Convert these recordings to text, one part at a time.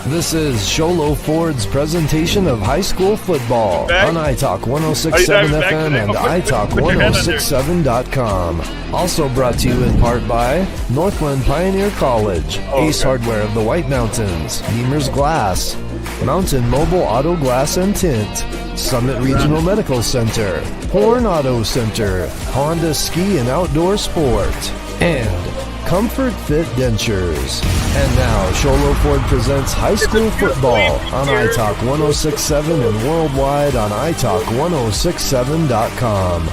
This is Sholo Ford's presentation of high school football on iTalk 106.7 FM and iTalk1067.com. Also brought to you in part by Northland Pioneer College, Ace Hardware of the White Mountains, Beamer's Glass, Mountain Mobile Auto Glass and Tint, Summit Regional Medical Center, Horn Auto Center, Honda Ski and Outdoor Sport, and Comfort Fit Dentures. And now, Sholo Ford presents high school football on iTalk 106.7 and worldwide on iTalk1067.com.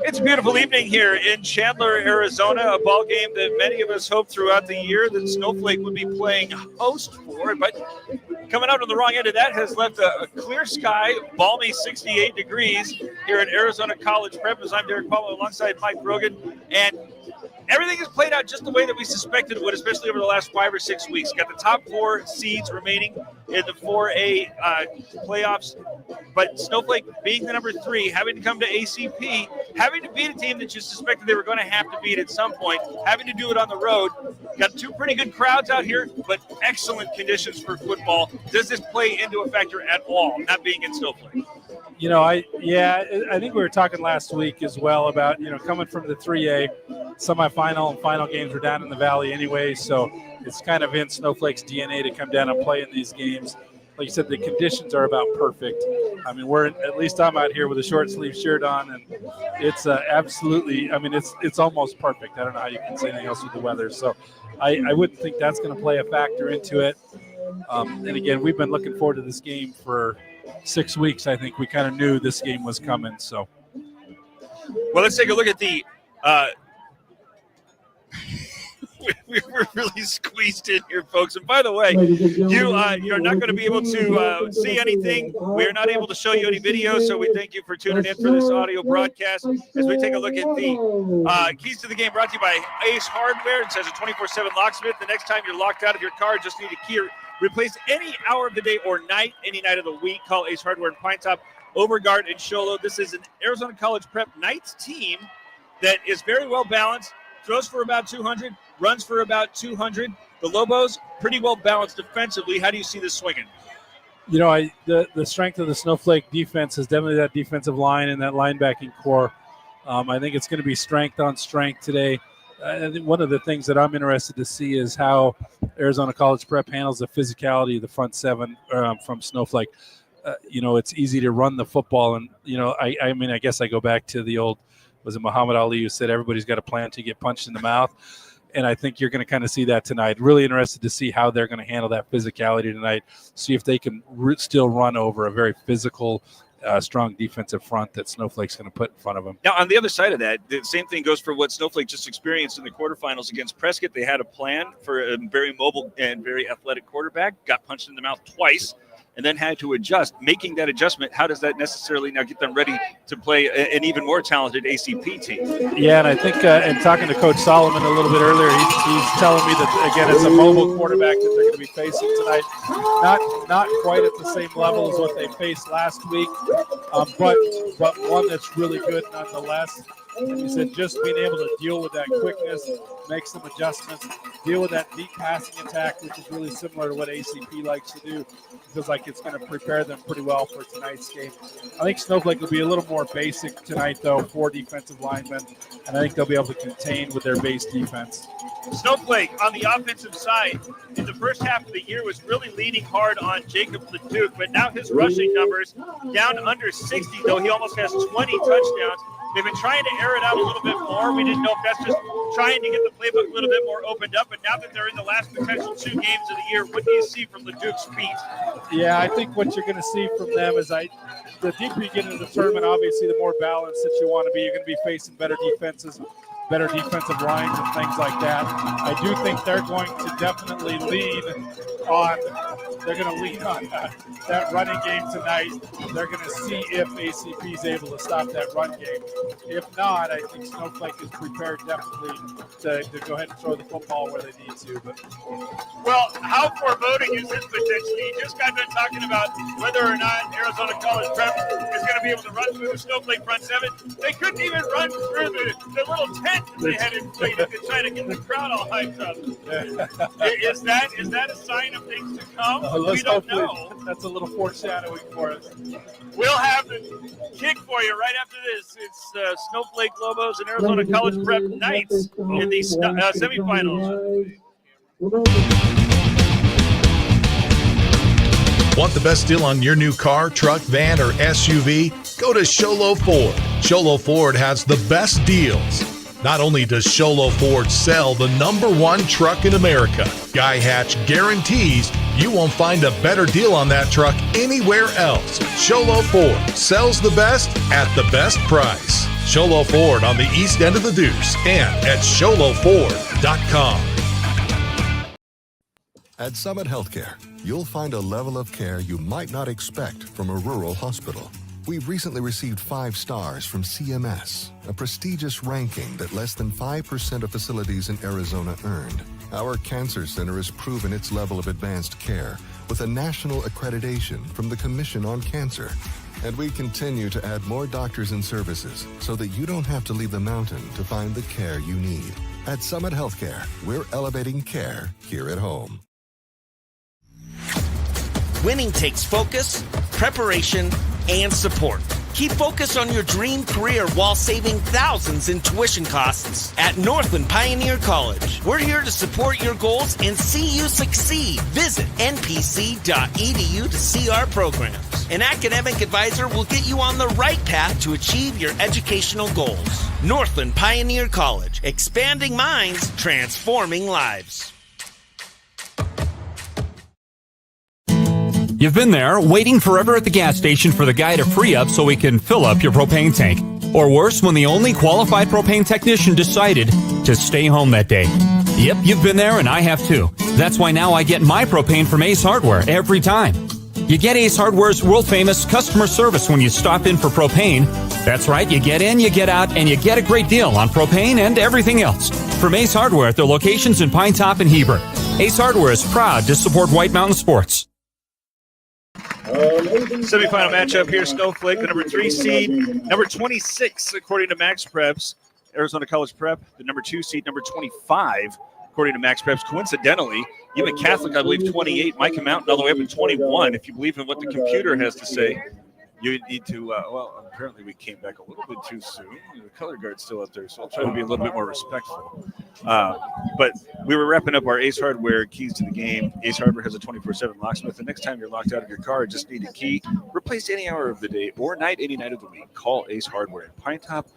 It's a beautiful evening here in Chandler, Arizona, a ball game that many of us hoped throughout the year that Snowflake would be playing host for, but coming out on the wrong end of that has left a clear sky, balmy 68 degrees here at Arizona College Prep. As I'm Derek Paulo alongside Mike Brogan, and everything has played out just the way that we suspected it would, especially over the last 5 or 6 weeks. Got the top 4 seeds remaining in the 4A playoffs, but Snowflake being the number 3, having to come to ACP, having to beat a team that you suspected they were going to have to beat at some point, having to do it on the road. Got 2 pretty good crowds out here, but excellent conditions for football. Does this play into a factor at all, not being in Snowflake? I think we were talking last week as well about, coming from the 3A semifinal and final games were down in the Valley anyway, so it's kind of in Snowflake's DNA to come down and play in these games. Like you said, the conditions are about perfect. I mean, at least I'm out here with a short sleeve shirt on, and it's absolutely, it's almost perfect. I don't know how you can say anything else with the weather. So I wouldn't think that's going to play a factor into it. And again, we've been looking forward to this game for 6 weeks. I think we kind of knew this game was coming. So, well, let's take a look at the. We were really squeezed in here, folks. And by the way, you're not going to be able to see anything. We are not able to show you any video, so we thank you for tuning in for this audio broadcast as we take a look at the keys to the game brought to you by Ace Hardware. It says a 24/7 locksmith. The next time you're locked out of your car, just need a key. Replace any hour of the day or night, any night of the week. Call Ace Hardware in Pine Top, Overgard, and Sholo. This is an Arizona College Prep Knights team that is very well balanced, throws for about 200, runs for about 200. The Lobos, pretty well balanced defensively. How do you see this swinging? The strength of the Snowflake defense is definitely that defensive line and that linebacking core. I think it's going to be strength on strength today. I think one of the things that I'm interested to see is how Arizona College Prep handles the physicality of the front seven from Snowflake. It's easy to run the football, and I guess I go back to the old, was it Muhammad Ali who said everybody's got a plan to get punched in the mouth, and I think you're going to kind of see that tonight. Really interested to see how they're going to handle that physicality tonight. See if they can still run over a very physical, strong defensive front that Snowflake's going to put in front of them. Now, on the other side of that, the same thing goes for what Snowflake just experienced in the quarterfinals against Prescott. They had a plan for a very mobile and very athletic quarterback, got punched in the mouth twice, and then had to adjust. Making that adjustment, how does that necessarily now get them ready to play an even more talented ACP team? Yeah, and I think in talking to Coach Solomon a little bit earlier, he's telling me that, again, it's a mobile quarterback that they're going to be facing tonight. Not quite at the same level as what they faced last week, but one that's really good nonetheless. He said just being able to deal with that quickness, make some adjustments, deal with that deep passing attack, which is really similar to what ACP likes to do. Feels like it's going to prepare them pretty well for tonight's game. I think Snowflake will be a little more basic tonight, though, for defensive linemen, and I think they'll be able to contain with their base defense. Snowflake on the offensive side in the first half of the year was really leaning hard on Jacob LeDuc, but now his rushing numbers down under 60, though he almost has 20 touchdowns. They've been trying to air it out a little bit more. We didn't know if that's just trying to get the playbook a little bit more opened up. But now that they're in the last potential 2 games of the year, what do you see from LeDuc's feet? Yeah, I think what you're going to see from them is the deeper you get into the tournament, obviously, the more balanced that you want to be. You're going to be facing better defenses, better defensive lines and things like that. I do think they're going to definitely lean on they're going to lean on that running game tonight. They're going to see if ACP is able to stop that run game. If not, I think Snowflake is prepared definitely to go ahead and throw the football where they need to. But well, how foreboding is this potentially? You just got done talking about whether or not Arizona College Prep is going to be able to run through the Snowflake front seven. They couldn't even run through the little tent that they had inflated to try to get the crowd all hyped up. Is that a sign of things to come? We don't know. That's a little foreshadowing for us. We'll have the kick for you right after this. It's Snowflake Lobos and Arizona College Prep Knights in the semifinals. Want the best deal on your new car, truck, van, or SUV? Go to Sholo Ford. Sholo Ford has the best deals. Not only does Sholo Ford sell the #1 truck in America, Guy Hatch guarantees you won't find a better deal on that truck anywhere else. Sholo Ford sells the best at the best price. Sholo Ford on the east end of the Deuce and at sholoford.com. At Summit Healthcare, you'll find a level of care you might not expect from a rural hospital. We've recently received 5 stars from CMS, a prestigious ranking that less than 5% of facilities in Arizona earned. Our cancer center has proven its level of advanced care with a national accreditation from the Commission on Cancer. And we continue to add more doctors and services so that you don't have to leave the mountain to find the care you need. At Summit Healthcare, we're elevating care here at home. Winning takes focus, preparation, and support. Keep focus on your dream career while saving thousands in tuition costs at Northland Pioneer College. We're here to support your goals and see you succeed. Visit npc.edu to see our programs. An academic advisor will get you on the right path to achieve your educational goals. Northland Pioneer College, expanding minds, transforming lives. You've been there, waiting forever at the gas station for the guy to free up so he can fill up your propane tank. Or worse, when the only qualified propane technician decided to stay home that day. Yep, you've been there and I have too. That's why now I get my propane from Ace Hardware every time. You get Ace Hardware's world-famous customer service when you stop in for propane. That's right, you get in, you get out, and you get a great deal on propane and everything else. From Ace Hardware at their locations in Pine Top and Heber. Ace Hardware is proud to support White Mountain Sports. Semifinal matchup here, Snowflake, the #3 seed, number 26, according to Max Preps. Arizona College Prep, the #2 seed, number 25, according to Max Preps. Coincidentally, even Catholic, I believe, 28, Micah Mountain all the way up to 21. If you believe in what the computer has to say, you need to, well, apparently we came back a little bit too soon. The color guard's still up there, so I'll try to be a little bit more respectful. But we were wrapping up our Ace Hardware keys to the game. Ace Hardware has a 24/7 locksmith. The next time you're locked out of your car, just need a key. Replace any hour of the day or night, any night of the week. Call Ace Hardware in Pine Top,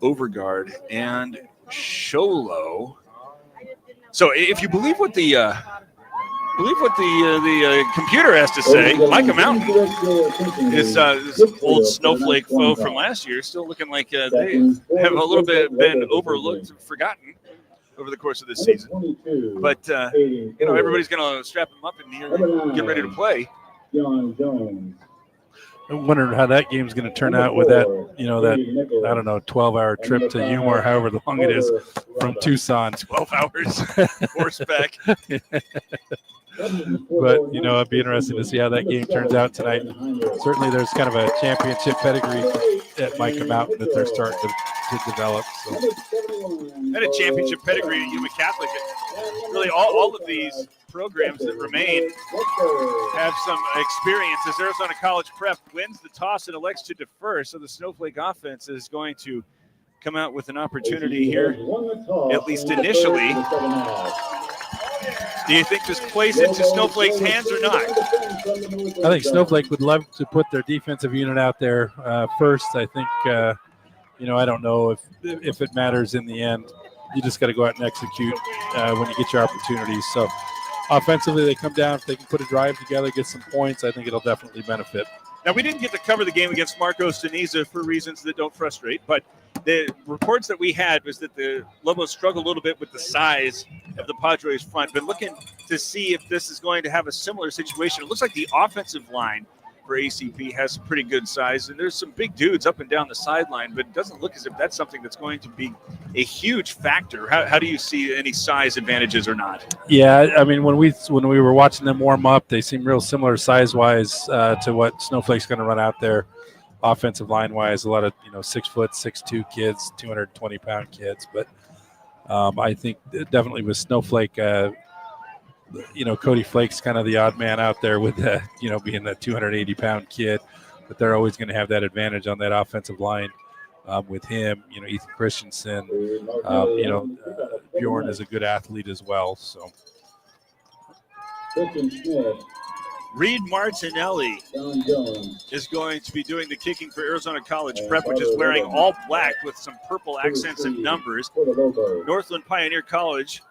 Overguard, and Sholo. So if you believe what the computer has to say, Micah Mountain is this old Snowflake foe from last year, still looking like they have a little bit been overlooked and forgotten over the course of this season. But, everybody's going to strap them up and get ready to play. I wonder how that game's going to turn out with that, that, I don't know, 12-hour trip to Yuma or however long it is from Tucson. 12 hours horseback. But, it'd be interesting to see how that game turns out tonight. Certainly there's kind of a championship pedigree at Micah Mountain that they're starting to develop. So. And a championship pedigree at Yuma Catholic. Really, all of these programs that remain have some experience. As Arizona College Prep wins the toss and elects to defer, so the Snowflake offense is going to come out with an opportunity here, at least initially. Do you think this plays into Snowflake's hands or not? I think Snowflake would love to put their defensive unit out there first. I think, I don't know if it matters in the end. You just got to go out and execute when you get your opportunities. So offensively, they come down. If they can put a drive together, get some points, I think it'll definitely benefit. Now, we didn't get to cover the game against Marcos Deniza for reasons that don't frustrate, but The reports that we had was that the Lobos struggled a little bit with the size of the Padres front, but looking to see if this is going to have a similar situation. It looks like the offensive line for ACP has pretty good size, and there's some big dudes up and down the sideline, but it doesn't look as if that's something that's going to be a huge factor. How do you see any size advantages or not? Yeah, I mean, when we were watching them warm up, they seem real similar size-wise to what Snowflake's going to run out there, offensive line-wise. A lot of 6 foot, 6'2" kids, 220-pound kids, but I think definitely with Snowflake. Cody Flake's kind of the odd man out there with being the 280-pound kid, but they're always going to have that advantage on that offensive line with him. Ethan Christensen, Bjorn is a good athlete as well. So Reed Martinelli is going to be doing the kicking for Arizona College Prep, which is wearing all black with some purple accents and numbers. Northland Pioneer College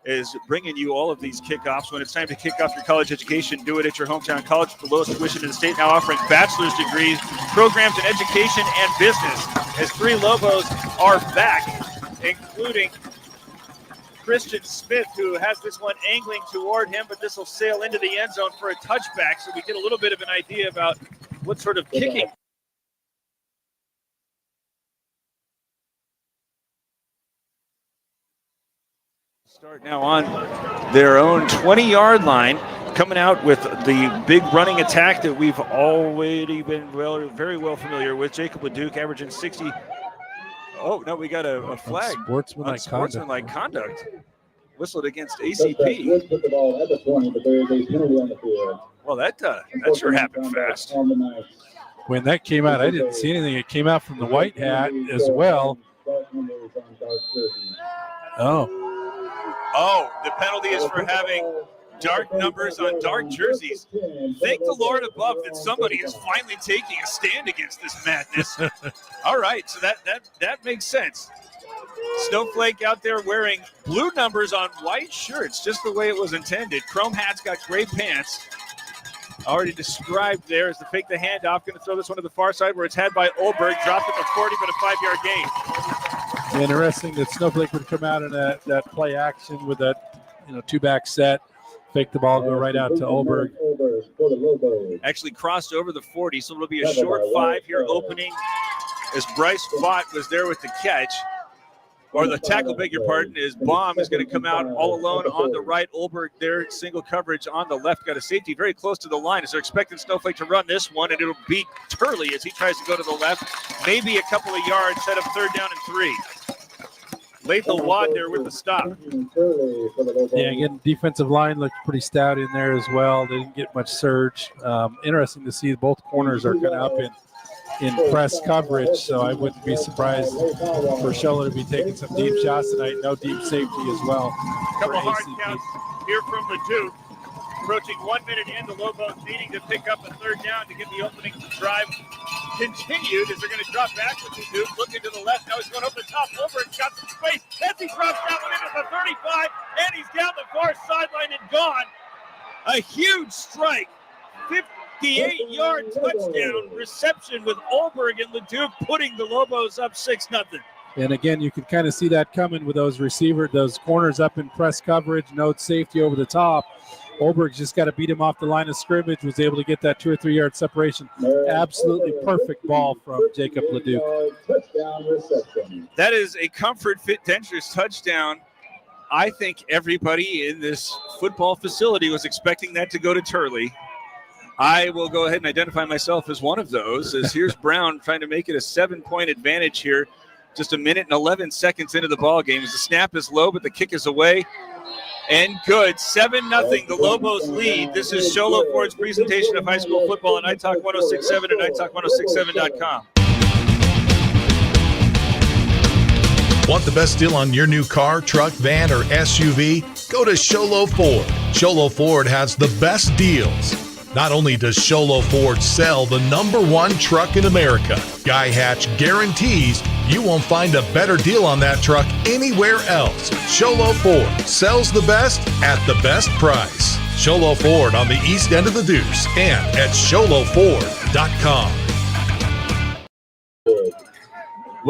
is bringing you all of these kickoffs. When it's time to kick off your college education, do it at your hometown college with the lowest tuition in the state, now offering bachelor's degrees, programs in education and business, as 3 Lobos are back, including Christian Smith, who has this one angling toward him, but this will sail into the end zone for a touchback, so we get a little bit of an idea about what sort of kicking start now on their own 20-yard line, coming out with the big running attack that we've already been very well familiar with. Jacob LeDuc averaging 60. Oh, no, we got a flag. Sportsmanlike conduct. Whistled against ACP. Well, that sure happened fast. When that came out, I didn't see anything. It came out from the white hat as well. Oh, the penalty is for having dark numbers on dark jerseys. Thank the Lord above that somebody is finally taking a stand against this madness. All right, so that makes sense. Snowflake out there wearing blue numbers on white shirts, just the way it was intended. Chrome hat's got gray pants. Already described there as the fake the handoff. Going to throw this one to the far side where it's had by Olberg. Dropped at the 40, but a 5-yard gain. Interesting that Snowflake would come out in that play action with that 2-back set, fake the ball, go right out to Olberg. Actually crossed over the 40, so it'll be a short 5 here opening as Bryce Vaught was there with the catch. Or the tackle, beg your pardon, is Baum is going to come out all alone on the right. Olberg there, single coverage on the left. Got a safety very close to the line as they're expecting Snowflake to run this one, and it'll beat Turley as he tries to go to the left. Maybe a couple of yards, set up 3rd down and 3. Lathel Wad there with the stop. Yeah, again, defensive line looked pretty stout in there as well. They didn't get much surge. Interesting to see both corners are kind of up in press coverage, so I wouldn't be surprised for Scheller to be taking some deep shots tonight. No deep safety as well. Couple hard counts here from LeDuc. Approaching 1 minute in, the Lobos needing to pick up a 3rd down to get the opening drive continued as they're going to drop back with LeDuc. Looking to the left, now he's going over the top. Olberg's got some space as he drops that one into the 35, and he's down the far sideline and gone. A huge strike. 58-yard touchdown reception with Olberg and LeDuc putting the Lobos up 6-0. And again, you can kind of see that coming with those corners up in press coverage, no safety over the top. Olberg's just got to beat him off the line of scrimmage, was able to get that 2 or 3 yard separation. Absolutely perfect ball from Jacob LeDuc. That is a comfort fit dentures touchdown. I think everybody in this football facility was expecting that to go to Turley. I will go ahead and identify myself as one of those, as here's Brown trying to make it a 7-point advantage here. Just 1 minute and 11 seconds into the ball game. The snap is low, but the kick is away. And good. 7-0. The Lobos lead. This is Sholo Ford's presentation of high school football on iTalk 106.7 and iTalk1067.com. Want the best deal on your new car, truck, van, or SUV? Go to Sholo Ford. Sholo Ford has the best deals. Not only does Sholo Ford sell the #1 truck in America, Guy Hatch guarantees you won't find a better deal on that truck anywhere else. Sholo Ford sells the best at the best price. Sholo Ford on the east end of the Deuce and at SholoFord.com.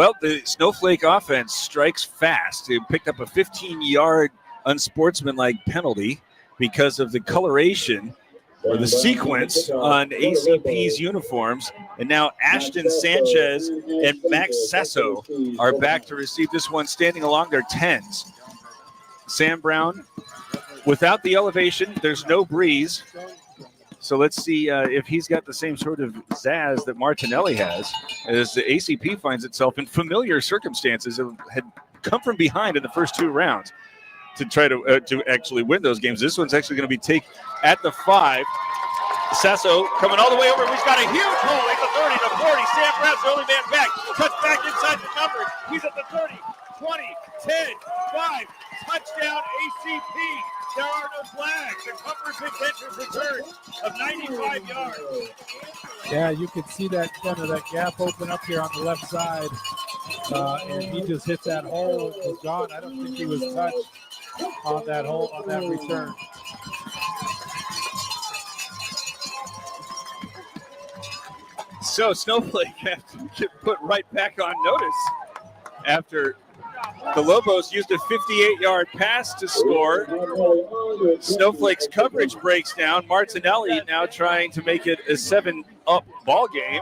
Well, the Snowflake offense strikes fast. They picked up a 15-yard unsportsmanlike penalty because of the coloration or the sequence on ACP's uniforms. And now Ashton Sanchez and Max Sesso are back to receive this one, standing along their 10s. Sam Brown, without the elevation, there's no breeze. So let's see if he's got the same sort of zazz that Martinelli has, as the ACP finds itself in familiar circumstances. It had come from behind in the first 2 rounds to try to actually win those games. This one's actually going to be take at the 5. Sasso coming all the way over. He's got a huge hole. He's the 30, the 40. Sam Brown's the only man back. Cuts back inside the numbers. He's at the 30, 20, 10, 5. Touchdown ACP. There are no flags. The Comfort Adventures return of 95 yards. Yeah, you can see that kind of that gap open up here on the left side. And he just hit that hole. It was gone. I don't think he was touched on that hole, on that return. So Snowflake have to get put right back on notice after the Lobos used a 58-yard pass to score. Snowflake's coverage breaks down. Martinelli now trying to make it a 7-up ball game,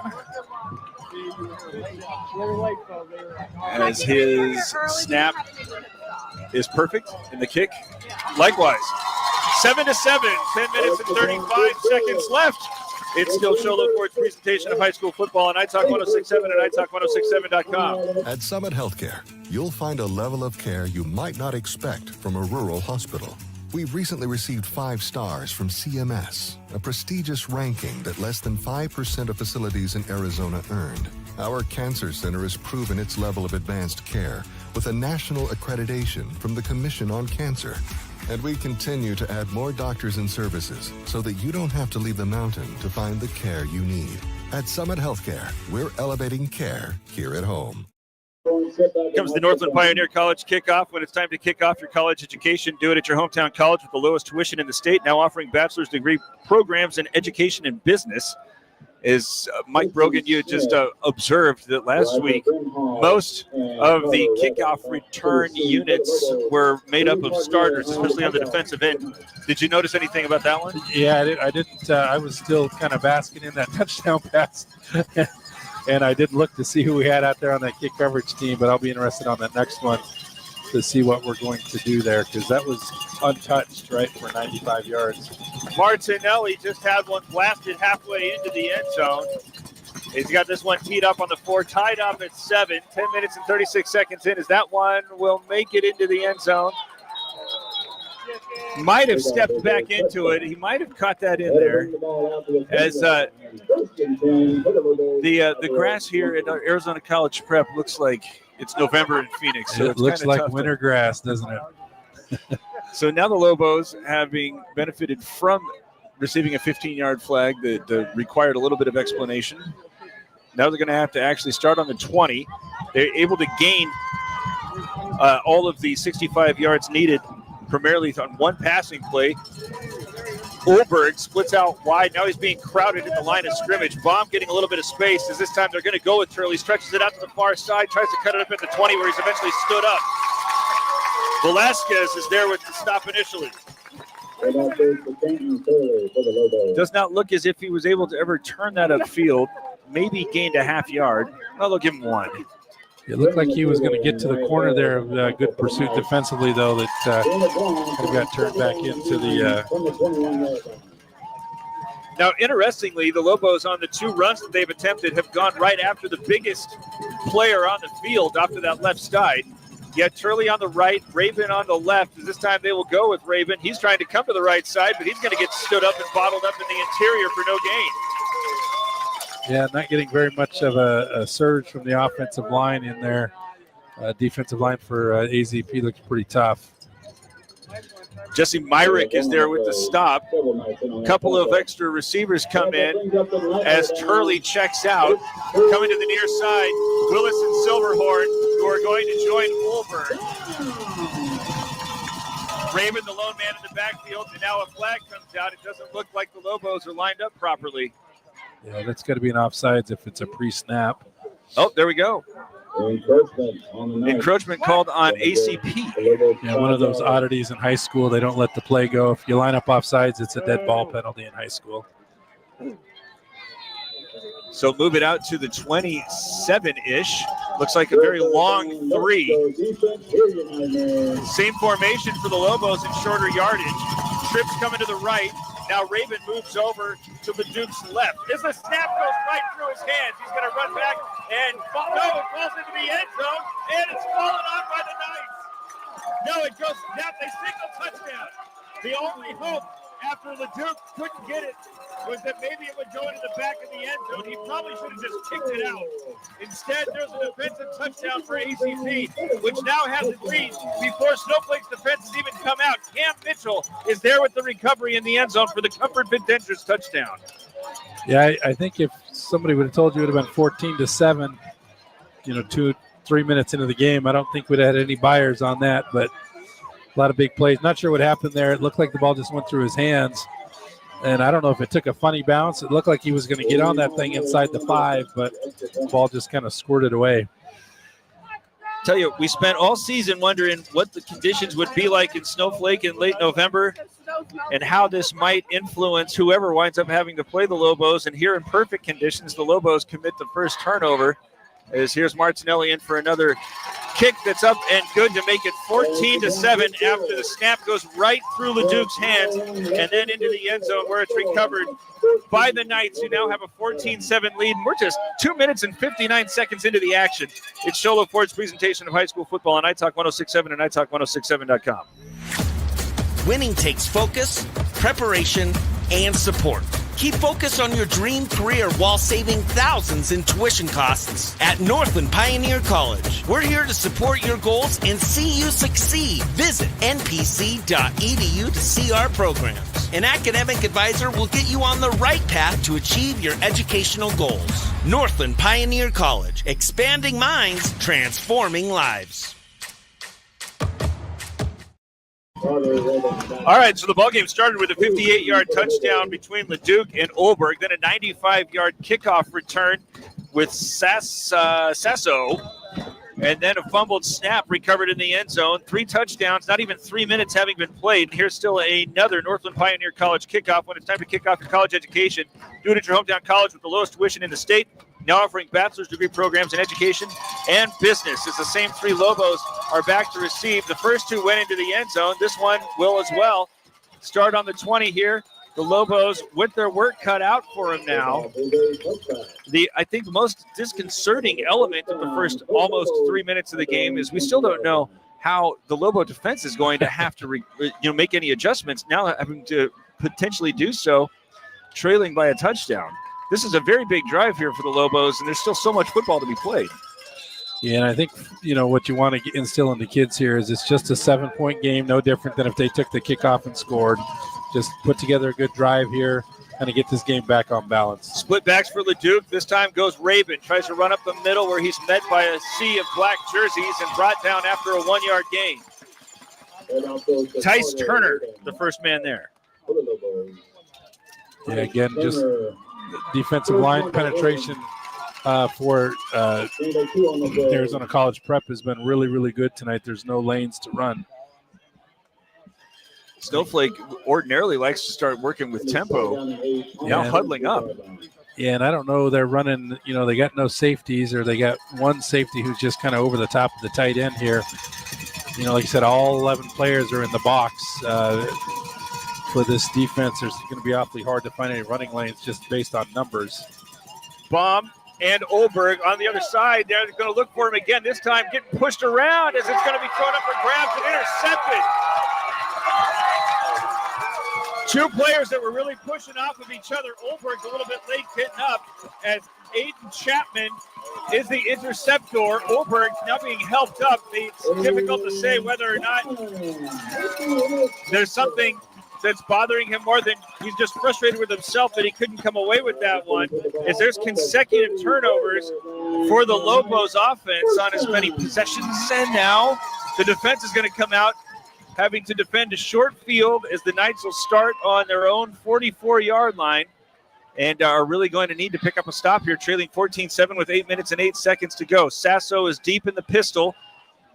as his snap is perfect and the kick likewise. 7-7, 10 minutes and 35 seconds left. It's still Sholo Ford's presentation of high school football on iTalk 106.7 and iTalk1067.com. At Summit Healthcare, you'll find a level of care you might not expect from a rural hospital. We've recently received 5 stars from CMS, a prestigious ranking that less than 5% of facilities in Arizona earned. Our cancer center has proven its level of advanced care with a national accreditation from the Commission on Cancer. And we continue to add more doctors and services so that you don't have to leave the mountain to find the care you need. At Summit Healthcare, we're elevating care here at home. Comes the Northland Pioneer College kickoff. When it's time to kick off your college education, do it at your hometown college with the lowest tuition in the state, now offering bachelor's degree programs in education and business. As Mike Brogan, you just observed that last week, most of the kickoff return units were made up of starters, especially on the defensive end. Did you notice anything about that one? Yeah, I didn't. I was still kind of basking in that touchdown pass. And I didn't look to see who we had out there on that kick coverage team, but I'll be interested on that next one to see what we're going to do there, because that was untouched, right, for 95 yards. Martinelli just had one blasted halfway into the end zone. He's got this one teed up on the 4, tied up at 7, 10 minutes and 36 seconds in, as that one will make it into the end zone. Might have stepped back into it. He might have caught that in there. As the grass here at Arizona College Prep looks like it's November in Phoenix. So it looks like winter grass, doesn't it? So now the Lobos, having benefited from receiving a 15-yard flag that required a little bit of explanation, now they're going to have to actually start on the 20. They're able to gain all of the 65 yards needed, primarily on one passing play. Ulberg splits out wide. Now he's being crowded in the line of scrimmage. Baum getting a little bit of space, as this time they're going to go with Turley. Stretches it out to the far side, tries to cut it up at the 20, where he's eventually stood up. Velasquez is there with the stop initially. Does not look as if he was able to ever turn that upfield. Maybe gained a half yard. Well, they'll give him 1. It looked like he was going to get to the corner there. Good pursuit defensively, though, that got turned back into the. Now, interestingly, the Lobos on the 2 runs that they've attempted have gone right after the biggest player on the field after that left side. Yet Turley on the right, Raven on the left. As this time they will go with Raven. He's trying to come to the right side, but he's going to get stood up and bottled up in the interior for no gain. Yeah, not getting very much of a surge from the offensive line in there. Defensive line for AZP looks pretty tough. Jesse Myrick is there with the stop. A couple of extra receivers come in as Turley checks out. Coming to the near side, Willis and Silverhorn, who are going to join Ulberg. Raven, the lone man in the backfield, and now a flag comes out. It doesn't look like the Lobos are lined up properly. Yeah, that's got to be an offsides if it's a pre-snap. Oh, there we go. Encroachment called on ACP. Yeah, one of those oddities in high school. They don't let the play go. If you line up off sides, it's a dead ball penalty in high school. So move it out to the 27-ish. Looks like a very long three. Same formation for the Lobos in shorter yardage. Trips coming to the right. Now Raven moves over to the Duke's left. As the snap goes right through his hands, he's going to run back and it falls into the end zone, and it's fallen on by the Knights. No, it goes down. They signal touchdown. The only hope after LeDuc couldn't get it was that maybe it would go into the back of the end zone. He probably should have just kicked it out. Instead, there's a defensive touchdown for ACP, which now has it lead before Snowflake's defense has even come out. Cam Mitchell is there with the recovery in the end zone for the Comfort Ventures touchdown. Yeah, I think if somebody would have told you it would have been 14-7, 2-3 minutes into the game, I don't think we'd have had any buyers on that, but a lot of big plays. Not sure what happened there. It looked like the ball just went through his hands. And I don't know if it took a funny bounce. It looked like he was going to get on that thing inside the 5, but the ball just kind of squirted away. Tell you, we spent all season wondering what the conditions would be like in Snowflake in late November and how this might influence whoever winds up having to play the Lobos. And here in perfect conditions, the Lobos commit the first turnover. As here's Martinelli in for another kick that's up and good to make it 14-7 after the snap goes right through LeDuc's hands and then into the end zone where it's recovered by the Knights, who now have a 14-7 lead. And we're just 2 minutes and 59 seconds into the action. It's Sholo Ford's presentation of high school football on iTalk 106.7 and iTalk1067.com. Winning takes focus, preparation, and support. Keep focus on your dream career while saving thousands in tuition costs at Northland Pioneer College. We're here to support your goals and see you succeed. Visit npc.edu to see our programs. An academic advisor will get you on the right path to achieve your educational goals. Northland Pioneer College, expanding minds, transforming lives. All right, so the ballgame started with a 58-yard touchdown between LeDuc and Olberg, then a 95-yard kickoff return with Sasso, and then a fumbled snap recovered in the end zone. 3 touchdowns, not even 3 minutes having been played. And here's still another Northland Pioneer College kickoff when it's time to kick off your college education. Do it at your hometown college with the lowest tuition in the state. Now offering bachelor's degree programs in education and business. As the same 3 Lobos are back to receive. The first 2 went into the end zone. This one will as well. Start on the 20 here. The Lobos with their work cut out for them now. I think the most disconcerting element of the first almost 3 minutes of the game is we still don't know how the Lobo defense is going to have to make any adjustments, now having to potentially do so, trailing by a touchdown. This is a very big drive here for the Lobos, and there's still so much football to be played. Yeah, and I think, what you want to instill in the kids here is it's just a 7-point game, no different than if they took the kickoff and scored. Just put together a good drive here, kind of get this game back on balance. Split backs for LeDuc. This time goes Raven. Tries to run up the middle where he's met by a sea of black jerseys and brought down after a 1-yard gain. Tice Turner, the first man there. Yeah, again, just defensive line penetration for Arizona College Prep has been really, really good tonight. There's no lanes to run. Snowflake ordinarily likes to start working with tempo, now huddling up. Yeah, and I don't know, they're running, they got no safeties, or they got one safety who's just kind of over the top of the tight end here. Like I said, all 11 players are in the box. For this defense, it's going to be awfully hard to find any running lanes just based on numbers. Baum and Olberg on the other side. They're going to look for him again, this time getting pushed around as it's going to be thrown up for grabs and intercepted. 2 players that were really pushing off of each other. Olberg's a little bit late getting up as Aiden Chapman is the interceptor. Olberg now being helped up. It's difficult to say whether or not there's something that's bothering him more than he's just frustrated with himself that he couldn't come away with that one, as there's consecutive turnovers for the Lobos offense on as many possessions. And now the defense is going to come out having to defend a short field as the Knights will start on their own 44-yard line. and are really going to need to pick up a stop here, trailing 14-7 with 8 minutes and 8 seconds to go. Sasso is deep in the pistol.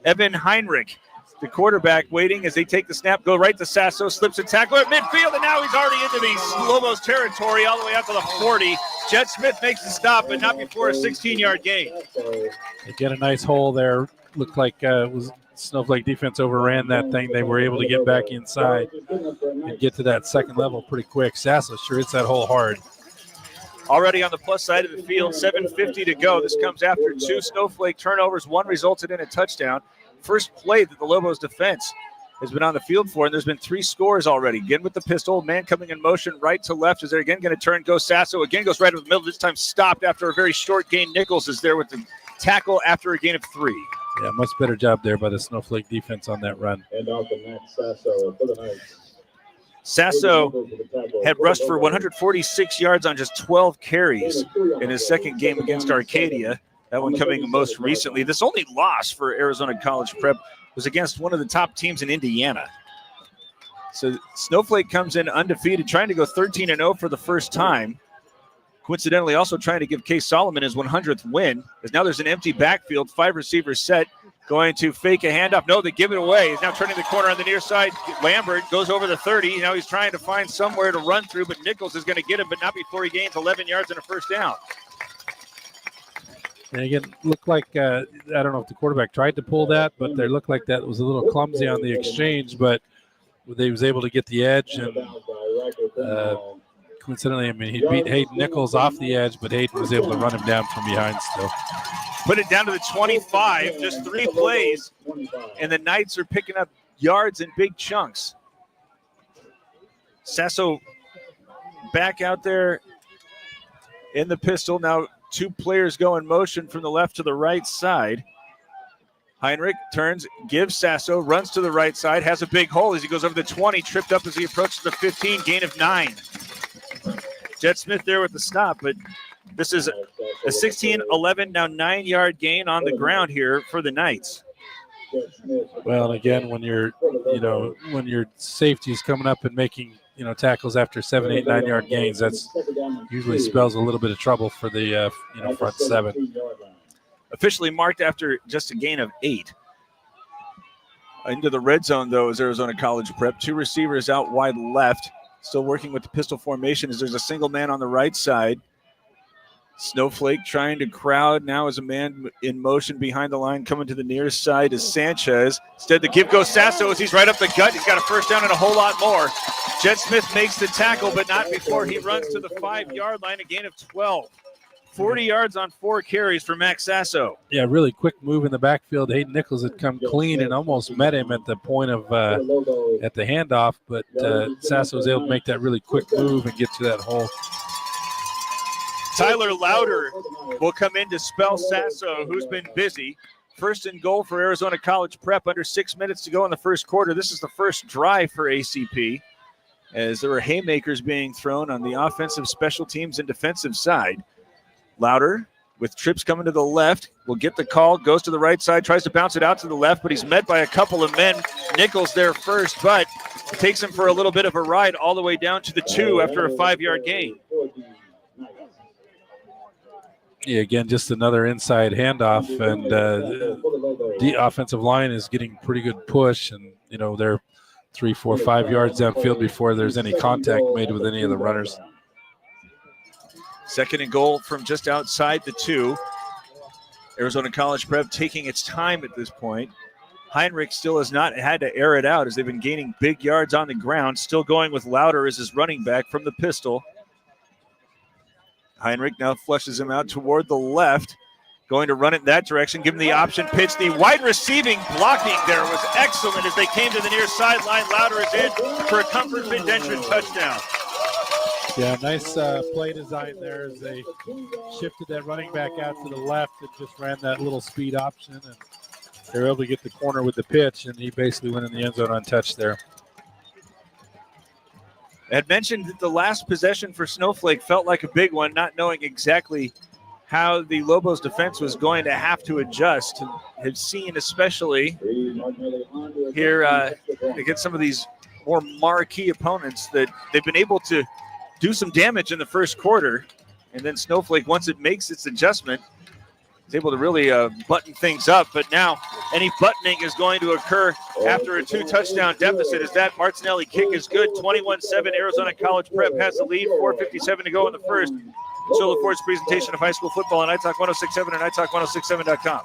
Evan Heinrich, the quarterback, waiting as they take the snap, go right to Sasso, slips a tackle at midfield, and now he's already into the Lobos territory all the way out to the 40. Jet Smith makes the stop, but not before a 16-yard gain. They get a nice hole there. Looked like was Snowflake defense overran that thing. They were able to get back inside and get to that second level pretty quick. Sasso sure hits that hole hard. Already on the plus side of the field, 7:50 to go. This comes after 2 Snowflake turnovers. 1 resulted in a touchdown. First play that the Lobos defense has been on the field for, and there's been 3 scores already. Again with the pistol, man coming in motion right to left as they're again going to turn, go Sasso. Again goes right in the middle, this time stopped after a very short gain. Nichols is there with the tackle after a gain of 3. Yeah, much better job there by the Snowflake defense on that run. And off the Max Sasso for the Knights. Sasso had rushed for 146 yards on just 12 carries in his second game against Arcadia. That one coming most recently. This only loss for Arizona College Prep was against one of the top teams in Indiana. So Snowflake comes in undefeated, trying to go 13-0 for the first time. Coincidentally, also trying to give Case Solomon his 100th win. As now there's an empty backfield, 5 receivers set. Going to fake a handoff. No, they give it away. He's now turning the corner on the near side. Lambert goes over the 30. Now he's trying to find somewhere to run through, but Nichols is going to get him, but not before he gains 11 yards and a first down. And again, looked like, I don't know if the quarterback tried to pull that, but they looked like that was a little clumsy on the exchange, but they was able to get the edge. And coincidentally, I mean, he beat Hayden Nichols off the edge, but Hayden was able to run him down from behind still. Put it down to the 25, just 3 plays, and the Knights are picking up yards in big chunks. Sasso back out there in the pistol. Now 2 players go in motion from the left to the right side. Heinrich turns, gives Sasso, runs to the right side, has a big hole as he goes over the 20, tripped up as he approaches the 15, gain of 9. Jet Smith there with the stop, but this is a 16-11, now 9-yard gain on the ground here for the Knights. Well, and again, when when your safety is coming up and making, tackles after 7, 8, 9-yard gains, that's usually spells a little bit of trouble for the, front 7. Officially marked after just a gain of 8. Into the red zone, though, is Arizona College Prep. 2 receivers out wide left, still working with the pistol formation as there's a single man on the right side. Snowflake trying to crowd. Now is a man in motion behind the line. Coming to the near side is Sanchez. Instead, the give goes Sasso as he's right up the gut. He's got a first down and a whole lot more. Jet Smith makes the tackle, but not before he runs to the 5-yard line, a gain of 12. 40 yards on 4 carries for Max Sasso. Yeah, really quick move in the backfield. Hayden Nichols had come clean and almost met him at the point of at the handoff, but Sasso was able to make that really quick move and get to that hole. Tyler Louder will come in to spell Sasso, who's been busy. First and goal for Arizona College Prep, under 6 minutes to go in the first quarter. This is the first drive for ACP, as there were haymakers being thrown on the offensive, special teams, and defensive side. Louder, with trips coming to the left, will get the call, goes to the right side, tries to bounce it out to the left, but he's met by a couple of men. Nichols there first, but it takes him for a little bit of a ride all the way down to the 2 after a 5-yard gain. Yeah, again, just another inside handoff, and the offensive line is getting pretty good push, and they're 3, 4, 5 yards downfield before there's any contact made with any of the runners. Second and goal from just outside the 2. Arizona College Prep taking its time at this point. Heinrich still has not had to air it out as they've been gaining big yards on the ground. Still going with Louder as his running back from the pistol. Heinrich now flushes him out toward the left, going to run it in that direction, give him the option pitch. The wide receiving blocking there was excellent as they came to the near sideline. Louder is in for a comfort fit entrance touchdown. Yeah, nice play design there as they shifted that running back out to the left and just ran that little speed option, and they were able to get the corner with the pitch, and he basically went in the end zone untouched there. I had mentioned that the last possession for Snowflake felt like a big one, not knowing exactly how the Lobos defense was going to have to adjust. And have seen, especially here against some of these more marquee opponents, that they've been able to do some damage in the first quarter. And then Snowflake, once it makes its adjustment, is able to really button things up. But now any buttoning is going to occur after a 2-touchdown deficit, as that Martinelli kick is good. 21-7, Arizona College Prep has the lead. 4:57 to go in the first. Shola Ford's presentation of high school football on iTalk 106.7 and iTalk1067.com.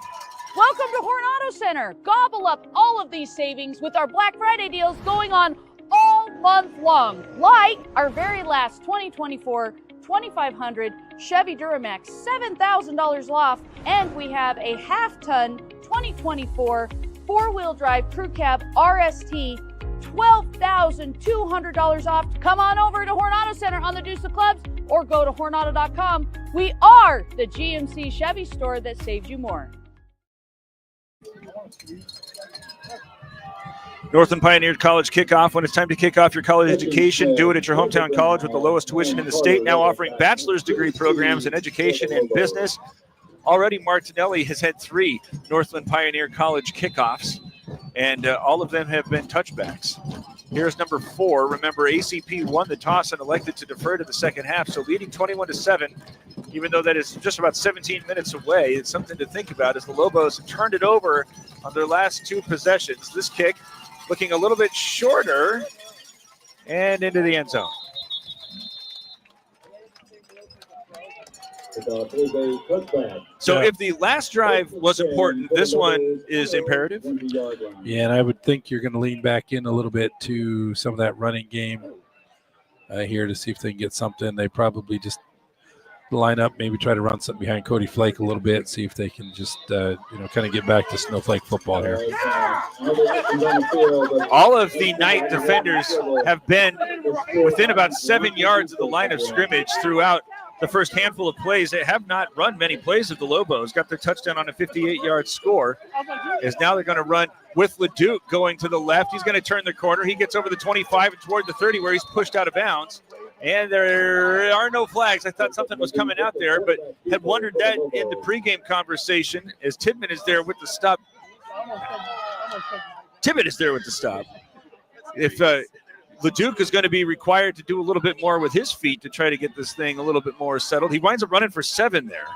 Welcome to Horn Auto Center. Gobble up all of these savings with our Black Friday deals going on all month long. Like our very last 2024 2500 Chevy Duramax, $7,000 off, and we have a half-ton 2024 four-wheel drive crew cab RST, $12,200 off. Come on over to Horn Auto Center on the Deuce of Clubs or go to hornauto.com. We are the GMC Chevy store that saves you more. Northland Pioneer College kickoff. When it's time to kick off your college education, do it at your hometown college with the lowest tuition in the state, now offering bachelor's degree programs in education and business. Already Martinelli has had 3 Northland Pioneer College kickoffs, and all of them have been touchbacks. Here's number 4. Remember, ACP won the toss and elected to defer to the second half, so leading 21-7, even though that is just about 17 minutes away. It's something to think about as the Lobos turned it over on their last 2 possessions. This kick looking a little bit shorter and into the end zone. So if the last drive was important, this one is imperative. Yeah, and I would think you're going to lean back in a little bit to some of that running game here to see if they can get something. They probably just line up, maybe try to run something behind Cody Flake a little bit, see if they can just, kind of get back to Snowflake football here. All of the Knight defenders have been within about 7 yards of the line of scrimmage throughout the first handful of plays. They have not run many plays of the Lobos. Got their touchdown on a 58-yard score. As now they're going to run with Leduc going to the left. He's going to turn the corner. He gets over the 25 and toward the 30 where he's pushed out of bounds. And there are no flags. I thought something was coming out there, but had wondered that in the pregame conversation as Tidman is there with the stop. Tibbet is there with the stop. If Leduc is going to be required to do a little bit more with his feet to try to get this thing a little bit more settled. He winds up running for 7 there.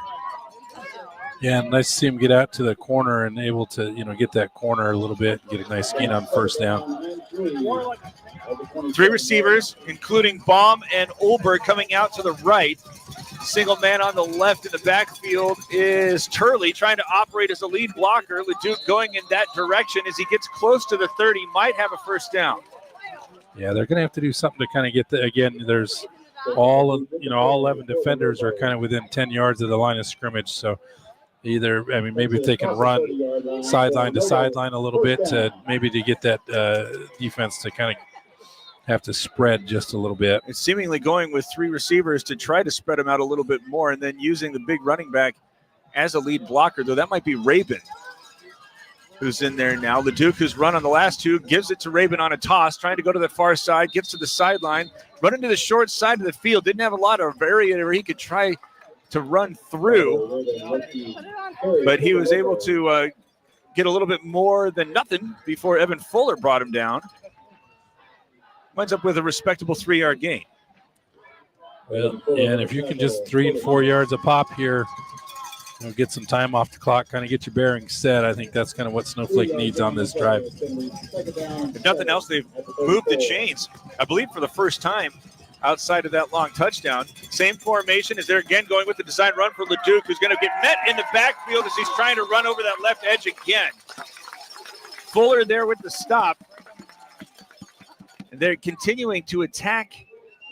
Yeah, nice to see him get out to the corner and able to, get that corner a little bit, get a nice gain on first down. 3 receivers, including Baum and Olberg, coming out to the right. Single man on the left in the backfield is Turley trying to operate as a lead blocker. Leduc going in that direction as he gets close to the 30, might have a first down. Yeah, they're going to have to do something to kind of get again, there's all 11 defenders are kind of within 10 yards of the line of scrimmage. So maybe if they can run sideline to sideline a little bit to get that defense to kind of have to spread just a little bit. It's seemingly going with 3 receivers to try to spread them out a little bit more and then using the big running back as a lead blocker, though that might be Rabin who's in there now. Leduc, who's run on the last 2, gives it to Rabin on a toss, trying to go to the far side, gets to the sideline, running to the short side of the field. Didn't have a lot of area where he could try to run through, but he was able to get a little bit more than nothing before Evan Fuller brought him down. Winds up with a respectable 3-yard gain. Well, and if you can just 3 and 4 yards a pop here, get some time off the clock, kind of get your bearings set. I think that's kind of what Snowflake needs on this drive. If nothing else, they've moved the chains, I believe, for the first time outside of that long touchdown. Same formation as they're again going with the design run for Leduc, who's going to get met in the backfield as he's trying to run over that left edge again. Fuller there with the stop. And they're continuing to attack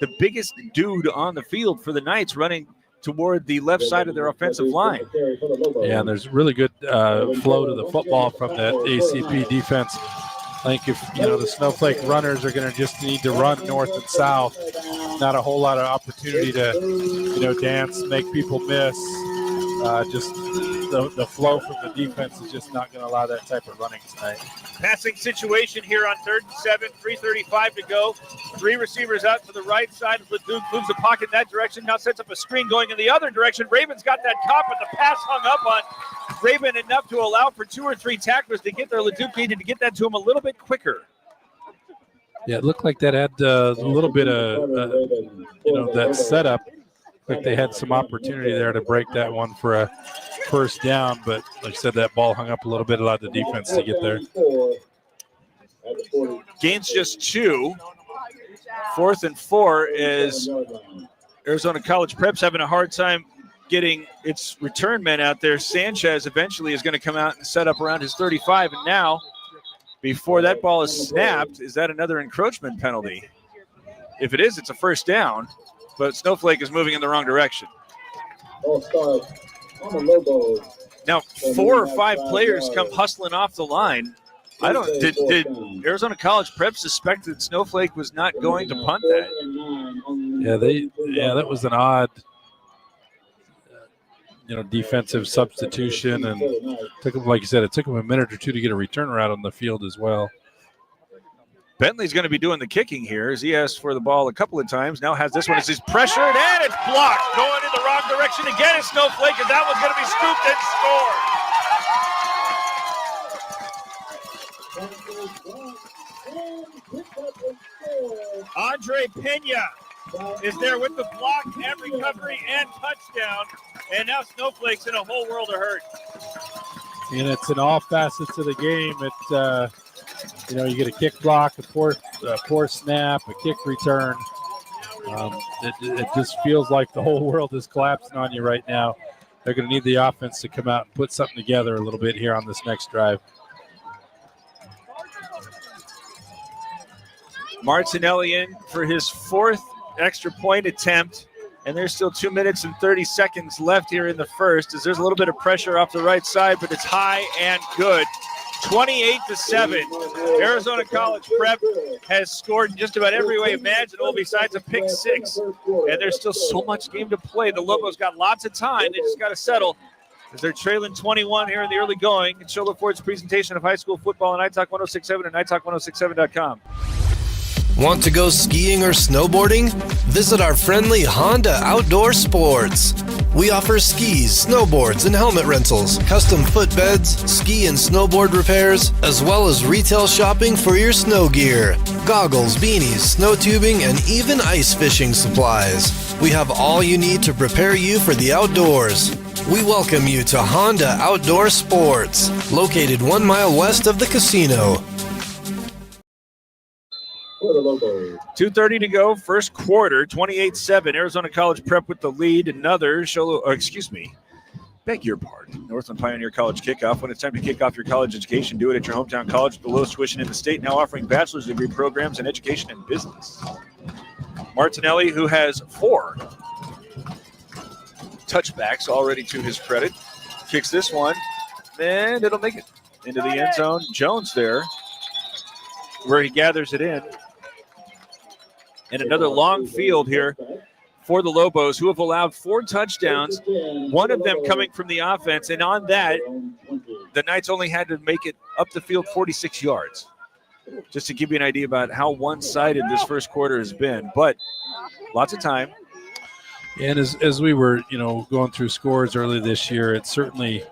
the biggest dude on the field for the Knights, running toward the left side of their offensive line. Yeah, and there's really good flow to the football from that ACP defense. I think if, the Snowflake runners are going to just need to run north and south, not a whole lot of opportunity to, dance, make people miss. Just the flow from the defense is just not going to allow that type of running tonight. Passing situation here on 3rd and 7, 3:35 to go. 3 receivers out to the right side. Leduc moves the pocket in that direction, now sets up a screen going in the other direction. Raven's got that cop, but the pass hung up on Raven enough to allow for 2 or 3 tacklers to get there. Leduc needed to get that to him a little bit quicker. Yeah, it looked like that had a little bit of, that setup. Like they had some opportunity there to break that one for a first down, but like I said, that ball hung up a little bit, allowed the defense to get there. Gains just 2. 4th and 4 is Arizona College Prep's having a hard time getting its return men out there. Sanchez eventually is going to come out and set up around his 35. And now, before that ball is snapped, is that another encroachment penalty? If it is, it's a first down, but Snowflake is moving in the wrong direction. Now, 4 or 5 players come hustling off the line. Did Arizona College Prep suspect that Snowflake was not going to punt that? Yeah, that was an odd, defensive substitution, and took him, like you said, it took him a minute or two to get a return route on the field as well. Bentley's going to be doing the kicking here as he asked for the ball a couple of times. Now has this one as he's pressured, and it's blocked. Going in the wrong direction again is Snowflake, and that one's going to be scooped and scored. Andre Pena is there with the block and recovery and touchdown. And now Snowflake's in a whole world of hurt. And it's in all facets of the game. You get a kick block, a poor snap, a kick return. It just feels like the whole world is collapsing on you right now. They're going to need the offense to come out and put something together a little bit here on this next drive. Martinelli in for his 4th extra point attempt, and there's still 2 minutes and 30 seconds left here in the first as there's a little bit of pressure off the right side, but it's high and good. 28-7. Arizona College Prep has scored in just about every way imaginable besides a pick 6, and there's still so much game to play. The Lobos got lots of time. They just got to settle as they're trailing 21 here in the early going. It's Shola Ford's presentation of high school football on iTalk 106.7 and iTalk1067.com. Want to go skiing or snowboarding? Visit our friendly Honda Outdoor Sports. We offer skis, snowboards, and helmet rentals, custom footbeds, ski and snowboard repairs, as well as retail shopping for your snow gear, goggles, beanies, snow tubing, and even ice fishing supplies. We have all you need to prepare you for the outdoors. We welcome you to Honda Outdoor Sports, located 1 mile west of the casino. 2:30 to go, first quarter, 28-7. Arizona College Prep with the lead. Another beg your pardon. Northland Pioneer College kickoff. When it's time to kick off your college education, do it at your hometown college with the lowest tuition in the state, now offering bachelor's degree programs in education and business. Martinelli, who has 4 touchbacks already to his credit, kicks this one, and it'll make it into the end zone. Jones there, where he gathers it in. And another long field here for the Lobos, who have allowed 4 touchdowns, one of them coming from the offense. And on that, the Knights only had to make it up the field 46 yards. Just to give you an idea about how one-sided this first quarter has been. But lots of time. And as we were, going through scores early this year, it certainly,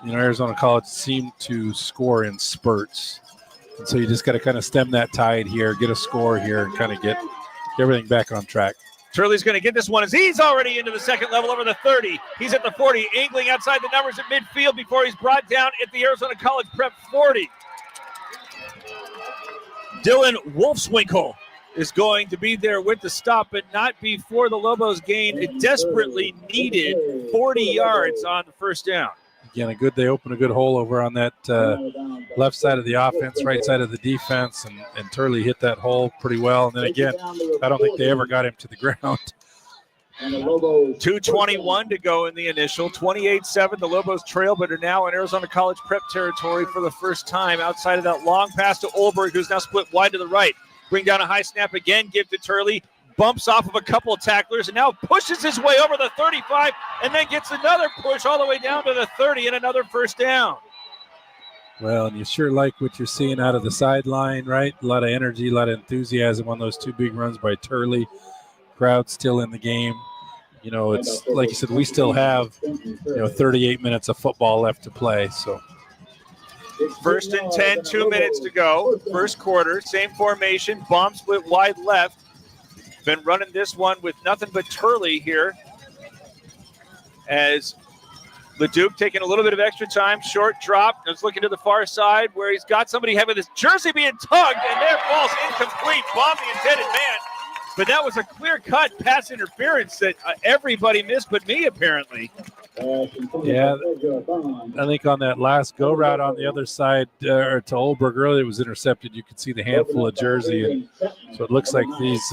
Arizona College seemed to score in spurts. And so you just got to kind of stem that tide here, get a score here, and kind of get everything back on track. Turley's going to get this one as he's already into the second level over the 30. He's at the 40, angling outside the numbers at midfield before he's brought down at the Arizona College Prep 40. Dylan Wolfswinkel is going to be there with the stop, but not before the Lobos gained a desperately needed 40 yards on the first down. Again, they opened a good hole over on that left side of the offense, right side of the defense, and Turley hit that hole pretty well. And then again, I don't think they ever got him to the ground. 2:21 to go in the initial. 28-7, the Lobos trail, but are now in Arizona College Prep territory for the first time outside of that long pass to Olberg, who's now split wide to the right. Bring down a high snap again, give to Turley. Bumps off of a couple of tacklers and now pushes his way over the 35 and then gets another push all the way down to the 30 and another first down. Well, and you sure like what you're seeing out of the sideline, right? A lot of energy, a lot of enthusiasm on those 2 big runs by Turley. Crowd still in the game. It's like you said, we still have, 38 minutes of football left to play. So First and 10, 2 minutes to go. First quarter, same formation, bomb split wide left. Been running this one with nothing but Turley here. As LeDuc taking a little bit of extra time, short drop. Is looking to the far side where he's got somebody having his jersey being tugged, and there falls incomplete. Bomb the intended man. But that was a clear-cut pass interference that everybody missed but me, apparently. Yeah, I think on that last go route on the other side or to Olberg earlier, it was intercepted. You could see the handful of jersey. And so it looks like these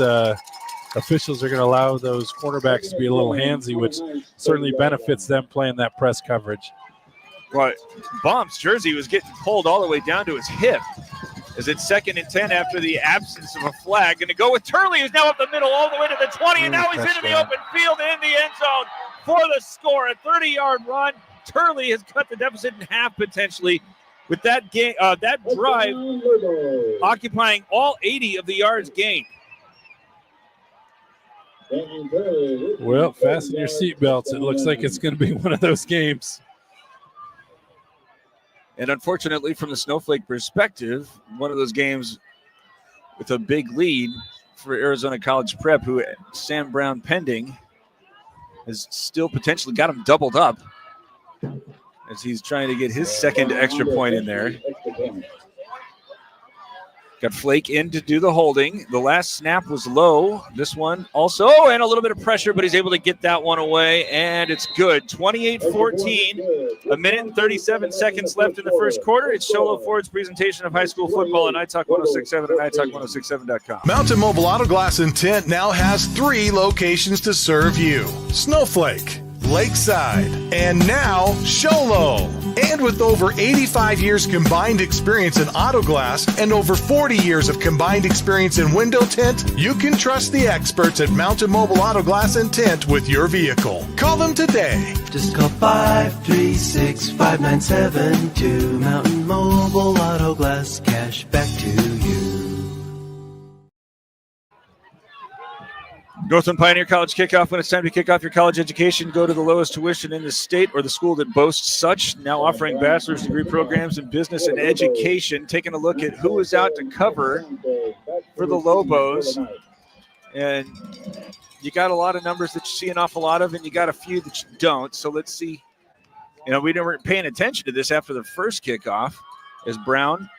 officials are going to allow those cornerbacks to be a little handsy, which certainly benefits them playing that press coverage. Right. Bomb's jersey was getting pulled all the way down to his hip. As it's 2nd and 10 after the absence of a flag. Going to go with Turley, who's now up the middle all the way to the 20, and now he's into the open field and in the end zone for the score. A 30-yard run. Turley has cut the deficit in half potentially with that game, that drive occupying all 80 of the yards gained. Well, fasten your seatbelts. It looks like it's going to be one of those games. And unfortunately, from the Snowflake perspective, one of those games with a big lead for Arizona College Prep, who Sam Brown pending has still potentially got him doubled up as he's trying to get his second extra point in there. Got Flake in to do the holding. The last snap was low. This one also, and a little bit of pressure, but he's able to get that one away, and it's good. 28-14, a minute and 37 seconds left in the first quarter. It's Sholo Ford's presentation of high school football on iTalk 106.7 and iTalk1067.com. Mountain Mobile Auto Glass and Tint now has 3 locations to serve you. Snowflake, Lakeside, and now Sholo. And with over 85 years combined experience in auto glass and over 40 years of combined experience in window tint, you can trust the experts at Mountain Mobile Auto Glass and Tint with your vehicle. Call them today. Just call 536-5972. Mountain Mobile Auto Glass, cash back to you. Northland Pioneer College kickoff. When it's time to kick off your college education, go to the lowest tuition in the state or the school that boasts such. Now offering bachelor's degree programs in business and education. Taking a look at who is out to cover for the Lobos. And you got a lot of numbers that you see an awful lot of, and you got a few that you don't. So let's see. You know, we weren't paying attention to this after the first kickoff as Brown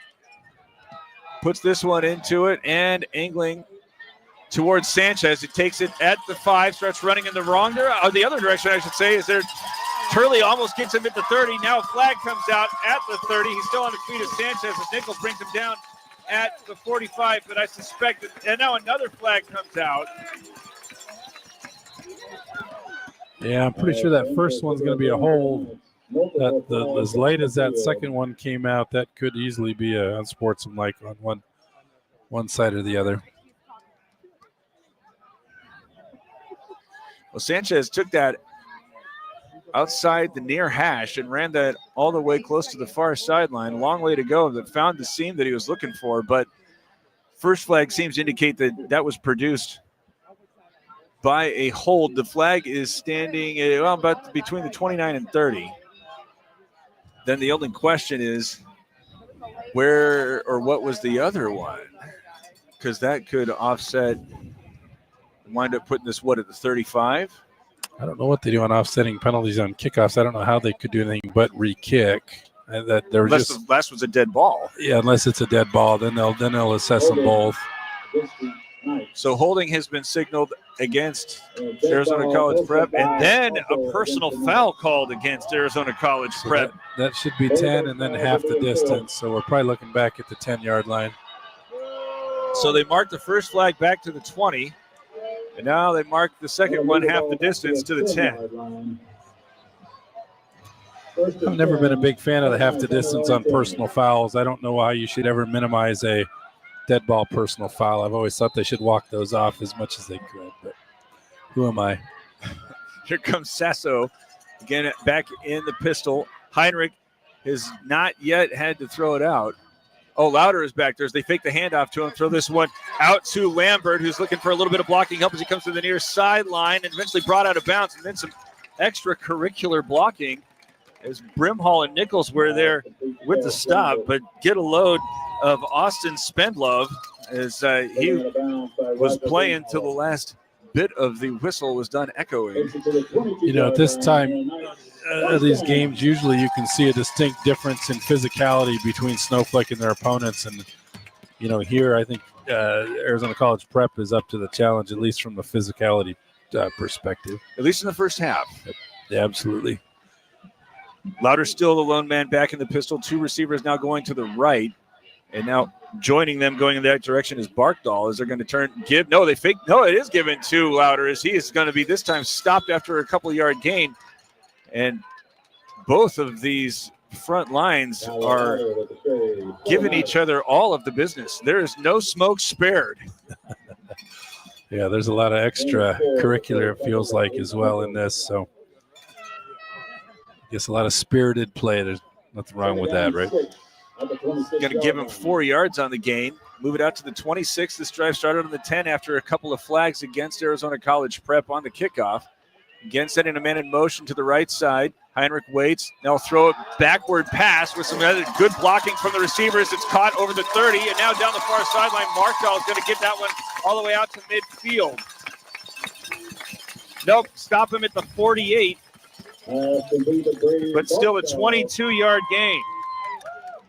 puts this one into it and angling towards Sanchez. He takes it at the 5, starts running in the wrong direction, or the other direction, I should say, is there. Turley almost gets him at the 30. Now a flag comes out at the 30. He's still on the feet of Sanchez as Nichols brings him down at the 45, but I suspect that, and now another flag comes out. Yeah, I'm pretty sure that first one's going to be a hold. As late as that second one came out, that could easily be a unsportsmanlike on one side or the other. Well, Sanchez took that outside the near hash and ran that all the way close to the far sideline. A long way to go, but found the seam that he was looking for. But first flag seems to indicate that that was produced by a hold. The flag is standing about between the 29 and 30. Then the only question is where or what was the other one? Because that could offset, wind up putting this, at the 35? I don't know what they do on offsetting penalties on kickoffs. I don't know how they could do anything but re-kick. That there unless the last was a dead ball. Yeah, unless it's a dead ball, then they'll assess them both. So holding has been signaled against Arizona College Prep, and then a personal foul called against Arizona College Prep. That should be 10 and then half the distance. So we're probably looking back at the 10-yard line. So they marked the first flag back to the 20, and now they mark the second one half the distance to the 10. I've never been a big fan of the half the distance on personal fouls. I don't know how you should ever minimize a dead ball personal foul. I've always thought they should walk those off as much as they could, but who am I? Here comes Sasso again, back in the pistol. Heinrich has not yet had to throw it out. Oh, Louder is back there as they fake the handoff to him. Throw this one out to Lambert, who's looking for a little bit of blocking help as he comes to the near sideline and eventually brought out of bounds, and then some extracurricular blocking as Brimhall and Nichols were there with the stop, but get a load of Austin Spendlove as he was playing till the last bit of the whistle was done echoing. You know, at this time of these games, usually you can see a distinct difference in physicality between Snowflake and their opponents. And, you know, here I think Arizona College Prep is up to the challenge, at least from the physicality perspective. At least in the first half. Yeah, absolutely. Louder still the lone man back in the pistol. Two receivers now going to the right. And now joining them going in that direction is Barkdahl. Is they're going to give? No, they fake. No, it is given to Louder as he is going to be this time stopped after a couple-yard gain. And both of these front lines are giving each other all of the business. There is no smoke spared. Yeah, there's a lot of extra curricular, it feels like, as well in this. So I guess a lot of spirited play. There's nothing wrong with that, right? Going to give him 4 yards on the gain. Move it out to the 26. This drive started on the 10 after a couple of flags against Arizona College Prep on the kickoff. Again, setting a man in motion to the right side. Heinrich waits. Now throw it backward pass with some other good blocking from the receivers. It's caught over the 30, and now down the far sideline. Markdahl is going to get that one all the way out to midfield. Nope, stop him at the 48. But still a 22-yard gain.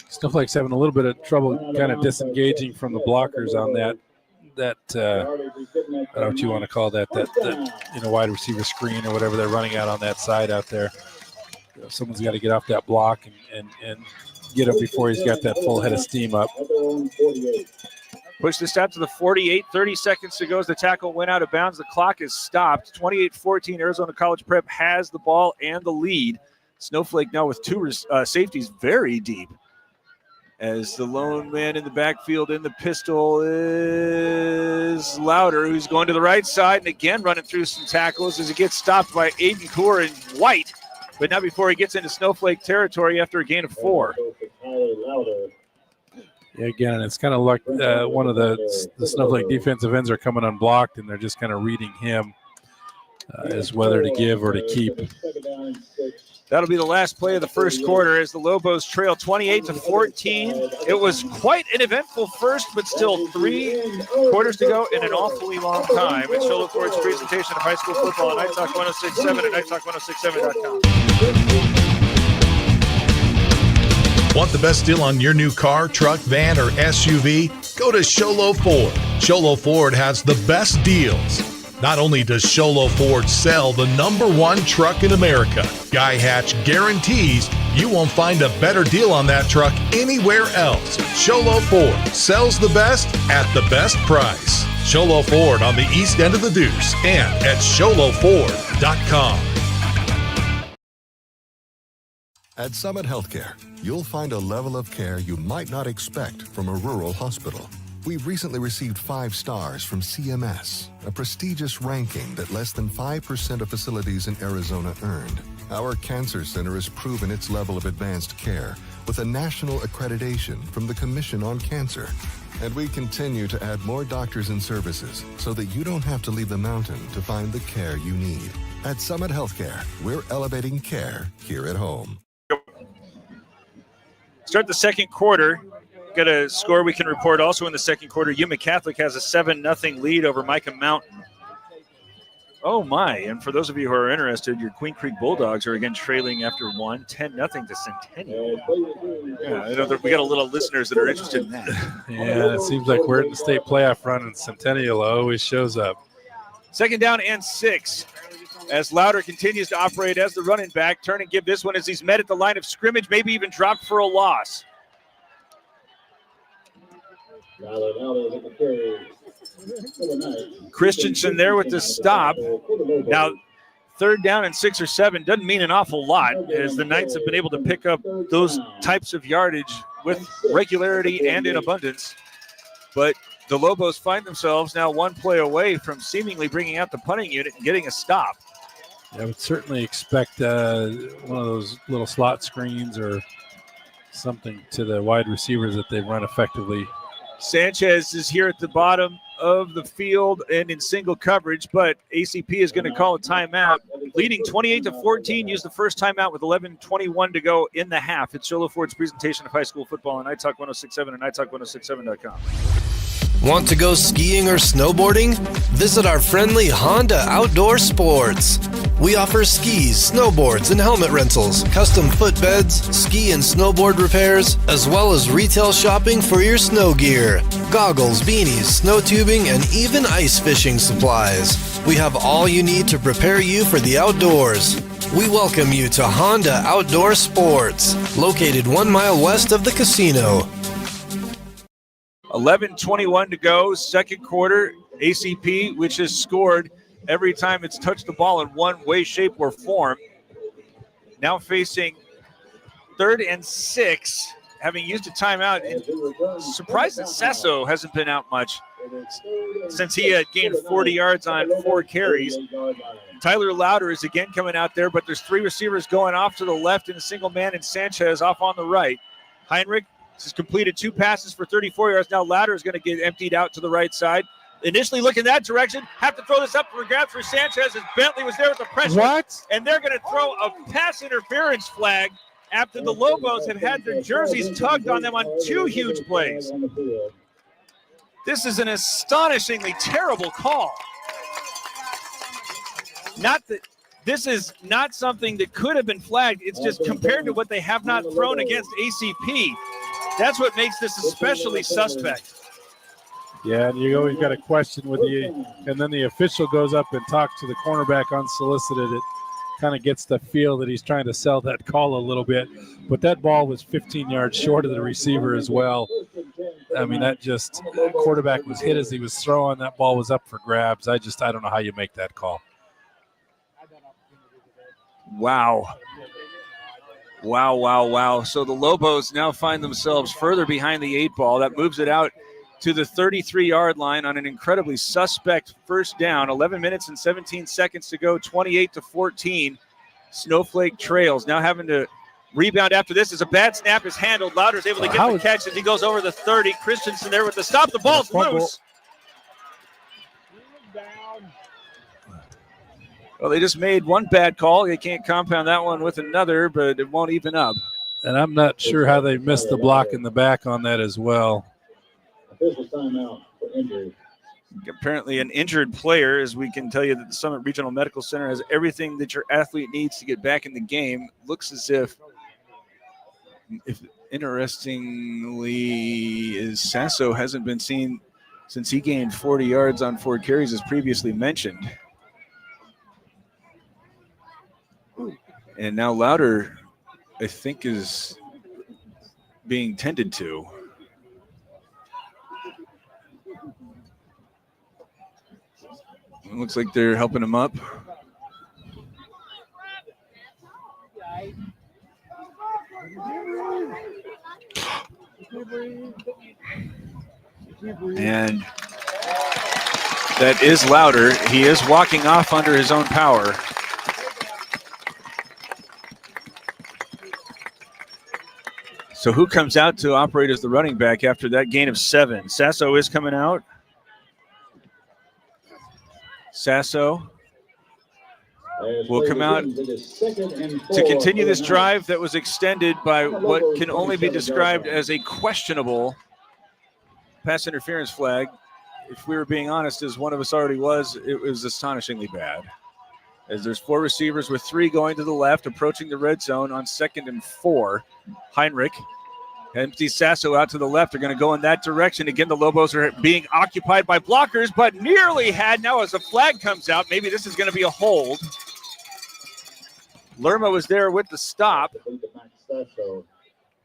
Snowflake's having a little bit of trouble kind of disengaging from the blockers on that I don't know what you want to call that wide receiver screen or whatever they're running out on that side out there. You know, someone's got to get off that block and get him before he's got that full head of steam up. Push this out to the 48, 30 seconds to go as the tackle went out of bounds. The clock is stopped. 28-14, Arizona College Prep has the ball and the lead. Snowflake now with two safeties very deep. As the lone man in the backfield in the pistol is Louder, who's going to the right side and again running through some tackles as he gets stopped by Aiden Kaur and White, but not before he gets into Snowflake territory after a gain of 4. Yeah, again, it's kind of like one of the Snowflake defensive ends are coming unblocked, and they're just kind of reading him as whether to give or to keep. That'll be the last play of the first quarter as the Lobos trail 28-14. It was quite an eventful first, but still 3 quarters to go in an awfully long time. It's Show Look Forward's presentation of high school football on Night Talk 106.7 and NightTalk1067.com. Want the best deal on your new car, truck, van, or SUV? Go to Sholo Ford. Sholo Ford has the best deals. Not only does Sholo Ford sell the #1 truck in America, Guy Hatch guarantees you won't find a better deal on that truck anywhere else. Sholo Ford sells the best at the best price. Sholo Ford on the east end of the Deuce and at sholoford.com. At Summit Healthcare, you'll find a level of care you might not expect from a rural hospital. We've recently received 5 stars from CMS, a prestigious ranking that less than 5% of facilities in Arizona earned. Our cancer center has proven its level of advanced care with a national accreditation from the Commission on Cancer. And we continue to add more doctors and services so that you don't have to leave the mountain to find the care you need. At Summit Healthcare, we're elevating care here at home. Start the second quarter. Got a score we can report also in the second quarter. Yuma Catholic has a 7-0 lead over Micah Mountain. Oh, my. And for those of you who are interested, your Queen Creek Bulldogs are again trailing after 10-0 to Centennial. Yeah, I know that we got a little listeners that are interested in that. Yeah, it seems like we're in the state playoff run, and Centennial always shows up. 2nd down and 6. As Louder continues to operate as the running back. Turn and give this one as he's met at the line of scrimmage, maybe even dropped for a loss. Christensen there with the stop. Now, 3rd down and 6 or 7 doesn't mean an awful lot as the Knights have been able to pick up those types of yardage with regularity and in abundance. But the Lobos find themselves now 1 play away from seemingly bringing out the punting unit and getting a stop. I would certainly expect one of those little slot screens or something to the wide receivers that they've run effectively Sanchez is here at the bottom of the field and in single coverage, but ACP is going to call a timeout. Leading 28-14, use the first timeout with 11:21 to go in the half. It's Show Ford's presentation of high school football on iTalk 106.7 and iTalk1067.com. Want to go skiing or snowboarding? Visit our friendly Honda Outdoor Sports. We offer skis, snowboards, and helmet rentals, custom footbeds, ski and snowboard repairs, as well as retail shopping for your snow gear, goggles, beanies, snow tubing, and even ice fishing supplies. We have all you need to prepare you for the outdoors. We welcome you to Honda Outdoor Sports, located 1 mile west of the casino. 11:21 to go, second quarter. ACP, which has scored every time it's touched the ball in one way, shape, or form. Now facing 3rd and 6, having used a timeout. And surprised that Sasso hasn't been out much since he had gained 40 yards on 4 carries. Tyler Louder is again coming out there, but there's 3 receivers going off to the left and a single man, and Sanchez off on the right. Heinrich has completed 2 passes for 34 yards. Now Louder is going to get emptied out to the right side. Initially looking that direction, have to throw this up for grabs for Sanchez as Bentley was there with the pressure. What? And they're going to throw a pass interference flag after the Lobos have had their jerseys tugged on them on 2 huge plays. This is an astonishingly terrible call. This is not something that could have been flagged. It's just compared to what they have not thrown against ACP. That's what makes this especially suspect. Yeah, and you always got a question with and then the official goes up and talks to the cornerback unsolicited. It kind of gets the feel that he's trying to sell that call a little bit. But that ball was 15 yards short of the receiver as well. I mean, quarterback was hit as he was throwing. That ball was up for grabs. I don't know how you make that call. Wow. Wow. So the Lobos now find themselves further behind the 8 ball. That moves it out to the 33-yard line on an incredibly suspect first down. 11 minutes and 17 seconds to go, 28-14. Snowflake trails. Now having to rebound after this as a bad snap is handled. Louder's able to get the catch as he goes over the 30. Christensen there with the stop. The ball's loose. Well, they just made one bad call. They can't compound that one with another, but it won't even up. And I'm not sure how they missed the block in the back on that as well. Apparently an injured player, as we can tell you that the Summit Regional Medical Center has everything that your athlete needs to get back in the game. Looks as if interestingly, is Sasso hasn't been seen since he gained 40 yards on 4 carries as previously mentioned. And now Louder, I think, is being tended to. It looks like they're helping him up. And that is Louder. He is walking off under his own power. So who comes out to operate as the running back after that gain of 7? Sasso is coming out. Sasso will come out to continue this drive that was extended by what can only be described as a questionable pass interference flag. If we were being honest, as one of us already was, it was astonishingly bad. As there's 4 receivers with 3 going to the left, approaching the red zone on 2nd and 4. Heinrich empties Sasso out to the left. They're going to go in that direction. Again, the Lobos are being occupied by blockers, but nearly had. Now as a flag comes out, maybe this is going to be a hold. Lerma was there with the stop.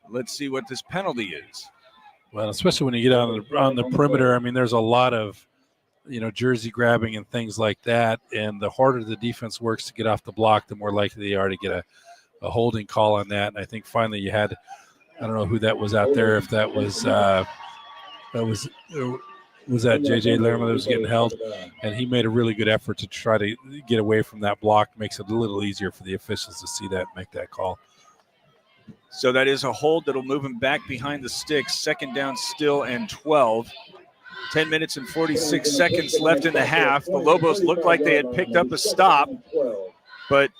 Let's see what this penalty is. Well, especially when you get on the perimeter, I mean, there's a lot of, jersey grabbing and things like that. And the harder the defense works to get off the block, the more likely they are to get a holding call on that. And I think finally you had, I don't know who that was out there, if that was that J.J. Lerma that was getting held. And he made a really good effort to try to get away from that block. Makes it a little easier for the officials to see that and make that call. So that is a hold that'll move him back behind the sticks. Second down still and 12. 10 minutes and 46 seconds left in the half. The Lobos looked like they had picked up a stop, but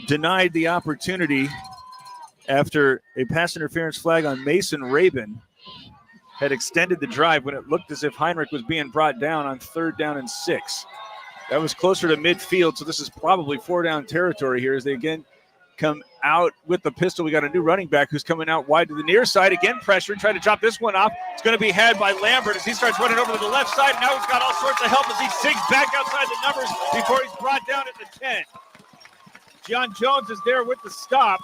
denied the opportunity after a pass interference flag on Mason Rabin had extended the drive when it looked as if Heinrich was being brought down on 3rd down and 6. That was closer to midfield, so this is probably 4-down territory here as they again come out with the pistol. We got a new running back who's coming out wide to the near side. Again, pressure, trying to drop this one off. It's going to be had by Lambert as he starts running over to the left side. Now he's got all sorts of help as he zigs back outside the numbers before he's brought down at the 10. John Jones is there with the stop,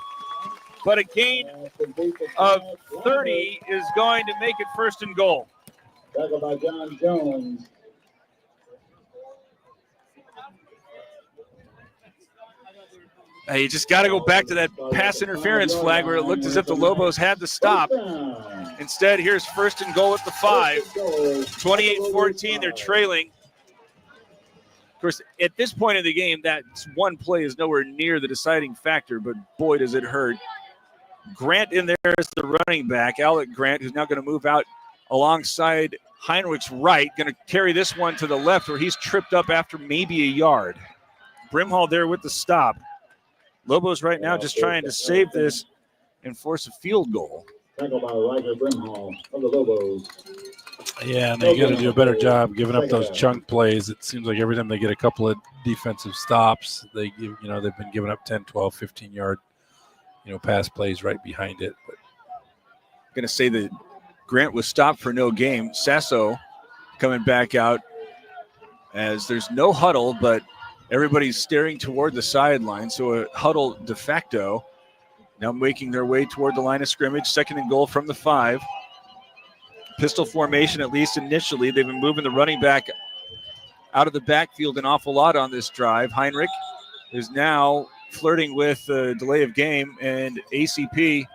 but a gain of 30 is going to make it 1st and goal. Tackle by John Jones. You just got to go back to that pass interference flag where it looked as if the Lobos had the stop. Instead, here's 1st and goal at the 5. 28-14, they're trailing. Of course, at this point in the game, that one play is nowhere near the deciding factor, but boy, does it hurt. Grant in there is the running back, Alec Grant, who's now going to move out alongside Heinrich's right, going to carry this one to the left where he's tripped up after maybe a yard. Brimhall there with the stop. Lobos right now just trying to save this and force a field goal. Tackle by Roger Brimhall of the Lobos. Yeah, and they got to do a better job giving up those chunk plays. It seems like every time they get a couple of defensive stops, they give, they've been giving up 10, 12, 15-yard, pass plays right behind it. But going to say that Grant was stopped for no game. Sasso coming back out as there's no huddle, but everybody's staring toward the sideline, so a huddle de facto. Now making their way toward the line of scrimmage. 2nd and goal from the 5. Pistol formation, at least initially. They've been moving the running back out of the backfield an awful lot on this drive. Heinrich is now flirting with a delay of game, and ACP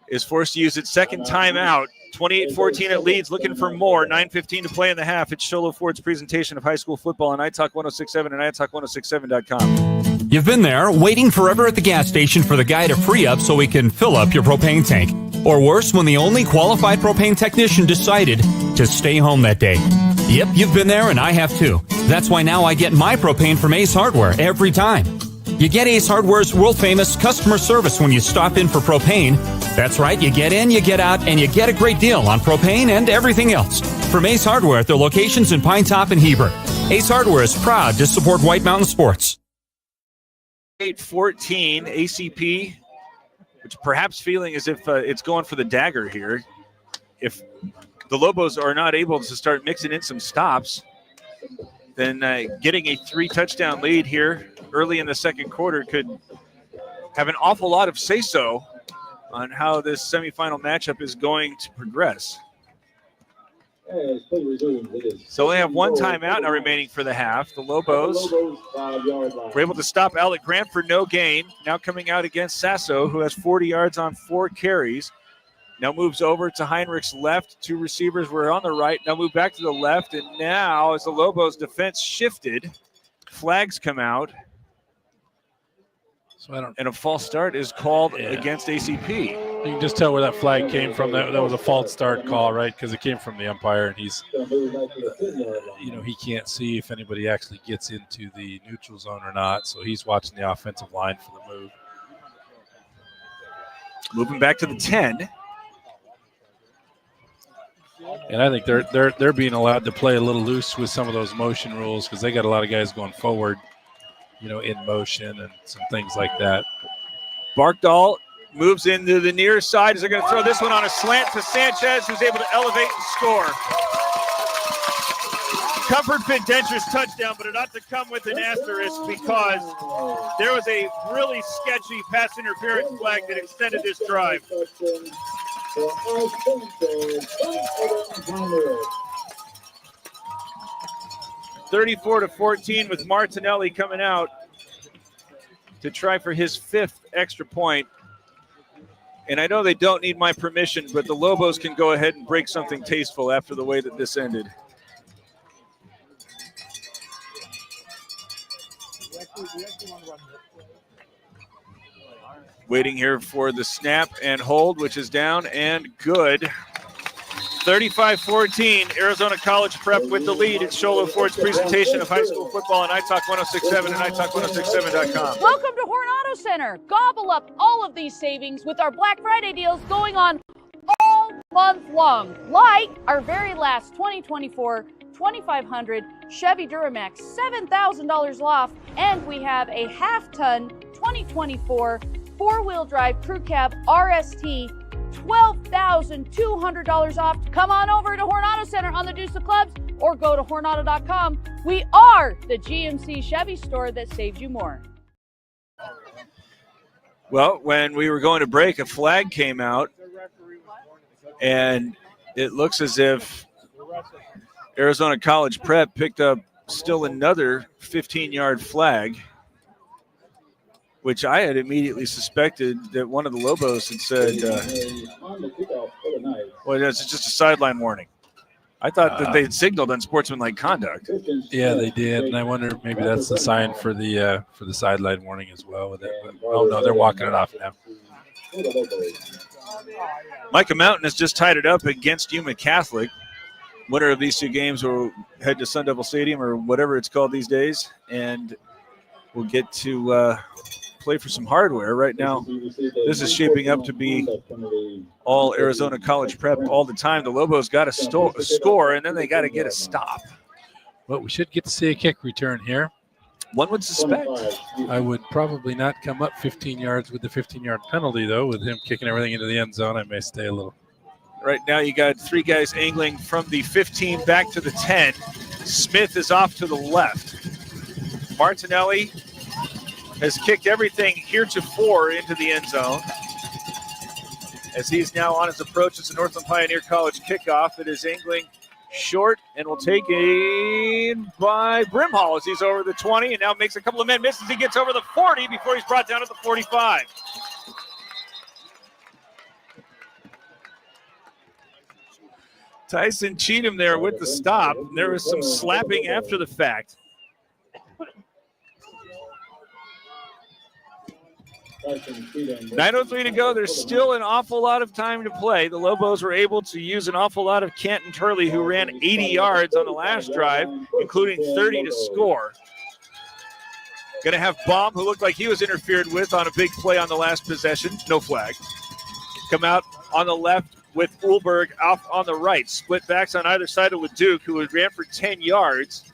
is forced to use its 2nd timeout. 28-14 it leads, looking for more. 9:15 to play in the half. It's Sholo Ford's presentation of high school football on iTalk 106.7 and iTalk1067.com. You've been there, waiting forever at the gas station for the guy to free up so he can fill up your propane tank. Or worse, when the only qualified propane technician decided to stay home that day. Yep, you've been there and I have too. That's why now I get my propane from Ace Hardware every time. You get Ace Hardware's world-famous customer service when you stop in for propane. That's right, you get in, you get out, and you get a great deal on propane and everything else. From Ace Hardware at their locations in Pine Top and Heber. Ace Hardware is proud to support White Mountain Sports. 8-14, ACP, which perhaps feeling as if it's going for the dagger here. If the Lobos are not able to start mixing in some stops, then getting a 3-touchdown lead here early in the 2nd quarter could have an awful lot of say-so on how this semifinal matchup is going to progress. So they have 1 timeout now remaining for the half. The Lobos were able to stop Alec Grant for no gain. Now coming out against Sasso, who has 40 yards on 4 carries. Now moves over to Heinrich's left. 2 receivers were on the right. Now move back to the left. And now as the Lobos defense shifted, flags come out. And a false start is called against ACP. You can just tell where that flag came from. That was a false start call, right? Because it came from the umpire, and he's, he can't see if anybody actually gets into the neutral zone or not. So he's watching the offensive line for the move. Moving back to the 10. And I think they're being allowed to play a little loose with some of those motion rules because they got a lot of guys going forward, in motion and some things like that. Barkdahl moves into the near side as they're going to throw this one on a slant to Sanchez, who's able to elevate and score. Comfort Fit Dentures touchdown, but it ought to come with an asterisk because there was a really sketchy pass interference flag that extended this drive. 34-14 with Martinelli coming out to try for his 5th extra point. And I know they don't need my permission, but the Lobos can go ahead and break something tasteful after the way that this ended. Waiting here for the snap and hold, which is down and good. 35-14, Arizona College Prep with the lead. It's Sholo Ford's presentation of high school football on iTalk 1067 and iTalk1067.com. Welcome to Horn Auto Center. Gobble up all of these savings with our Black Friday deals going on all month long. Like our very last 2024 2500 Chevy Duramax, $7,000 off. And we have a half-ton 2024 four-wheel drive crew cab RST, $12,200 off. Come on over to Horn Auto Center on the Deuce of Clubs or go to hornauto.com. We are the GMC Chevy store that saved you more. Well, when we were going to break, a flag came out, and it looks as if Arizona College Prep picked up still another 15-yard flag, which I had immediately suspected that one of the Lobos had said, well, it's just a sideline warning. I thought that they had signaled unsportsmanlike conduct. Yeah, they did, and I wonder if maybe that's the sign for the sideline warning as well. With it. But, oh, no, they're walking it off now. Micah Mountain has just tied it up against Yuma Catholic. Winner of these two games will head to Sun Devil Stadium or whatever it's called these days, and we'll get to play for some hardware. Right now, this is shaping up to be all Arizona College Prep all the time. The Lobos got a score, and then they got to get a stop. Well, we should get to see a kick return here. One would suspect. I would probably not come up 15 yards with the 15-yard penalty, though. With him kicking everything into the end zone, I may stay a little. Right now, you got three guys angling from the 15 back to the 10. Smith is off to the left. Martinelli has kicked everything heretofore into the end zone. As he's now on his approach, it's a Northland Pioneer College kickoff. It is angling short and will take in by Brimhall as he's over the 20 and now makes a couple of men misses. He gets over the 40 before he's brought down at the 45. Tyson Cheatham there with the stop. There was some slapping after the fact. 9:03 to go. There's still an awful lot of time to play. The Lobos were able to use an awful lot of Canton Turley, who ran 80 yards on the last drive, including 30 to score. Going to have Baum, who looked like he was interfered with on a big play on the last possession. No flag. Come out on the left with Ulberg off on the right. Split backs on either side of Leduc, who ran for 10 yards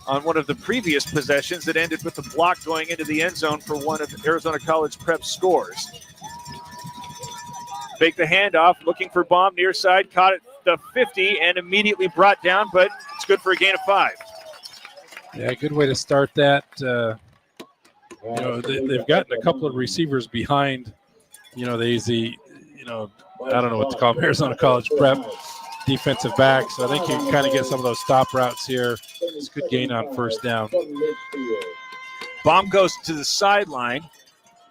on one of the previous possessions that ended with the block going into the end zone for one of Arizona College Prep's scores. Fake the handoff, looking for Baum near side, caught at the 50 and immediately brought down, but it's good for a gain of 5. Yeah, good way to start that. They've gotten a couple of receivers behind, the easy, I don't know what to call them, Arizona College Prep defensive back. So I think you can kind of get some of those stop routes here. It's a good gain on first down. Baum goes to the sideline.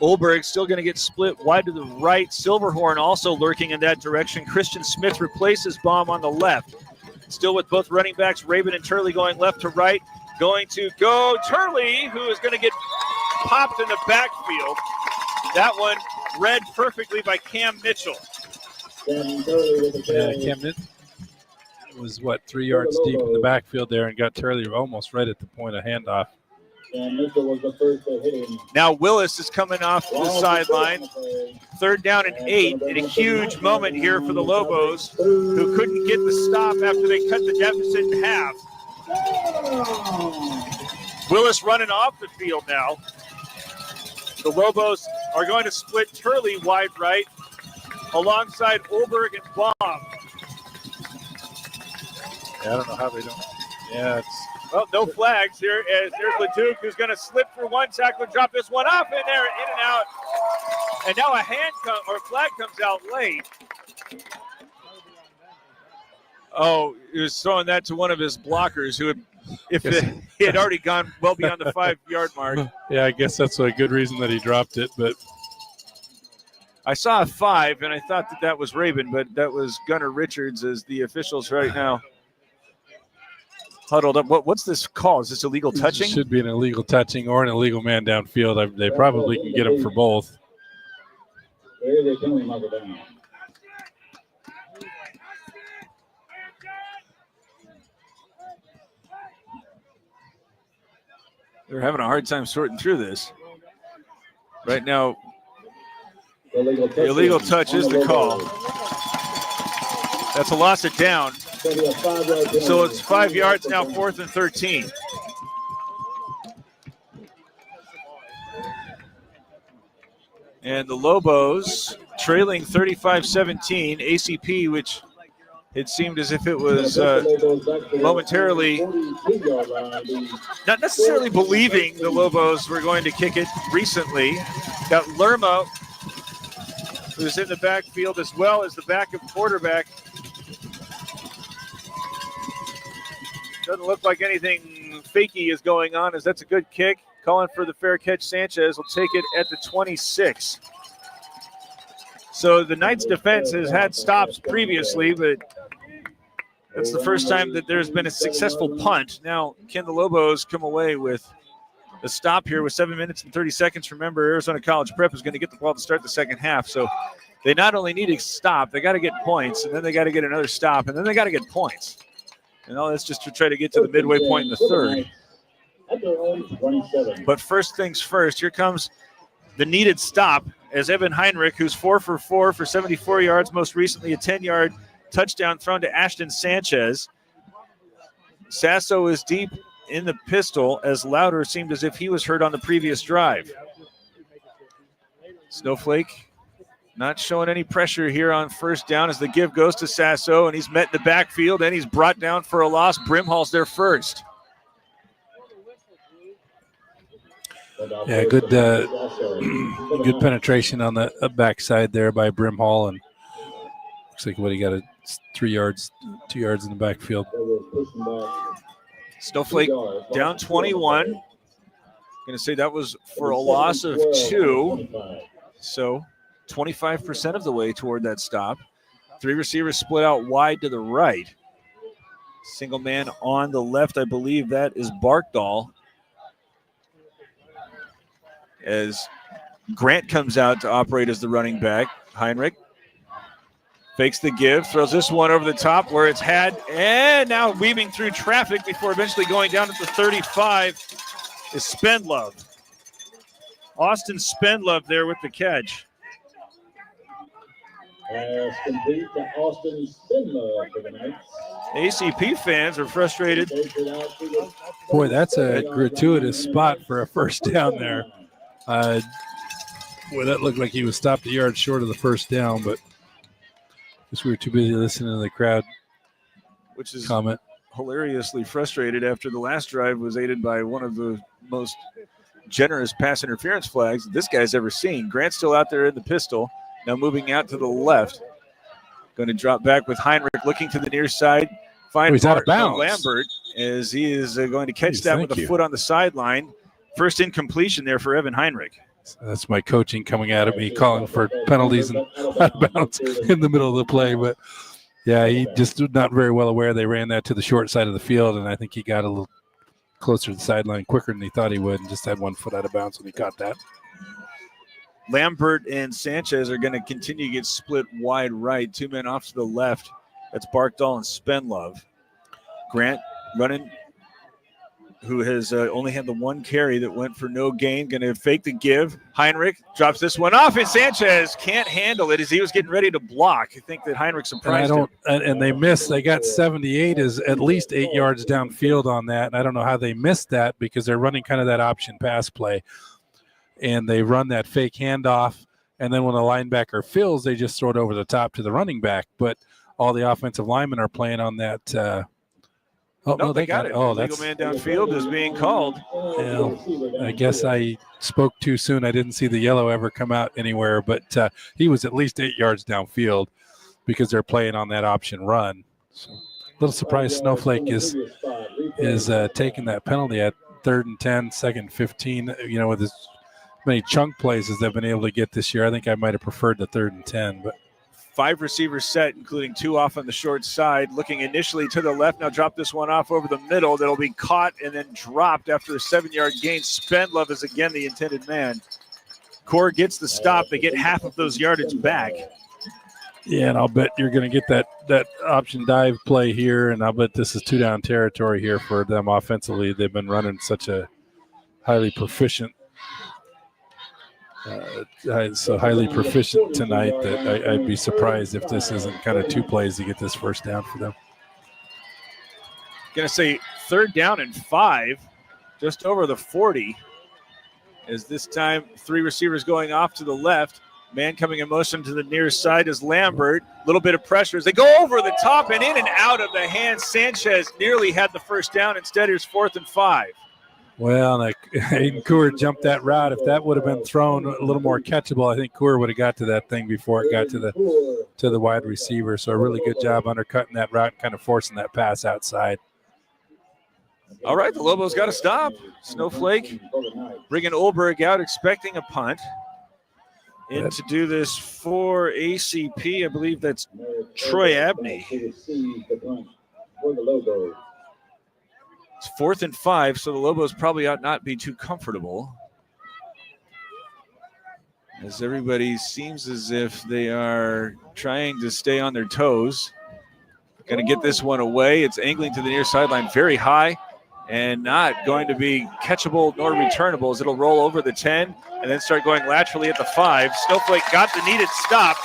Ulberg still going to get split wide to the right. Silverhorn also lurking in that direction. Christian Smith replaces Baum on the left. Still with both running backs, Rabin and Turley going left to right. Going to go Turley, who is going to get popped in the backfield. That one read perfectly by Cam Mitchell. Yeah, Cam Mitchell was, 3 yards deep in the backfield there and got Turley almost right at the point of handoff. Now Willis is coming off the sideline. 3rd down and 8, and a huge moment here for the Lobos, who couldn't get the stop after they cut the deficit in half. Willis running off the field now. The Lobos are going to split Turley wide right alongside Ulberg and Baum. Yeah, I don't know how they don't. Yeah, well, no flags here. As there's Leduc, who's going to slip for one tackle, drop this one off, and they're in and out. And now a flag comes out late. Oh, he was throwing that to one of his blockers who he had already gone well beyond the 5-yard mark. Yeah, I guess that's a good reason that he dropped it. But I saw a 5, and I thought that was Rabin, but that was Gunnar Richards as the officials right now huddled up. What's this call? Is this illegal touching? It should be an illegal touching or an illegal man downfield. They probably can get him for both. There's a penalty marker down. They're having a hard time sorting through this. Right now, the illegal touch is the call. That's a loss of down. So it's 5 yards now, 4th and 13. And the Lobos trailing 35-17. ACP, which it seemed as if it was momentarily not necessarily believing the Lobos were going to kick it recently. Got Lerma, who's in the backfield as well as the backup quarterback. Doesn't look like anything fakey is going on, as that's a good kick. Calling for the fair catch. Sanchez will take it at the 26. So the Knights defense has had stops previously, but that's the first time that there's been a successful punt. Now, can the Lobos come away with a stop here with 7 minutes and 30 seconds? Remember, Arizona College Prep is going to get the ball to start the second half. So they not only need to stop, they got to get points, and then they got to get another stop, and then they got to get points. And all that's just to try to get to the midway point in the third. But first things first, here comes the needed stop as Evan Heinrich, who's 4 for 4 for 74 yards, most recently a 10-yard touchdown thrown to Ashton Sanchez. Sasso is deep in the pistol as Louder seemed as if he was hurt on the previous drive. Snowflake not showing any pressure here on first down as the give goes to Sasso, and he's met in the backfield, and he's brought down for a loss. Brimhall's there first. Yeah, good good penetration on the backside there by Brimhall, and looks like he got 2 yards in the backfield. Snowflake down 21. Going to say that was for a loss of 2. So 25% of the way toward that stop. 3 receivers split out wide to the right. Single man on the left, I believe that is Barkdahl. As Grant comes out to operate as the running back. Heinrich fakes the give, throws this one over the top where it's had, and now weaving through traffic before eventually going down at the 35 is Spendlove. Austin Spendlove there with the catch. Complete to Austin Spindler for the Knights. ACP fans are frustrated. Boy, that's a gratuitous spot for a first down there. Boy, that looked like he was stopped a yard short of the first down, but I guess we were too busy listening to the crowd. Which is comment. Hilariously frustrated after the last drive was aided by one of the most generous pass interference flags this guy's ever seen. Grant's still out there in the pistol. Now moving out to the left. Going to drop back with Heinrich looking to the near side. He's out of bounds. Lambert as he is going to catch that with a foot on the sideline. First incompletion there for Evan Heinrich. So that's my coaching coming out of me, calling for penalties and out of bounds in the middle of the play. But, yeah, he just not very well aware they ran that to the short side of the field, and I think he got a little closer to the sideline quicker than he thought he would and just had 1 foot out of bounds when he caught that. Lambert and Sanchez are going to continue to get split wide right. 2 men off to the left. That's Barkdahl and Spendlove. Grant running, who has only had the 1 carry that went for no gain. Going to fake the give. Heinrich drops this one off, and Sanchez can't handle it as he was getting ready to block. I think that Heinrich surprised him. And they missed. They got 78 is at least 8 yards downfield on that. And I don't know how they missed that because they're running kind of that option pass play. And they run that fake handoff. And then when the linebacker fills, they just throw it over the top to the running back. But all the offensive linemen are playing on that. They got it. Oh, that's legal man downfield is being called. I guess I spoke too soon. I didn't see the yellow ever come out anywhere, but he was at least 8 yards downfield because they're playing on that option run. So, a little surprised Snowflake is taking that penalty at 3rd and 10, 2nd and 15. You know, with as many chunk plays as they've been able to get this year, I think I might have preferred the 3rd and 10, but. 5 receivers set, including 2 off on the short side. Looking initially to the left. Now drop this one off over the middle. That'll be caught and then dropped after a 7-yard gain. Spendlove is again the intended man. Core gets the stop. They get half of those yardage back. Yeah, and I'll bet you're going to get that option dive play here, and I'll bet this is 2-down territory here for them offensively. They've been running such a highly proficient tonight that I'd be surprised if this isn't kind of 2 plays to get this first down for them. Going to say 3rd down and 5, just over the 40. As this time 3 receivers going off to the left. Man coming in motion to the near side is Lambert. A little bit of pressure as they go over the top and in and out of the hands. Sanchez nearly had the first down. Instead, here's 4th and 5. Well, Aiden Coor jumped that route. If that would have been thrown a little more catchable, I think Coor would have got to that thing before it got to the wide receiver. So a really good job undercutting that route and kind of forcing that pass outside. All right, the Lobos got to stop. Snowflake bringing Olberg out, expecting a punt. In to do this for ACP, I believe that's Troy Abney. It's 4th and 5, so the Lobos probably ought not be too comfortable. As everybody seems as if they are trying to stay on their toes. Going to get this one away. It's angling to the near sideline very high and not going to be catchable nor returnable as it'll roll over the 10 and then start going laterally at the 5. Snowflake got the needed stop,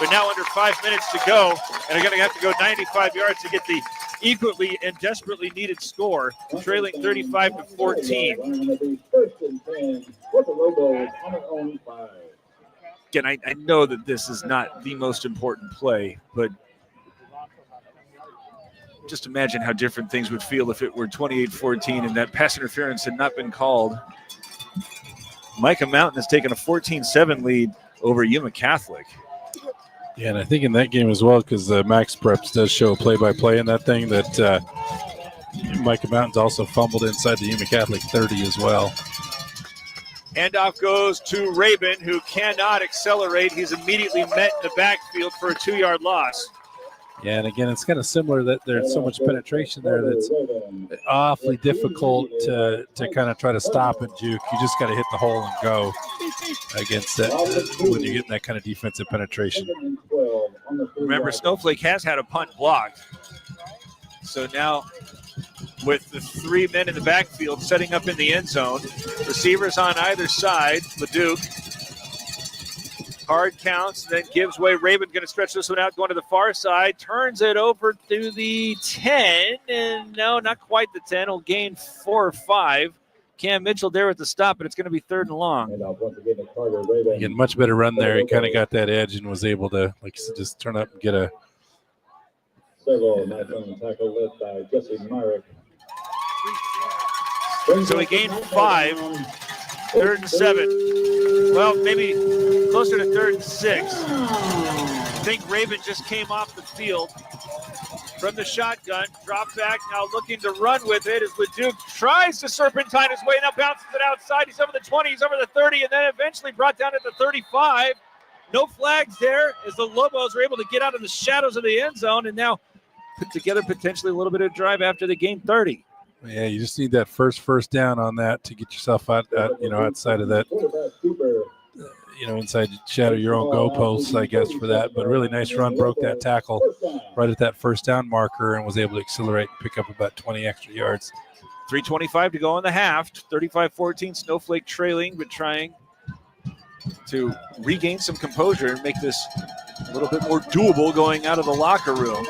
but now under 5 minutes to go, and they're going to have to go 95 yards to get the equally and desperately needed score, trailing 35-14. Again, I know that this is not the most important play, but just imagine how different things would feel if it were 28-14 and that pass interference had not been called. Micah Mountain has taken a 14-7 lead over Yuma Catholic. Yeah, and I think in that game as well, because Max Preps does show a play-by-play in that thing, that Micah Mountain's also fumbled inside the Yuma Catholic 30 as well. Handoff goes to Rabin, who cannot accelerate. He's immediately met in the backfield for a 2-yard loss. Yeah, and again, it's kind of similar that there's so much penetration there that's awfully difficult to kind of try to stop and juke. You just got to hit the hole and go against that when you're getting that kind of defensive penetration. Remember, Snowflake has had a punt blocked. So now with the 3 men in the backfield setting up in the end zone, receivers on either side, Leduc. Hard counts, then gives way. Rabin going to stretch this one out, going to the far side. Turns it over to the 10. And no, not quite the 10. Will gain 4 or 5. Cam Mitchell there at the stop, but it's going to be 3rd and long. Again, much better run there. He kind of got that edge and was able to, like you said, just turn up and get a. So he gained 5. 3rd and 7. Well, maybe closer to 3rd and 6. I think Rabin just came off the field from the shotgun. Drop back, now looking to run with it as Leduc tries to serpentine his way, now bounces it outside. He's over the 20, he's over the 30, and then eventually brought down at the 35. No flags there as the Lobos were able to get out of the shadows of the end zone and now put together potentially a little bit of drive after they gained 30. Yeah, you just need that first down on that to get yourself out, outside of that, inside shadow your own goalposts, I guess, for that. But a really nice run, broke that tackle right at that first down marker and was able to accelerate and pick up about 20 extra yards. 3:25 to go in the half. 35-14, Snowflake trailing, but trying to regain some composure and make this a little bit more doable going out of the locker room.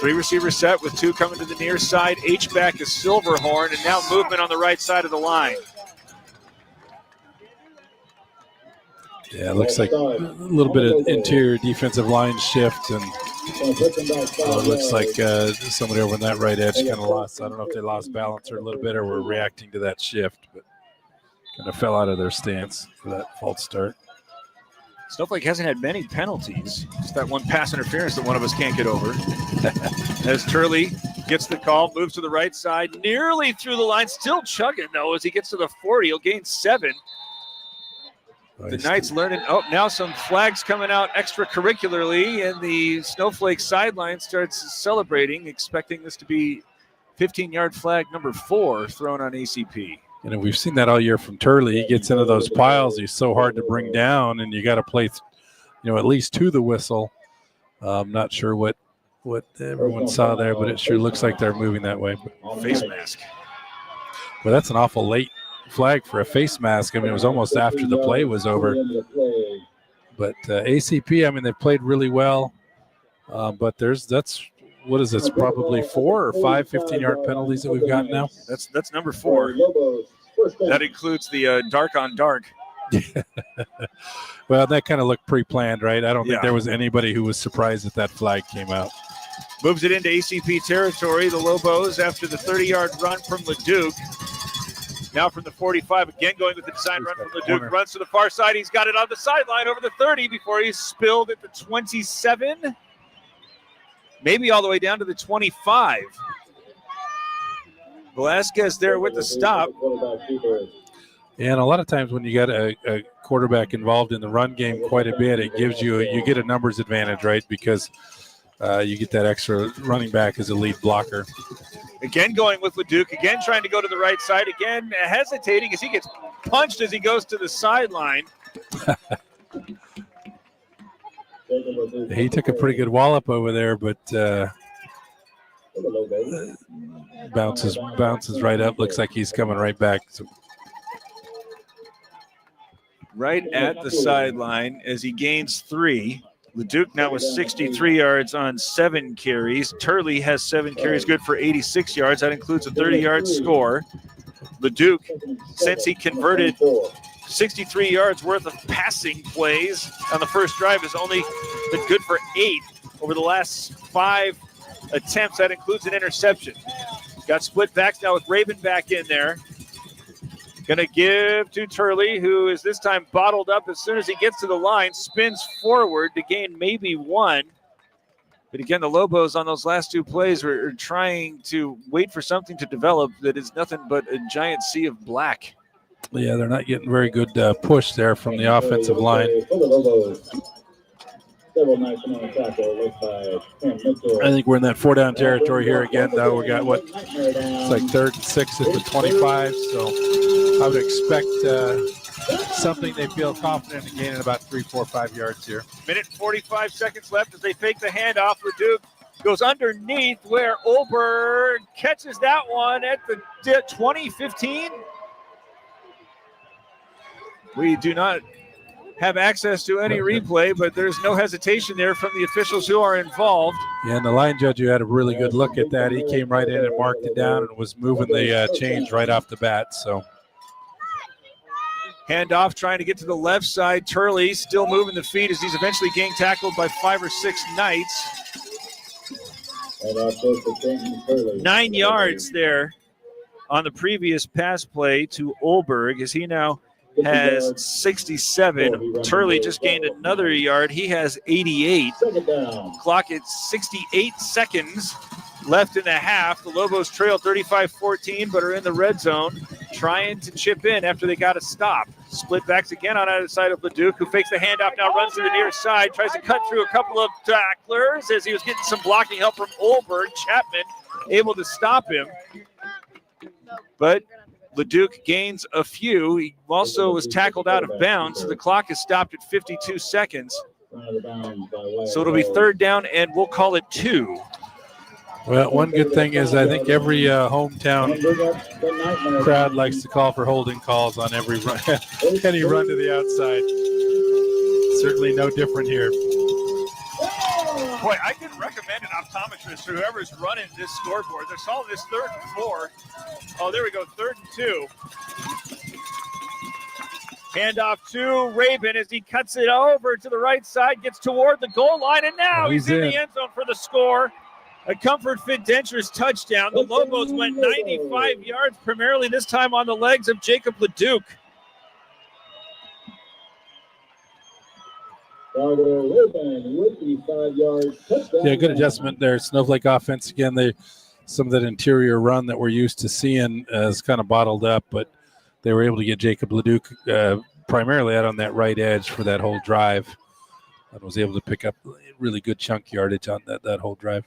3 receivers set with 2 coming to the near side. H-back is Silverhorn, and now movement on the right side of the line. Yeah, it looks like a little bit of interior defensive line shift, and it looks like somebody over on that right edge kind of lost. I don't know if they lost balance or a little bit or were reacting to that shift, but kind of fell out of their stance for that false start. Snowflake hasn't had many penalties. Just that one pass interference that one of us can't get over. As Turley gets the call, moves to the right side, nearly through the line, still chugging though as he gets to the 40. He'll gain 7. The Knights learning. Oh, now some flags coming out extracurricularly, and the Snowflake sideline starts celebrating, expecting this to be 15-yard flag number 4 thrown on ACP. And we've seen that all year from Turley. He gets into those piles. He's so hard to bring down, and you got to play, at least to the whistle. I'm not sure what everyone saw there, but it sure looks like they're moving that way. Face mask. Well, that's an awful late flag for a face mask. I mean, it was almost after the play was over. But ACP, they've played really well. But what is this, probably 4 or 5 15-yard penalties that we've gotten now? That's number 4. That includes the dark on dark. Well, that kind of looked pre-planned, right? I don't think there was anybody who was surprised that flag came out. Moves it into ACP territory. The Lobos, after the 30-yard run from Leduc. Now from the 45, again going with the design run from Leduc. Runs to the far side. He's got it on the sideline over the 30 before he's spilled at the 27. Maybe all the way down to the 25. Velasquez there with the stop. And a lot of times when you got a quarterback involved in the run game quite a bit, it gives you get a numbers advantage, right? Because you get that extra running back as a lead blocker. Again going with Leduc, again trying to go to the right side, again hesitating as he gets punched as he goes to the sideline. He took a pretty good wallop over there, but bounces right up. Looks like he's coming right back. So. Right at the sideline as he gains 3. Leduc now with 63 yards on 7 carries. Turley has 7 carries, good for 86 yards. That includes a 30-yard score. Leduc, since he converted 63 yards worth of passing plays on the first drive, has only been good for 8 over the last 5 attempts. That includes an interception. Got split backs now with Raven back in there. Going to give to Turley, who is this time bottled up as soon as he gets to the line, spins forward to gain maybe 1. But again, the Lobos on those last 2 plays were trying to wait for something to develop that is nothing but a giant sea of black. Yeah, they're not getting very good push there from the offensive line. I think we're in that 4-down territory here again, though. We got it's like 3rd and 6 at the 25. So I would expect something they feel confident in gaining about 3, 4, 5 yards here. Minute 45 seconds left as they fake the handoff. Leduc goes underneath where Olberg catches that one at the 20-15. We do not have access to any replay, but there's no hesitation there from the officials who are involved. Yeah, and the line judge who had a really good look at that, he came right in and marked it down and was moving the chains right off the bat. So handoff trying to get to the left side. Turley still moving the feet as he's eventually getting tackled by 5 or 6 Knights. 9 yards there on the previous pass play to Olberg as he now has 67. Turley just gained another yard. He has 88. Clock at 68 seconds left in the half. The Lobos trail 35-14, but are in the red zone, trying to chip in after they got a stop. Split backs again on either side of Leduc, who fakes the handoff, now runs to the near side, tries to cut through a couple of tacklers as he was getting some blocking help from Olberg. Chapman able to stop him. But Leduc gains a few. He also was tackled out of bounds, so the clock is stopped at 52 seconds. So it'll be 3rd down, and we'll call it 2. Well, one good thing is I think every hometown crowd likes to call for holding calls on every run, any run to the outside. Certainly no different here. Boy, I can recommend an optometrist, whoever's running this scoreboard. They're calling this 3rd and 4. Oh, there we go, 3rd and 2. Handoff to Raven as he cuts it over to the right side, gets toward the goal line, and now he's in the end zone for the score. A Comfort Fit Dentures touchdown. The Lobos went 95 yards, primarily this time on the legs of Jacob Leduc. Yeah, good adjustment there. Snowflake offense again. Some of that interior run that we're used to seeing is kind of bottled up, but they were able to get Jacob Leduc primarily out on that right edge for that whole drive, and was able to pick up really good chunk yardage on that whole drive.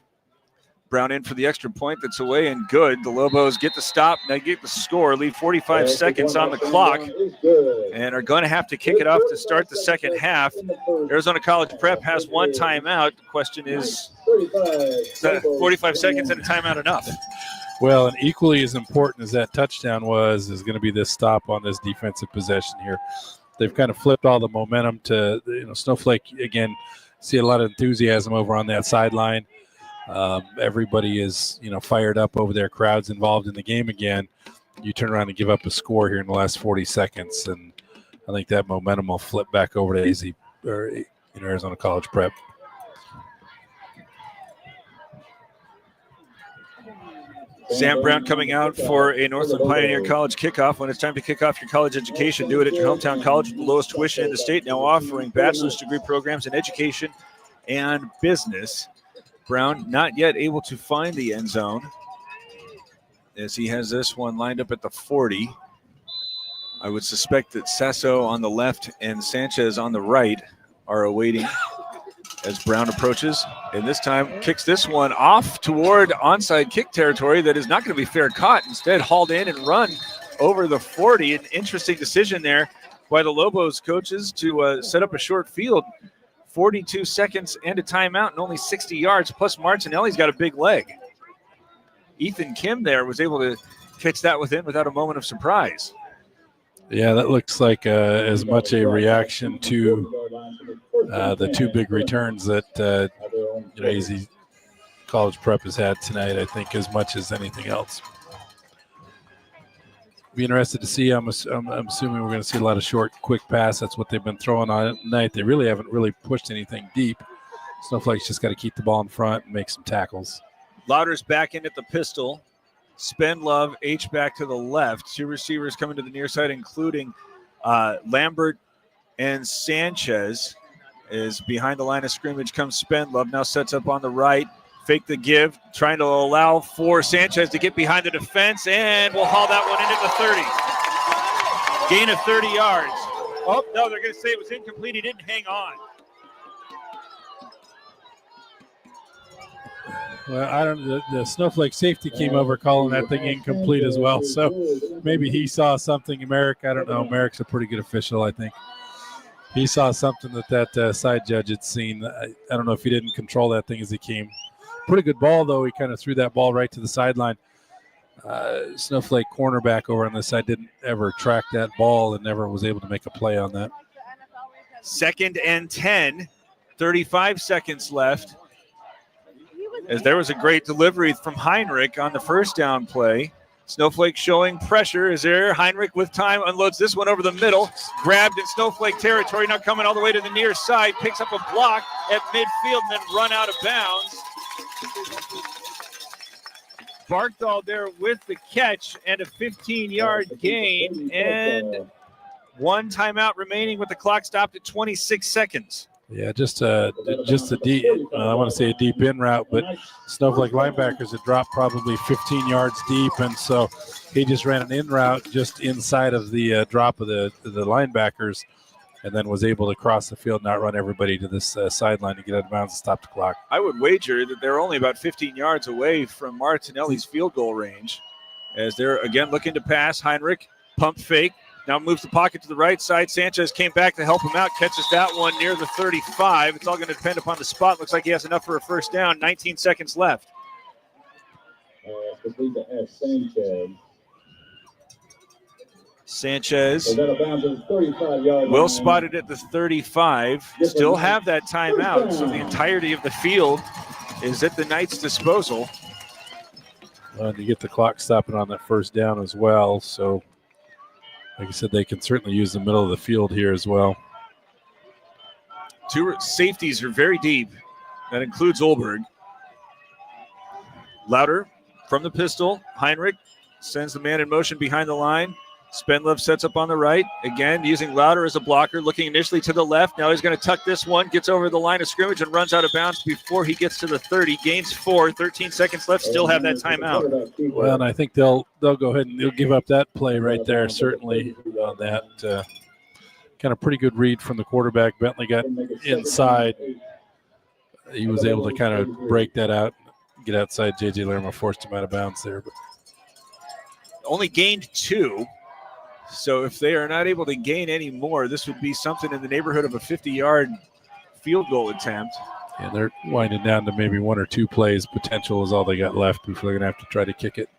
Brown in for the extra point. That's away and good. The Lobos get the stop. Now get the score. Leave 45 seconds on the clock and are going to have to kick it off to start the second half. Arizona College Prep has one timeout. The question is 45 seconds and a timeout enough? Well, and equally as important as that touchdown is going to be this stop on this defensive possession here. They've kind of flipped all the momentum to, Snowflake, again, see a lot of enthusiasm over on that sideline. Everybody is, fired up over there. Crowds involved in the game again. You turn around and give up a score here in the last 40 seconds, and I think that momentum will flip back over to Arizona College Prep. Sam Brown coming out for a Northland Pioneer College kickoff. When it's time to kick off your college education, do it at your hometown college with the lowest tuition in the state, now offering bachelor's degree programs in education and business. Brown not yet able to find the end zone as he has this one lined up at the 40. I would suspect that Sasso on the left and Sanchez on the right are awaiting as Brown approaches, and this time kicks this one off toward onside kick territory that is not going to be fair caught. Instead, hauled in and run over the 40. An interesting decision there by the Lobos coaches to set up a short field. 42 seconds and a timeout and only 60 yards, plus Martinelli's got a big leg. Ethan Kim there was able to catch that without a moment of surprise. Yeah, that looks like as much a reaction to the two big returns that AZ College Prep has had tonight, I think, as much as anything else. Be interested to see. I'm assuming we're going to see a lot of short, quick pass. That's what they've been throwing on tonight. They really haven't pushed anything deep. Snowflake's just got to keep the ball in front and make some tackles. Louder's back in at the pistol. Spendlove, H back to the left. Two receivers coming to the near side, including Lambert and Sanchez. Is behind the line of scrimmage comes Spendlove. Now sets up on the right. Fake the give, trying to allow for Sanchez to get behind the defense, and we'll haul that one into the 30. Gain of 30 yards. Oh, no, they're going to say it was incomplete. He didn't hang on. Well, the Snowflake safety came over calling that thing incomplete as well, so maybe he saw something. Merrick, I don't know. Merrick's a pretty good official, I think. He saw something that side judge had seen. I don't know if he didn't control that thing as he came. Pretty good ball, though. He kind of threw that ball right to the sideline. Snowflake cornerback over on this side didn't ever track that ball and never was able to make a play on that. 2nd and 10, 35 seconds left. As there was a great delivery from Heinrich on the first down play. Snowflake showing pressure is there. Heinrich with time unloads this one over the middle. Grabbed in Snowflake territory, now coming all the way to the near side. Picks up a block at midfield and then run out of bounds. Barkdahl there with the catch and a 15-yard gain, and one timeout remaining with the clock stopped at 26 seconds. Yeah, just a deep, I want to say a deep in route, but Snowflake linebackers had dropped probably 15 yards deep, and so he just ran an in route just inside of the drop of the linebackers, and then was able to cross the field and outrun everybody to this sideline to get out of bounds and stop the clock. I would wager that they're only about 15 yards away from Martinelli's field goal range. As they're again looking to pass, Heinrich, pump fake, now moves the pocket to the right side. Sanchez came back to help him out, catches that one near the 35. It's all going to depend upon the spot. Looks like he has enough for a first down. 19 seconds left. Sanchez will spot it at the 35. Still have that timeout, so the entirety of the field is at the Knights' disposal. And you get the clock stopping on that first down as well. So, like I said, they can certainly use the middle of the field here as well. Two safeties are very deep. That includes Olberg. Louder from the pistol. Heinrich sends the man in motion behind the line. Spendlove sets up on the right. Again, using Louder as a blocker, looking initially to the left. Now he's going to tuck this one, gets over the line of scrimmage and runs out of bounds before he gets to the 30. Gains 4, 13 seconds left, still have that timeout. Well, and I think they'll go ahead and they'll give up that play right there, certainly on that. Kind of pretty good read from the quarterback. Bentley got inside. He was able to kind of break that out, get outside J.J. Lerma, forced him out of bounds there. But only gained 2. So if they are not able to gain any more, this would be something in the neighborhood of a 50-yard field goal attempt. And they're winding down to maybe 1 or 2 plays. Potential is all they got left before they're going to have to try to kick it.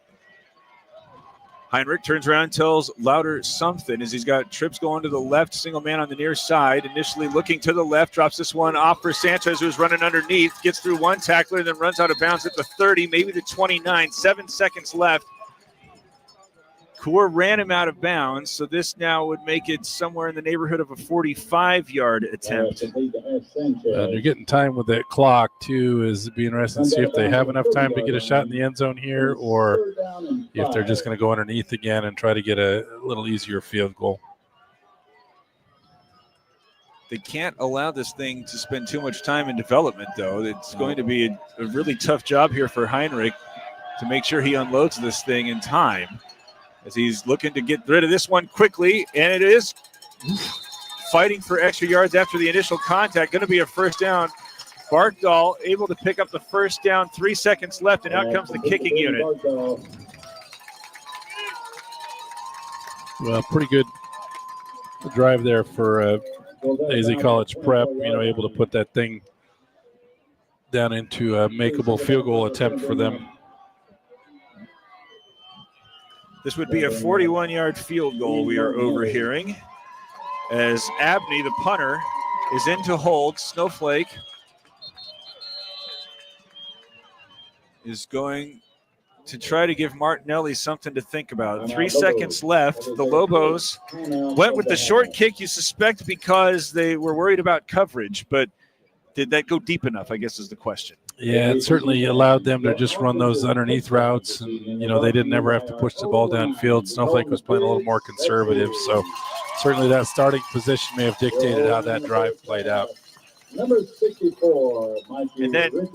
Heinrich turns around, tells Louder something as he's got trips going to the left, single man on the near side. Initially looking to the left, drops this one off for Sanchez, who's running underneath, gets through one tackler, then runs out of bounds at the 30, maybe the 29. 7 seconds left. Core ran him out of bounds, so this now would make it somewhere in the neighborhood of a 45-yard attempt. You're getting time with that clock, too. Is be interesting to see if they have enough time to get a shot in the end zone here, or if they're just going to go underneath again and try to get a little easier field goal. They can't allow this thing to spend too much time in development, though. It's going to be a really tough job here for Heinrich to make sure he unloads this thing in time, as he's looking to get rid of this one quickly, and it is fighting for extra yards after the initial contact. Going to be a first down. Barkdahl able to pick up the first down. 3 seconds left, and out comes the kicking unit. Well, pretty good drive there for AZ College Prep, able to put that thing down into a makeable field goal attempt for them. This would be a 41-yard field goal we are overhearing, as Abney, the punter, is in to hold. Snowflake is going to try to give Martinelli something to think about. 3 seconds left. The Lobos went with the short kick, you suspect, because they were worried about coverage, but did that go deep enough, I guess is the question. Yeah, it certainly allowed them to just run those underneath routes, and they didn't ever have to push the ball downfield. Snowflake was playing a little more conservative, so certainly that starting position may have dictated how that drive played out. Number 64, and then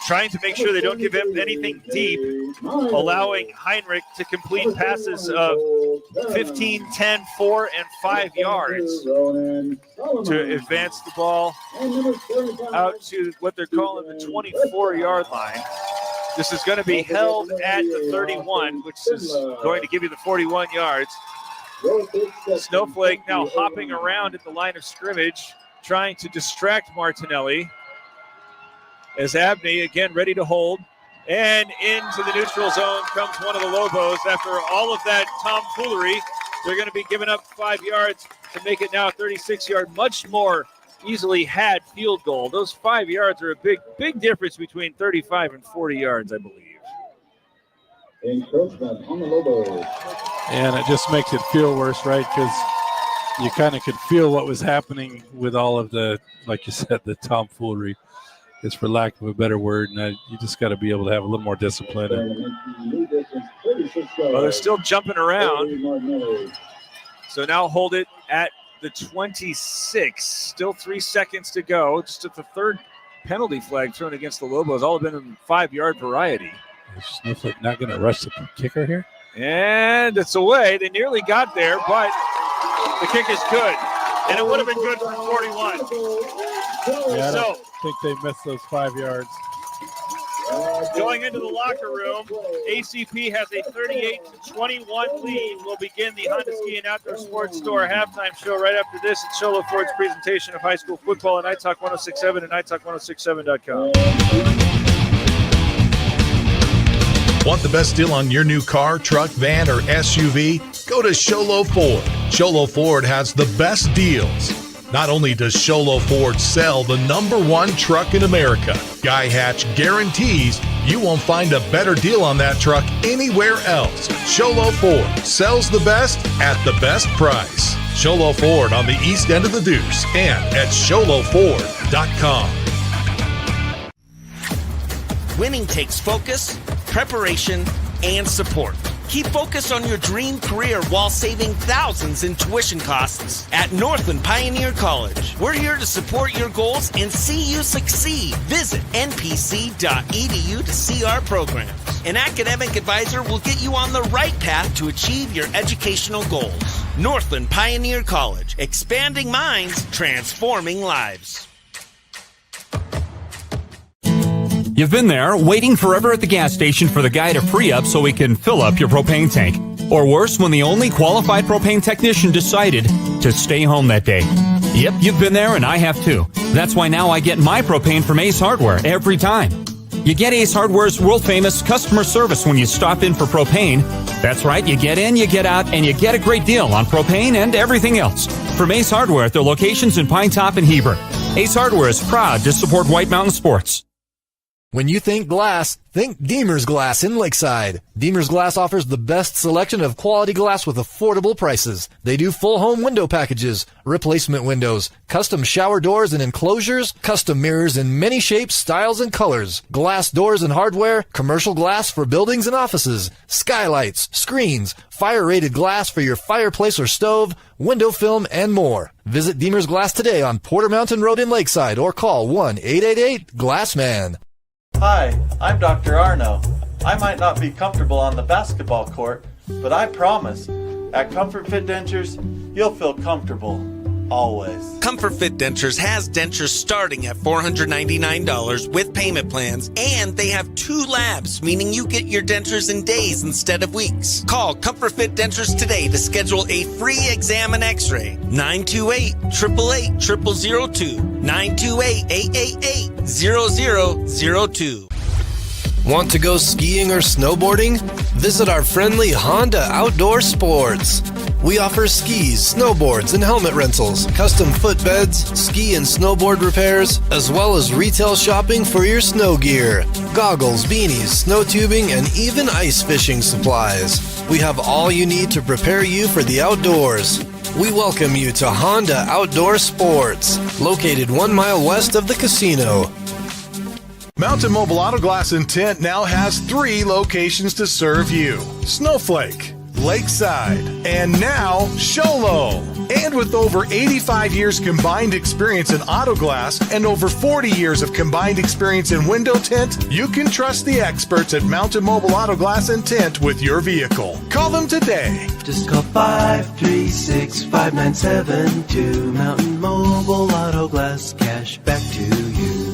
trying to make sure they don't give him anything deep, allowing Heinrich to complete passes of 15, 10, 4, and 5 yards to advance the ball out to what they're calling the 24-yard line. This is going to be held at the 31, which is going to give you the 41 yards. Snowflake now hopping around at the line of scrimmage, trying to distract Martinelli, as Abney again ready to hold. And into the neutral zone comes one of the Lobos. After all of that tomfoolery, they're going to be giving up 5 yards to make it now a 36-yard, much more easily had field goal. Those 5 yards are a big difference between 35 and 40 yards, I believe. Encroachment on the Lobos. And it just makes it feel worse, right? Because you kind of could feel what was happening with all of the, like you said, the tomfoolery. Is for lack of a better word, and you just got to be able to have a little more discipline. Well, they're still jumping around. So now hold it at the 26. Still 3 seconds to go. Just at the third penalty flag thrown against the Lobos. All have been in 5-yard variety. Is Snowflake not going to rush the kicker here? And it's away. They nearly got there, but the kick is good. And it would have been good for 41. Yeah, I don't think they missed those 5 yards. Going into the locker room, ACP has a 38-21 lead. We'll begin the Honda Ski and Outdoor Sports Store halftime show right after this. It's Sholo Ford's presentation of high school football on Night Talk 106.7 and NightTalk1067.com. Want the best deal on your new car, truck, van, or SUV? Go to Sholo Ford. Sholo Ford has the best deals. Not only does Sholo Ford sell the #1 truck in America, Guy Hatch guarantees you won't find a better deal on that truck anywhere else. Sholo Ford sells the best at the best price. Sholo Ford on the east end of the Deuce and at SholoFord.com. Winning takes focus, preparation, and support. Keep focused on your dream career while saving thousands in tuition costs at Northland Pioneer College. We're here to support your goals and see you succeed. Visit npc.edu to see our programs. An academic advisor will get you on the right path to achieve your educational goals. Northland Pioneer College, expanding minds, transforming lives. You've been there, waiting forever at the gas station for the guy to free up so he can fill up your propane tank. Or worse, when the only qualified propane technician decided to stay home that day. Yep, you've been there, and I have too. That's why now I get my propane from Ace Hardware every time. You get Ace Hardware's world-famous customer service when you stop in for propane. That's right, you get in, you get out, and you get a great deal on propane and everything else. From Ace Hardware at their locations in Pine Top and Heber. Ace Hardware is proud to support White Mountain Sports. When you think glass, think Deemer's Glass in Lakeside. Deemer's Glass offers the best selection of quality glass with affordable prices. They do full home window packages, replacement windows, custom shower doors and enclosures, custom mirrors in many shapes, styles, and colors, glass doors and hardware, commercial glass for buildings and offices, skylights, screens, fire-rated glass for your fireplace or stove, window film, and more. Visit Deemer's Glass today on Porter Mountain Road in Lakeside or call 1-888-GLASSMAN. Hi, I'm Dr. Arno. I might not be comfortable on the basketball court, but I promise, at Comfort Fit Dentures, you'll feel comfortable, always. Comfort Fit Dentures has dentures starting at $499 with payment plans, and they have 2 labs, meaning you get your dentures in days instead of weeks. Call Comfort Fit Dentures today to schedule a free exam and x-ray. 928-888-0002. 928-888-0002. Want to go skiing or snowboarding? Visit our friendly Honda Outdoor Sports. We offer skis, snowboards, and helmet rentals, custom footbeds, ski and snowboard repairs, as well as retail shopping for your snow gear, goggles, beanies, snow tubing, and even ice fishing supplies. We have all you need to prepare you for the outdoors. We welcome you to Honda Outdoor Sports, located 1 mile west of the casino. Mountain Mobile Auto Glass and Tint now has 3 locations to serve you. Snowflake, Lakeside, and now Sholo. And with over 85 years combined experience in auto glass and over 40 years of combined experience in window tint, you can trust the experts at Mountain Mobile Auto Glass and Tint with your vehicle. Call them today. Just call 536-5972. Mountain Mobile Auto Glass, cash back to you.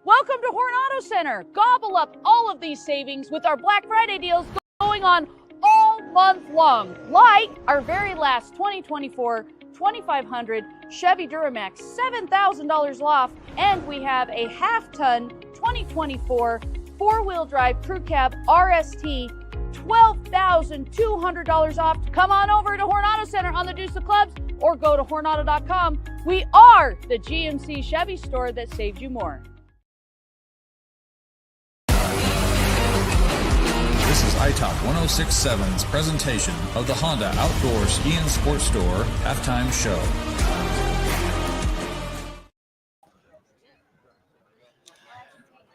Welcome to Horn Auto Center. Gobble up all of these savings with our Black Friday deals going on all month long, like our very last 2024 2500 Chevy Duramax, $7,000 off, and we have a half-ton 2024 four-wheel drive crew cab RST, $12,200 off. Come on over to Horn Auto Center on the Deuce of Clubs or go to hornauto.com. We are the GMC Chevy store that saved you more. This is iTalk 106.7's presentation of the Honda Outdoor Ski and Sports Store halftime show.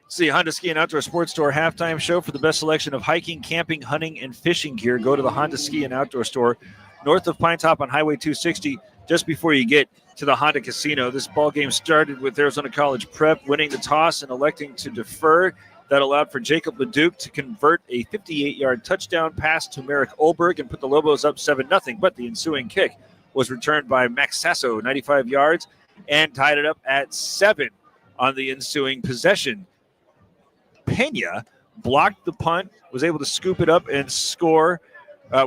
It's the Honda Ski and Outdoor Sports Store halftime show. For the best selection of hiking, camping, hunting, and fishing gear, go to the Honda Ski and Outdoor Store north of Pine Top on Highway 260, just before you get to the Honda Casino. This ball game started with Arizona College Prep winning the toss and electing to defer. That allowed for Jacob Leduc to convert a 58-yard touchdown pass to Merrick Olberg and put the Lobos up 7-0. But the ensuing kick was returned by Max Sasso, 95 yards, and tied it up at 7 on the ensuing possession. Pena blocked the punt, was able to scoop it up and score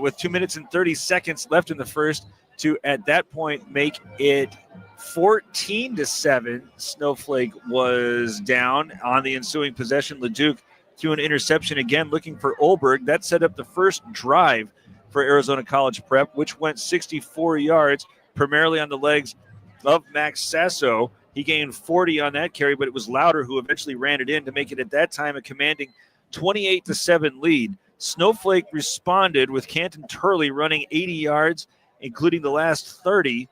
with 2 minutes and 30 seconds left in the first to, at that point, make it 14-7. Snowflake was down on the ensuing possession. Leduc threw an interception again, looking for Olberg. That set up the first drive for Arizona College Prep, which went 64 yards, primarily on the legs of Max Sasso. He gained 40 on that carry, but it was Louder who eventually ran it in to make it at that time a commanding 28-7 lead. Snowflake responded with Canton Turley running 80 yards, including the last 30,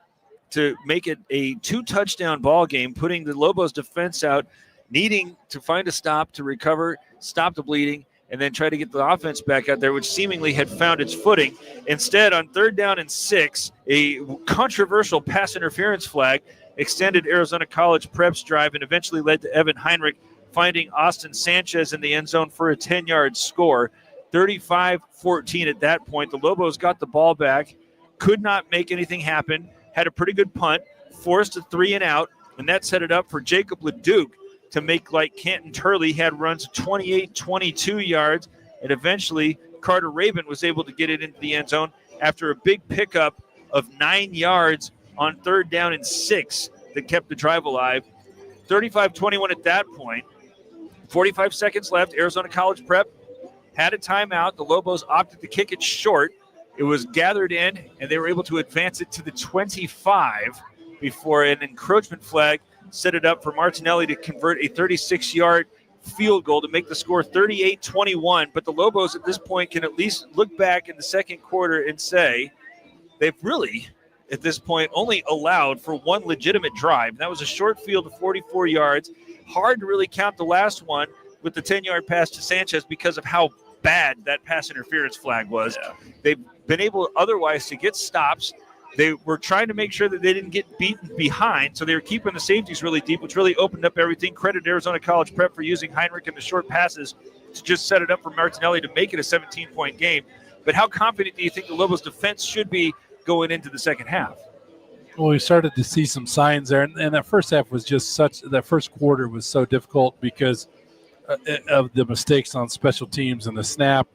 to make it a 2-touchdown ball game, putting the Lobos defense out, needing to find a stop to recover, stop the bleeding, and then try to get the offense back out there, which seemingly had found its footing. Instead, on 3rd down and 6, a controversial pass interference flag extended Arizona College Prep's drive and eventually led to Evan Heinrich finding Austin Sanchez in the end zone for a 10-yard score. 35-14 at that point. The Lobos got the ball back, could not make anything happen, had a pretty good punt, forced a 3-and-out, and that set it up for Jacob Leduc to make like Canton Turley had runs of 28, 22 yards, and eventually Carter Rabin was able to get it into the end zone after a big pickup of 9 yards on 3rd down and 6 that kept the drive alive. 35-21 at that point. 45 seconds left. Arizona College Prep had a timeout. The Lobos opted to kick it short. It was gathered in, and they were able to advance it to the 25 before an encroachment flag set it up for Martinelli to convert a 36-yard field goal to make the score 38-21. But the Lobos at this point can at least look back in the second quarter and say they've really, at this point, only allowed for one legitimate drive. That was a short field of 44 yards. Hard to really count the last one with the 10-yard pass to Sanchez because of how bad that pass interference flag was. Yeah. They've been able otherwise to get stops. They were trying to make sure that they didn't get beaten behind, so they were keeping the safeties really deep, which really opened up everything. Credit Arizona College Prep for using Heinrich in the short passes to just set it up for Martinelli to make it a 17-point game. But how confident do you think the Lobos' defense should be going into the second half? Well, we started to see some signs there, and that first half was just that first quarter was so difficult because of the mistakes on special teams and the snap.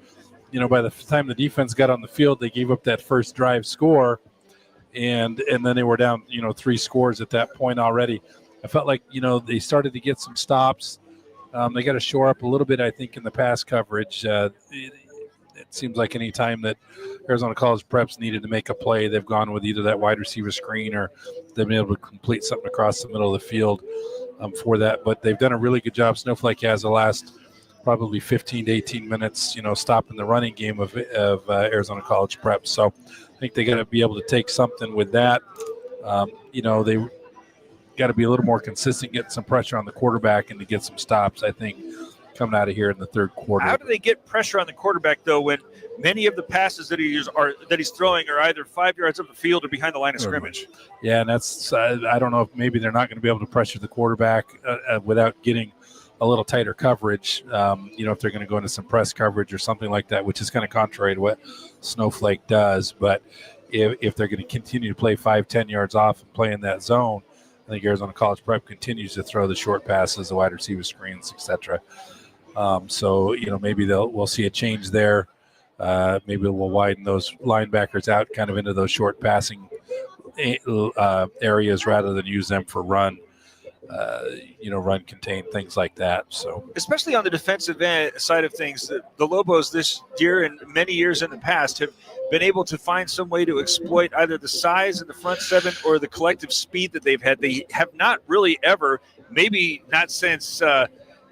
You know, by the time the defense got on the field, they gave up that first drive score, and then they were down, 3 scores at that point already. I felt like, they started to get some stops. They got to shore up a little bit, I think, in the pass coverage. It seems like any time that Arizona College Prep's needed to make a play, they've gone with either that wide receiver screen or they've been able to complete something across the middle of the field for that. But they've done a really good job. Snowflake has the last probably 15 to 18 minutes, stopping the running game of Arizona College Prep. So I think they got to be able to take something with that. They got to be a little more consistent, get some pressure on the quarterback and to get some stops, I think, coming out of here in the third quarter. How do they get pressure on the quarterback, though, when many of the passes that he's throwing are either 5 yards up the field or behind the line of scrimmage? Yeah, and that's I don't know if maybe they're not going to be able to pressure the quarterback without getting a little tighter coverage, if they're going to go into some press coverage or something like that, which is kind of contrary to what Snowflake does. But if they're going to continue to play 5-10 yards off and play in that zone, I think Arizona College Prep continues to throw the short passes, the wide receiver screens, etc. So maybe we'll see a change there. Maybe we'll widen those linebackers out kind of into those short passing areas rather than use them for run contain, things like that. So especially on the defensive side of things, the Lobos this year and many years in the past have been able to find some way to exploit either the size of the front seven or the collective speed that they've had. They have not really ever, maybe not since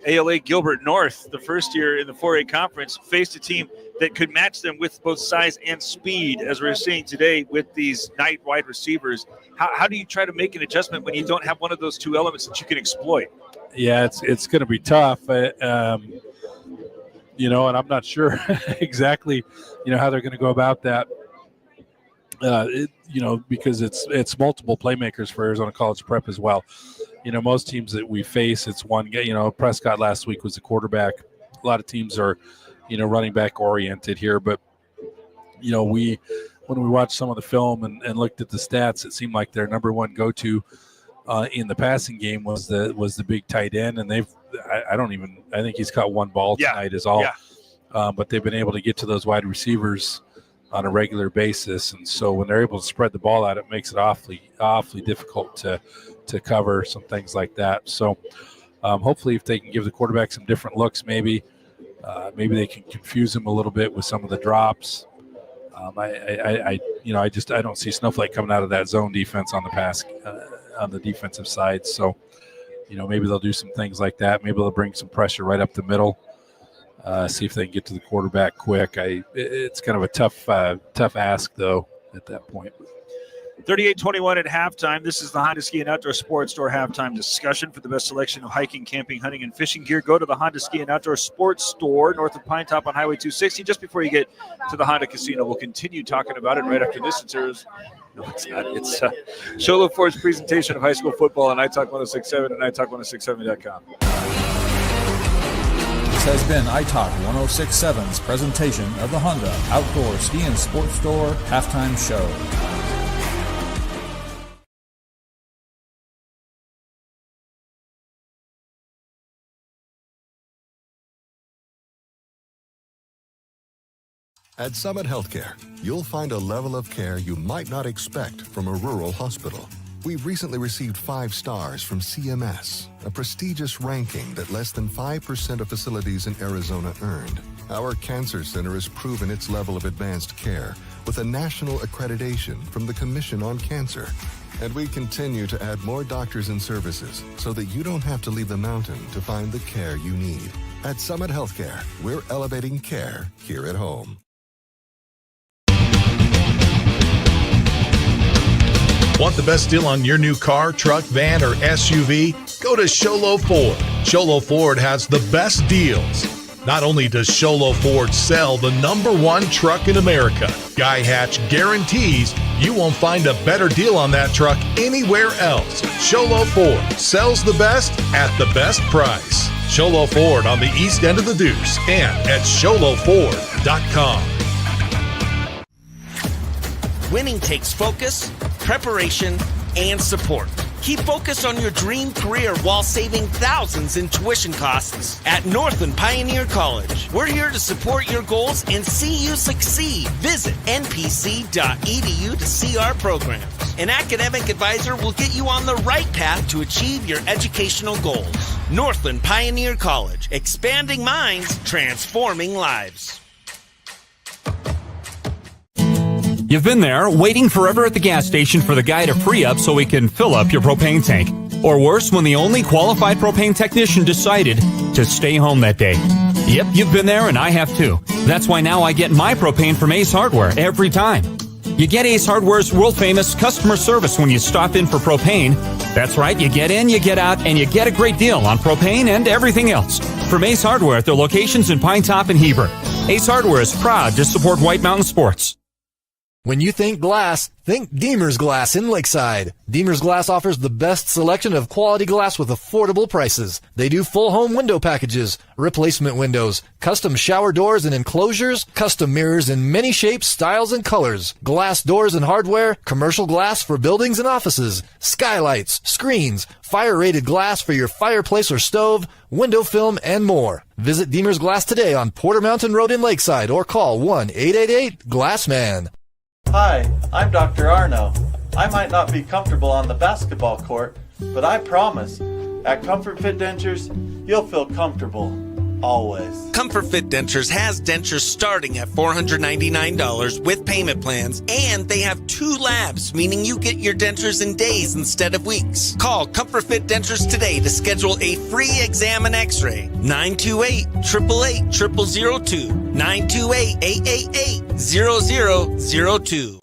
ALA Gilbert North, the first year in the 4A conference, faced a team that could match them with both size and speed, as we're seeing today with these night wide receivers. How do you try to make an adjustment when you don't have one of those two elements that you can exploit? Yeah, it's going to be tough, and I'm not sure exactly, how they're going to go about that. Because it's multiple playmakers for Arizona College Prep as well. Most teams that we face, it's one guy. Prescott last week was the quarterback. A lot of teams are, running back oriented here. But, when we watched some of the film and looked at the stats, it seemed like their number one go-to in the passing game was the big tight end. And I think he's caught one ball tonight is all. Yeah. But they've been able to get to those wide receivers on a regular basis. And so when they're able to spread the ball out, it makes it awfully difficult to cover some things like that. So hopefully if they can give the quarterback some different looks, maybe they can confuse him a little bit with some of the drops. I don't see Snowflake coming out of that zone defense on the pass, on the defensive side. So, maybe they'll do some things like that. Maybe they'll bring some pressure right up the middle. See if they can get to the quarterback quick. It's kind of a tough ask, though, at that point. 38-21 at halftime. This is the Honda Ski and Outdoor Sports Store halftime discussion. For the best selection of hiking, camping, hunting, and fishing gear, go to the Honda Ski and Outdoor Sports Store north of Pine Top on Highway 260. Just before you get to the Honda Casino, we'll continue talking about it right after this. It's not. It's Sholo Ford's presentation of high school football on iTalk 106.7 and iTalk106.7.com. This has been iTalk 106.7's presentation of the Honda Outdoor Ski and Sports Store halftime show. At Summit Healthcare, you'll find a level of care you might not expect from a rural hospital. We recently received 5 stars from CMS, a prestigious ranking that less than 5% of facilities in Arizona earned. Our cancer center has proven its level of advanced care with a national accreditation from the Commission on Cancer. And we continue to add more doctors and services so that you don't have to leave the mountain to find the care you need. At Summit Healthcare, we're elevating care here at home. Want the best deal on your new car, truck, van, or SUV? Go to Sholo Ford. Sholo Ford has the best deals. Not only does Sholo Ford sell the #1 truck in America, Guy Hatch guarantees you won't find a better deal on that truck anywhere else. Sholo Ford sells the best at the best price. Sholo Ford on the east end of the Deuce and at SholoFord.com. Winning takes focus, preparation, and support. Keep focused on your dream career while saving thousands in tuition costs at Northland Pioneer College. We're here to support your goals and see you succeed. Visit npc.edu to see our programs. An academic advisor will get you on the right path to achieve your educational goals. Northland Pioneer College, expanding minds, transforming lives. You've been there, waiting forever at the gas station for the guy to free up so he can fill up your propane tank. Or worse, when the only qualified propane technician decided to stay home that day. Yep, you've been there and I have too. That's why now I get my propane from Ace Hardware every time. You get Ace Hardware's world-famous customer service when you stop in for propane. That's right, you get in, you get out, and you get a great deal on propane and everything else. From Ace Hardware at their locations in Pine Top and Heber. Ace Hardware is proud to support White Mountain Sports. When you think glass, think Deemer's Glass in Lakeside. Deemer's Glass offers the best selection of quality glass with affordable prices. They do full home window packages, replacement windows, custom shower doors and enclosures, custom mirrors in many shapes, styles, and colors, glass doors and hardware, commercial glass for buildings and offices, skylights, screens, fire-rated glass for your fireplace or stove, window film, and more. Visit Deemer's Glass today on Porter Mountain Road in Lakeside or call 1-888-GLASSMAN. Hi, I'm Dr. Arno. I might not be comfortable on the basketball court, but I promise, at Comfort Fit Dentures, you'll feel comfortable, always. Comfort Fit Dentures has dentures starting at $499 with payment plans, and they have 2 labs, meaning you get your dentures in days instead of weeks. Call Comfort Fit Dentures today to schedule a free exam and x-ray. 928-888-0002. 928-888-0002.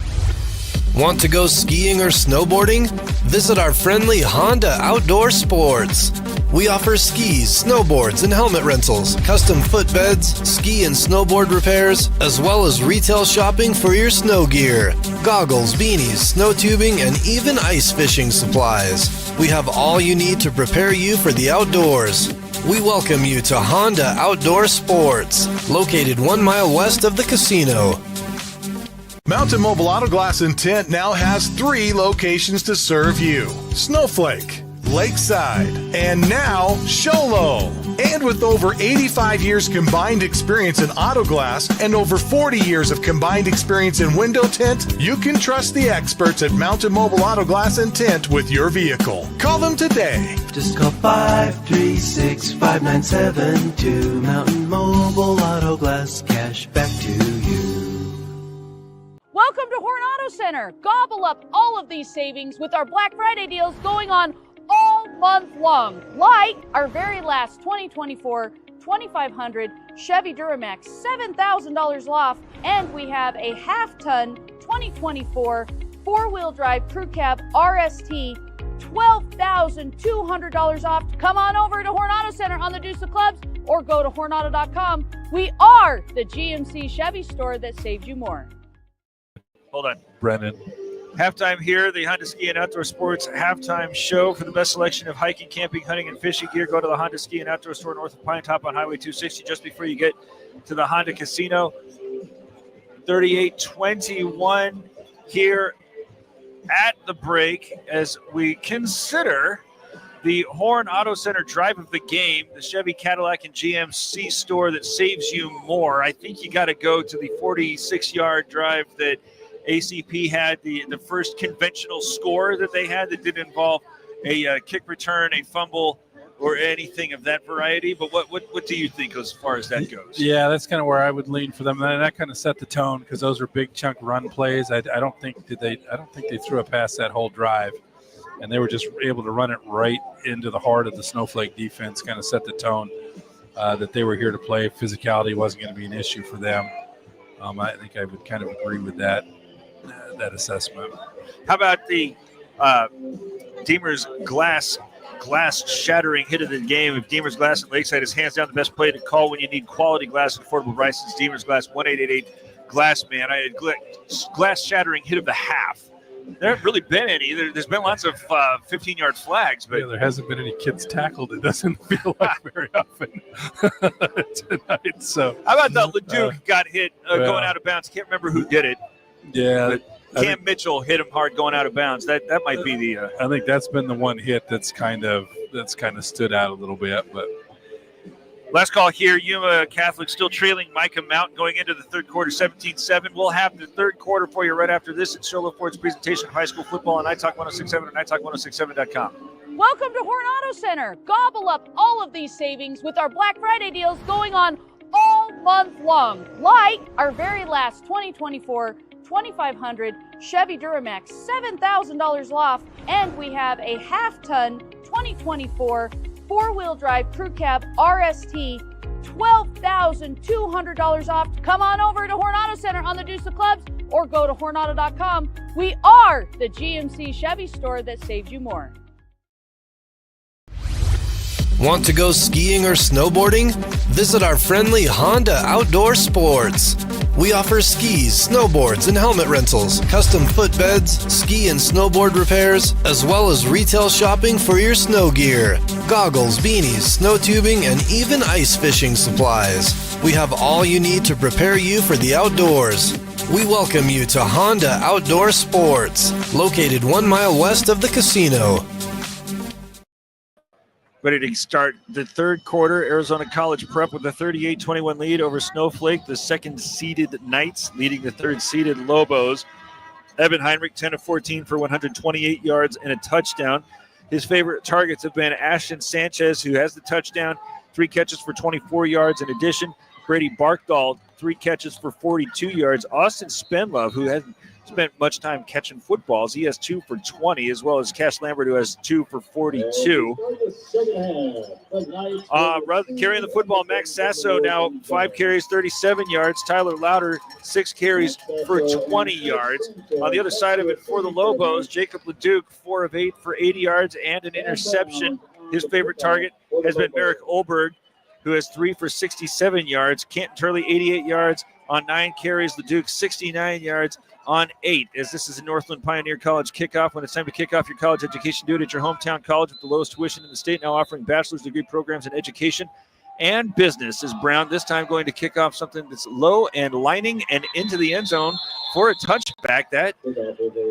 Want to go skiing or snowboarding? Visit our friendly Honda Outdoor Sports. We offer skis, snowboards, and helmet rentals, custom footbeds, ski and snowboard repairs, as well as retail shopping for your snow gear, goggles, beanies, snow tubing, and even ice fishing supplies. We have all you need to prepare you for the outdoors. We welcome you to Honda Outdoor Sports, located 1 mile west of the casino. Mountain Mobile Auto Glass and Tint now has 3 locations to serve you. Snowflake, Lakeside, and now Sholo. And with over 85 years combined experience in auto glass and over 40 years of combined experience in window tint, you can trust the experts at Mountain Mobile Auto Glass and Tint with your vehicle. Call them today. Just call 536-5972. Mountain Mobile Auto Glass, cash back to you. Welcome to Horn Auto Center. Gobble up all of these savings with our Black Friday deals going on all month long. Like our very last 2024 2500 Chevy Duramax, $7,000 off. And we have a half-ton 2024 four-wheel drive crew cab RST, $12,200 off. Come on over to Horn Auto Center on the Deuce of Clubs or go to hornauto.com. We are the GMC Chevy store that saved you more. Hold on. Brennan. Halftime here, the Honda Ski and Outdoor Sports halftime show. For the best selection of hiking, camping, hunting, and fishing gear, go to the Honda Ski and Outdoor Store north of Pine Top on Highway 260 just before you get to the Honda Casino. 38-21 here at the break as we consider The Horn Auto Center drive of the game, the Chevy, Cadillac, and GMC store that saves you more. I think you got to go to the 46-yard drive that ACP had, the first conventional score that they had that didn't involve a kick return, a fumble, or anything of that variety. But what do you think as far as that goes? Yeah, that's kind of where I would lean for them. And that kind of set the tone because those are big chunk run plays. I don't think they threw a pass that whole drive, and they were just able to run it right into the heart of the Snowflake defense. Kind of set the tone that they were here to play. Physicality wasn't going to be an issue for them. I think I would kind of agree with that assessment. How about the Deemer's glass shattering hit of the game? If Deemer's Glass in Lakeside is hands down the best play to call when you need quality glass and affordable prices. Deemer's Glass, 1-888 Glass Man. I had glass shattering hit of the half. There haven't really been any. There's been lots of 15-yard flags, but there hasn't been any kids tackled. It doesn't feel like very often tonight. So how about that? Leduc got hit going out of bounds. Can't remember who did it. Yeah. But Cam Mitchell hit him hard going out of bounds. That might be the. I think that's been the one hit that's kind of stood out a little bit. But last call here. Yuma Catholic still trailing Micah Mountain going into the third quarter, 17-7. We'll have the third quarter for you right after this at Show Ford's presentation of high school football on iTalk 106.7 and iTalk1067.com. Welcome to Horn Auto Center. Gobble up all of these savings with our Black Friday deals going on all month long, like our very last 2024 2500 Chevy Duramax, $7,000 off, and we have a half-ton 2024 four-wheel drive crew cab RST, $12,200 off. Come on over to Horn Auto Center on the Deuce of Clubs or go to hornauto.com. We are the GMC Chevy store that saves you more. Want to go skiing or snowboarding? Visit our friendly Honda Outdoor Sports. We offer skis, snowboards, and helmet rentals, custom footbeds, ski and snowboard repairs, as well as retail shopping for your snow gear, goggles, beanies, snow tubing, and even ice fishing supplies. We have all you need to prepare you for the outdoors. We welcome you to Honda Outdoor Sports, located 1 mile west of the casino. Ready to start the third quarter. Arizona College Prep with a 38-21 lead over Snowflake, the second-seeded Knights leading the third-seeded Lobos. Evan Heinrich, 10 of 14 for 128 yards and a touchdown. His favorite targets have been Ashton Sanchez, who has the touchdown, 3 catches for 24 yards. In addition, Brady Barkdahl, 3 catches for 42 yards. Austin Spenlove, who hasn't spent much time catching footballs, he has 2 for 20, as well as Cash Lambert, who has 2 for 42. Carrying the football, Max Sasso now 5 carries, 37 yards. Tyler Louder, 6 carries for 20 yards. On the other side of it for the Lobos, Jacob Leduc, 4 of 8 for 80 yards and an interception. His favorite target has been Merrick Olberg, who has 3 for 67 yards. Canton Turley, 88 yards on 9 carries. Leduc, 69 yards on 8, as this is a Northland Pioneer College kickoff. When it's time to kick off your college education, do it at your hometown college with the lowest tuition in the state, now offering bachelor's degree programs in education and business. Is Brown this time going to kick off something that's low and lining and into the end zone for a touchback? That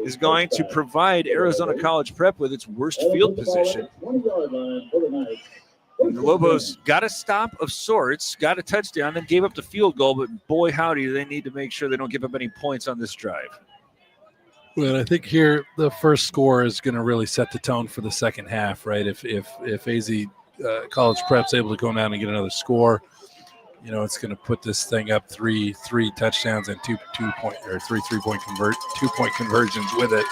is going to provide Arizona College Prep with its worst field position. The Lobos got a stop of sorts, got a touchdown, then gave up the field goal, but boy, howdy, they need to make sure they don't give up any points on this drive. Well, I think here the first score is going to really set the tone for the second half, right? If AZ College Prep's able to go down and get another score, you know, it's going to put this thing up three touchdowns and 3 3-point conversions with it.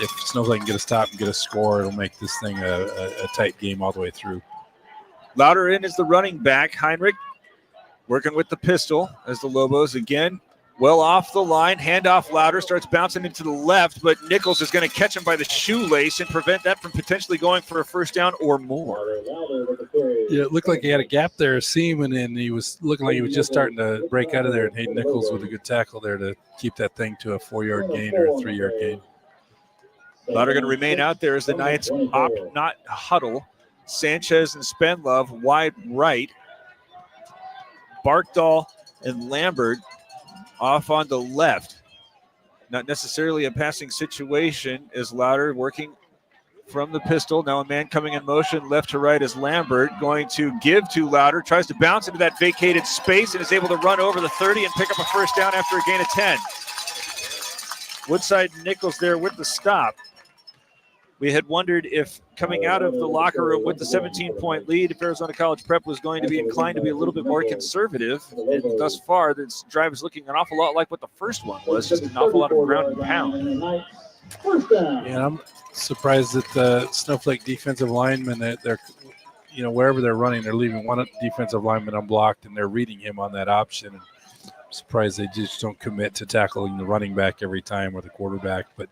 If Snowflake can get a stop and get a score, it'll make this thing a tight game all the way through. Louder in is the running back. Heinrich working with the pistol as the Lobos again well off the line. Handoff Louder, starts bouncing into the left, but Nichols is going to catch him by the shoelace and prevent that from potentially going for a first down or more. Yeah, it looked like he had a gap there, a seam, and he was looking like he was just starting to break out of there. And Hayden Nichols with a good tackle there to keep that thing to a 4-yard gain or a 3-yard gain. Louder going to remain out there as the Knights opt not huddle. Sanchez and Spenlove wide right. Barkdahl and Lambert off on the left. Not necessarily a passing situation as Louder working from the pistol. Now a man coming in motion left to right is Lambert, going to give to Louder, tries to bounce into that vacated space and is able to run over the 30 and pick up a first down after a gain of 10. Woodside and Nichols there with the stop. We had wondered if coming out of the locker room with the 17-point lead, if Arizona College Prep was going to be inclined to be a little bit more conservative. And thus far, this drive is looking an awful lot like what the first one was, just an awful lot of ground and pound. Yeah, I'm surprised that the Snowflake defensive linemen, that they're, wherever they're running, they're leaving one defensive lineman unblocked, and they're reading him on that option. And I'm surprised they just don't commit to tackling the running back every time or the quarterback, but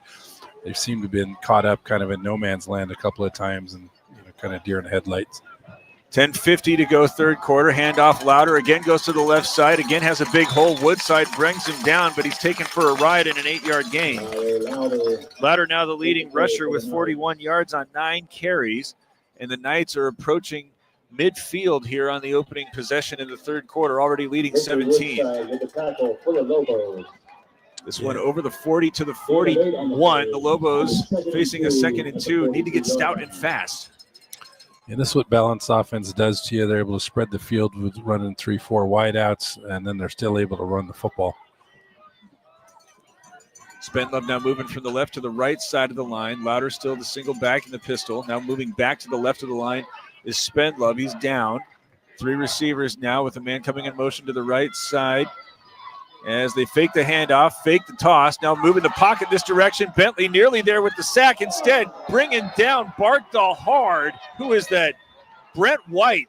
they seem to have been caught up kind of in no man's land a couple of times and kind of deer in the headlights. 10:50 to go third quarter. Handoff Louder. Again goes to the left side. Again has a big hole. Woodside brings him down, but he's taken for a ride in an 8-yard gain. Louder now the leading rusher with 41 yards on 9 carries. And the Knights are approaching midfield here on the opening possession in the third quarter, already leading 17. This one over the 40 to the 41. The Lobos facing a 2nd and 2. Need to get stout and fast. And this is what balanced offense does to you. They're able to spread the field with running 3-4 wideouts, and then they're still able to run the football. Spendlove now moving from the left to the right side of the line. Louder still the single back in the pistol. Now moving back to the left of the line is Spendlove. He's down. 3 receivers now with a man coming in motion to the right side. As they fake the handoff, fake the toss. Now moving the pocket this direction. Bentley nearly there with the sack. Instead, bringing down Barkdahl hard. Who is that? Brent White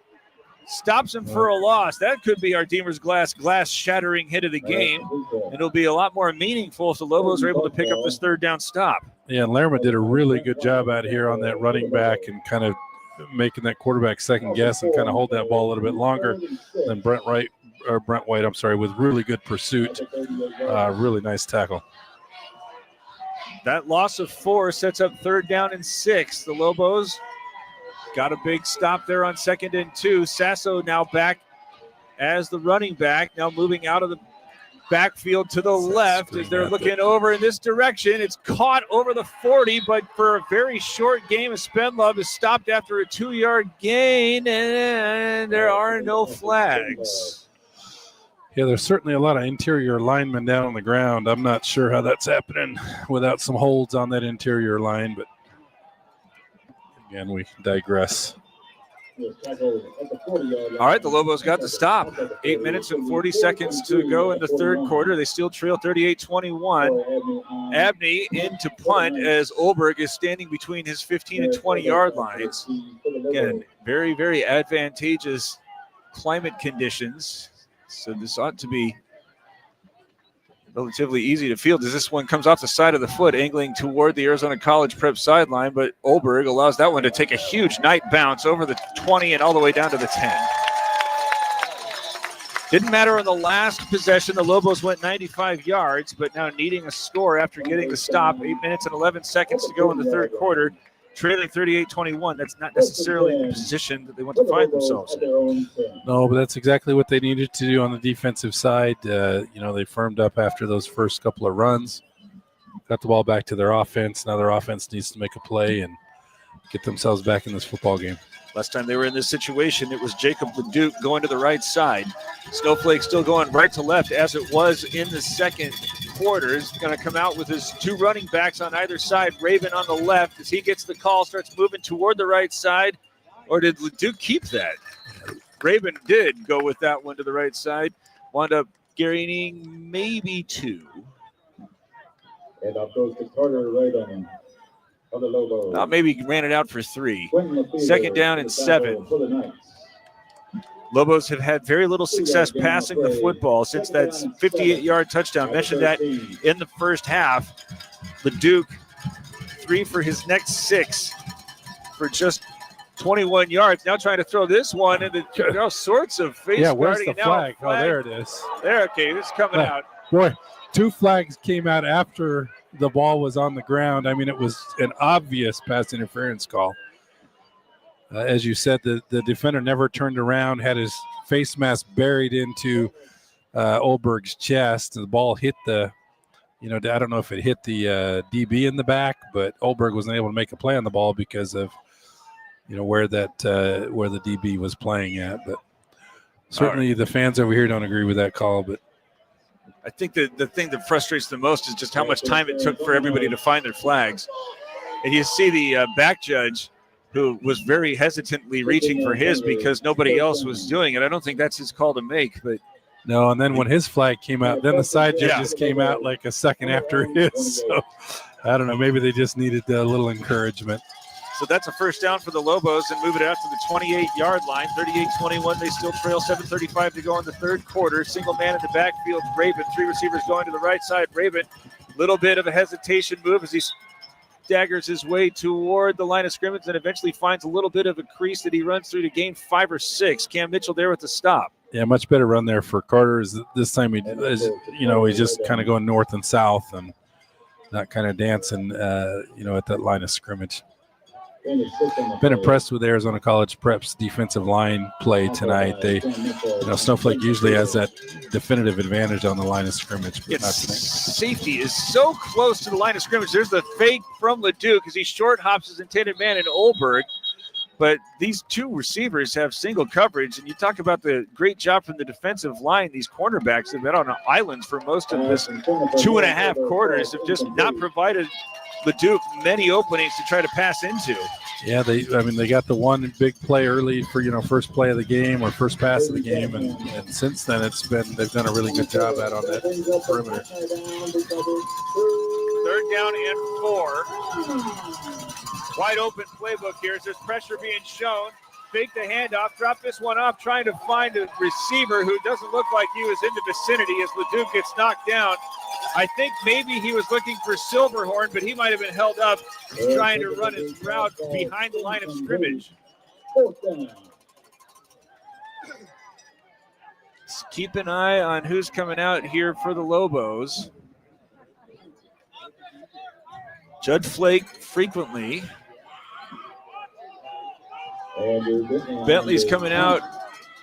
stops him for a loss. That could be our Deemer's glass shattering hit of the game. And it'll be a lot more meaningful if the Lobos are able to pick up this third down stop. Yeah, and Lerma did a really good job out here on that running back and kind of making that quarterback second guess and kind of hold that ball a little bit longer than Brent White, with really good pursuit. Really nice tackle. That loss of 4 sets up third down and 6. The Lobos got a big stop there on 2nd and 2. Sasso now back as the running back, now moving out of the backfield to the left as they're looking over in this direction. It's caught over the 40, but for a very short game, Spendlove is stopped after a 2-yard gain, and there are no flags. Yeah, there's certainly a lot of interior linemen down on the ground. I'm not sure how that's happening without some holds on that interior line, but again, we digress. All right, the Lobos got the stop. 8 minutes and 40 seconds to go in the third quarter. They still trail 38-21. Abney into punt as Olberg is standing between his 15 and 20-yard lines. Again, very, very advantageous climate conditions. So this ought to be relatively easy to field as this one comes off the side of the foot, angling toward the Arizona College Prep sideline, but Olberg allows that one to take a huge night bounce over the 20 and all the way down to the 10. Didn't matter on the last possession. The Lobos went 95 yards, but now needing a score after getting the stop. 8 minutes and 11 seconds to go in the third quarter. Trailing 38-21, that's not necessarily the position that they want to find themselves in. No, but that's exactly what they needed to do on the defensive side. They firmed up after those first couple of runs, got the ball back to their offense. Now their offense needs to make a play and get themselves back in this football game. Last time they were in this situation, it was Jacob Leduc going to the right side. Snowflake still going right to left as it was in the second quarter. He's going to come out with his 2 running backs on either side. Raven on the left as he gets the call, starts moving toward the right side. Or did Leduc keep that? Raven did go with that one to the right side. Wound up gaining maybe 2. And up goes to Carter Raven. Maybe ran it out for 3. Second down and 7. Lobos have had very little success passing the football since that 58-yard touchdown. Mentioned that in the first half. Leduc, 3 for his next 6 for just 21 yards. Now trying to throw this one into all sorts of face. Yeah, where's the flag? Oh, there it is. There, okay, it's coming out. Boy, 2 flags came out after the ball was on the ground. I mean, it was an obvious pass interference call. As you said, the defender never turned around, had his face mask buried into Olberg's chest. The ball hit the I don't know if it hit the DB in the back, but Olberg wasn't able to make a play on the ball because of where the DB was playing at. But certainly the fans over here don't agree with that call. But I think the thing that frustrates the most is just how much time it took for everybody to find their flags. And you see the back judge, who was very hesitantly reaching for his because nobody else was doing it. I don't think that's his call to make, but no. And then when his flag came out, then the side judges came out like a second after his. So I don't know. Maybe they just needed a little encouragement. So that's a first down for the Lobos and moving it out to the 28-yard line. 38-21. They still trail. 7:35 to go in the third quarter. Single man in the backfield. Raven. 3 receivers going to the right side. Raven, little bit of a hesitation move as he daggers his way toward the line of scrimmage and eventually finds a little bit of a crease that he runs through to gain 5 or 6. Cam Mitchell there with the stop. Yeah, much better run there for Carter. This time he's just kind of going north and south and not kind of dancing, at that line of scrimmage. Been impressed with Arizona College Prep's defensive line play tonight. They, Snowflake usually has that definitive advantage on the line of scrimmage. But not tonight. Safety is so close to the line of scrimmage. There's the fake from Leduc as he short hops his intended man in Olberg. But these 2 receivers have single coverage. And you talk about the great job from the defensive line. These cornerbacks have been on islands for most of this 2.5 quarters, have just not provided Leduc many openings to try to pass into. Yeah, they got the one big play early for first play of the game or first pass of the game, and since then they've done a really good job on that perimeter. 3rd down and 4. Wide open playbook here as there's pressure being shown. Fake the handoff, drop this one off, trying to find a receiver who doesn't look like he was in the vicinity as Leduc gets knocked down. I think maybe he was looking for Silverhorn, but he might have been held up trying to run his route behind the line of scrimmage. Let's keep an eye on who's coming out here for the Lobos. Judd Flake frequently. Bentley's coming out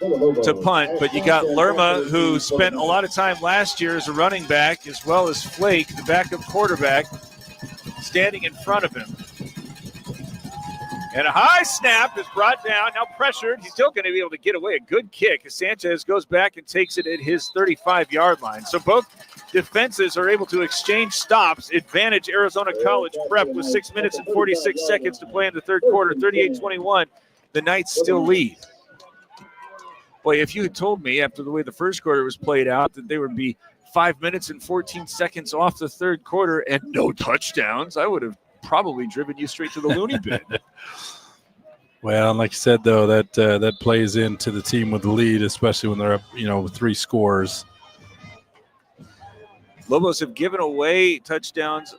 to punt, but you got Lerma, who spent a lot of time last year as a running back, as well as Flake, the backup quarterback, standing in front of him. And a high snap is brought down, now pressured. He's still going to be able to get away. A good kick as Sanchez goes back and takes it at his 35-yard line. So both defenses are able to exchange stops. Advantage Arizona College Prep with 6 minutes and 46 seconds to play in the third quarter, 38-21. The Knights still lead. Boy, if you had told me after the way the first quarter was played out that they would be 5 minutes and 14 seconds off the third quarter and no touchdowns, I would have probably driven you straight to the loony bin. Well, like you said, though, that plays into the team with the lead, especially when they're up, with 3 scores. Lobos have given away touchdowns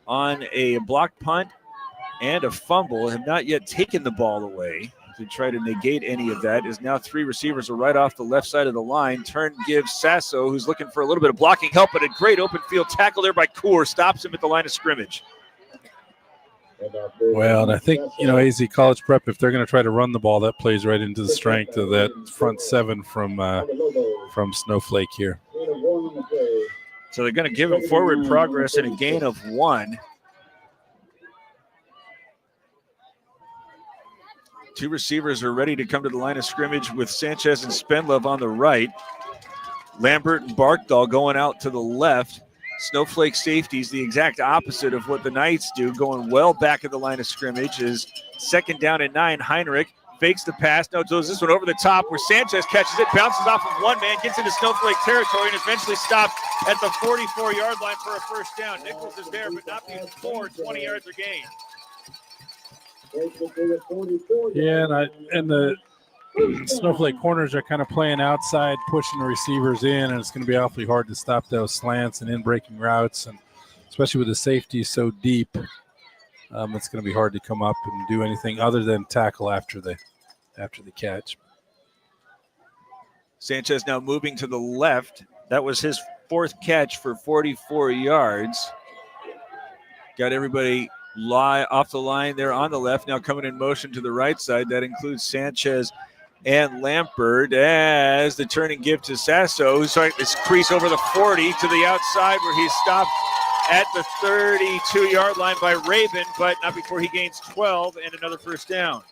on a blocked punt and a fumble, have not yet taken the ball away. To try to negate any of that is now 3 receivers are right off the left side of the line. Turn gives Sasso, who's looking for a little bit of blocking help, but a great open field tackle there by Kaur stops him at the line of scrimmage. Well, and I think, AZ College Prep, if they're going to try to run the ball, that plays right into the strength of that front 7 from Snowflake here. So they're going to give him forward progress and a gain of 1. 2 receivers are ready to come to the line of scrimmage with Sanchez and Spenlove on the right. Lambert and Barkdahl going out to the left. Snowflake safeties, the exact opposite of what the Knights do, going well back at the line of scrimmage. Is 2nd down and 9. Heinrich fakes the pass. No, throws this one over the top where Sanchez catches it, bounces off of one man, gets into Snowflake territory, and is eventually stopped at the 44-yard line for a first down. Nichols is there, but not before 20 yards are gained. Yeah, and the Snowflake corners are kind of playing outside, pushing the receivers in, and it's going to be awfully hard to stop those slants and in-breaking routes, and especially with the safety so deep, it's going to be hard to come up and do anything other than tackle after the catch. Sanchez now moving to the left. That was his 4th catch for 44 yards. Got everybody off the line there on the left, now coming in motion to the right side. That includes Sanchez and Lampert as the turn and give to Sasso, who's trying to crease over the 40 to the outside where he's stopped at the 32-yard line by Rabin, but not before he gains 12 and another first down.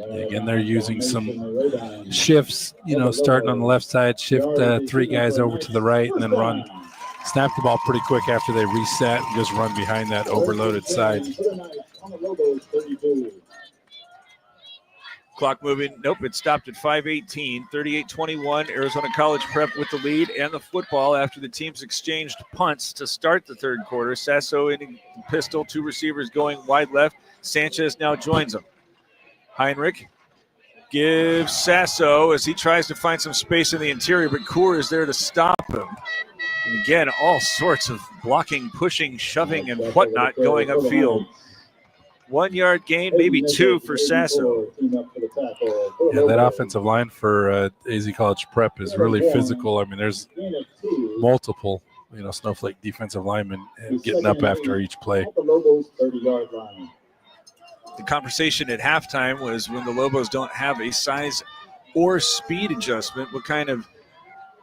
Again, they're using some shifts, starting on the left side, shift 3 guys over to the right, and then snap the ball pretty quick after they reset and just run behind that overloaded side. Clock moving. Nope, it stopped at 5:18. 38-21. Arizona College Prep with the lead and the football after the teams exchanged punts to start the third quarter. Sasso in pistol, 2 receivers going wide left. Sanchez now joins them. Heinrich gives Sasso as he tries to find some space in the interior, but Kaur is there to stop him. And again, all sorts of blocking, pushing, shoving, and whatnot going upfield. 1 yard gain, maybe 2 for Sasso. Yeah, that offensive line for AZ College Prep is really physical. I mean, there's multiple, Snowflake defensive linemen getting up after each play. The conversation at halftime was when the Lobos don't have a size or speed adjustment, what kind of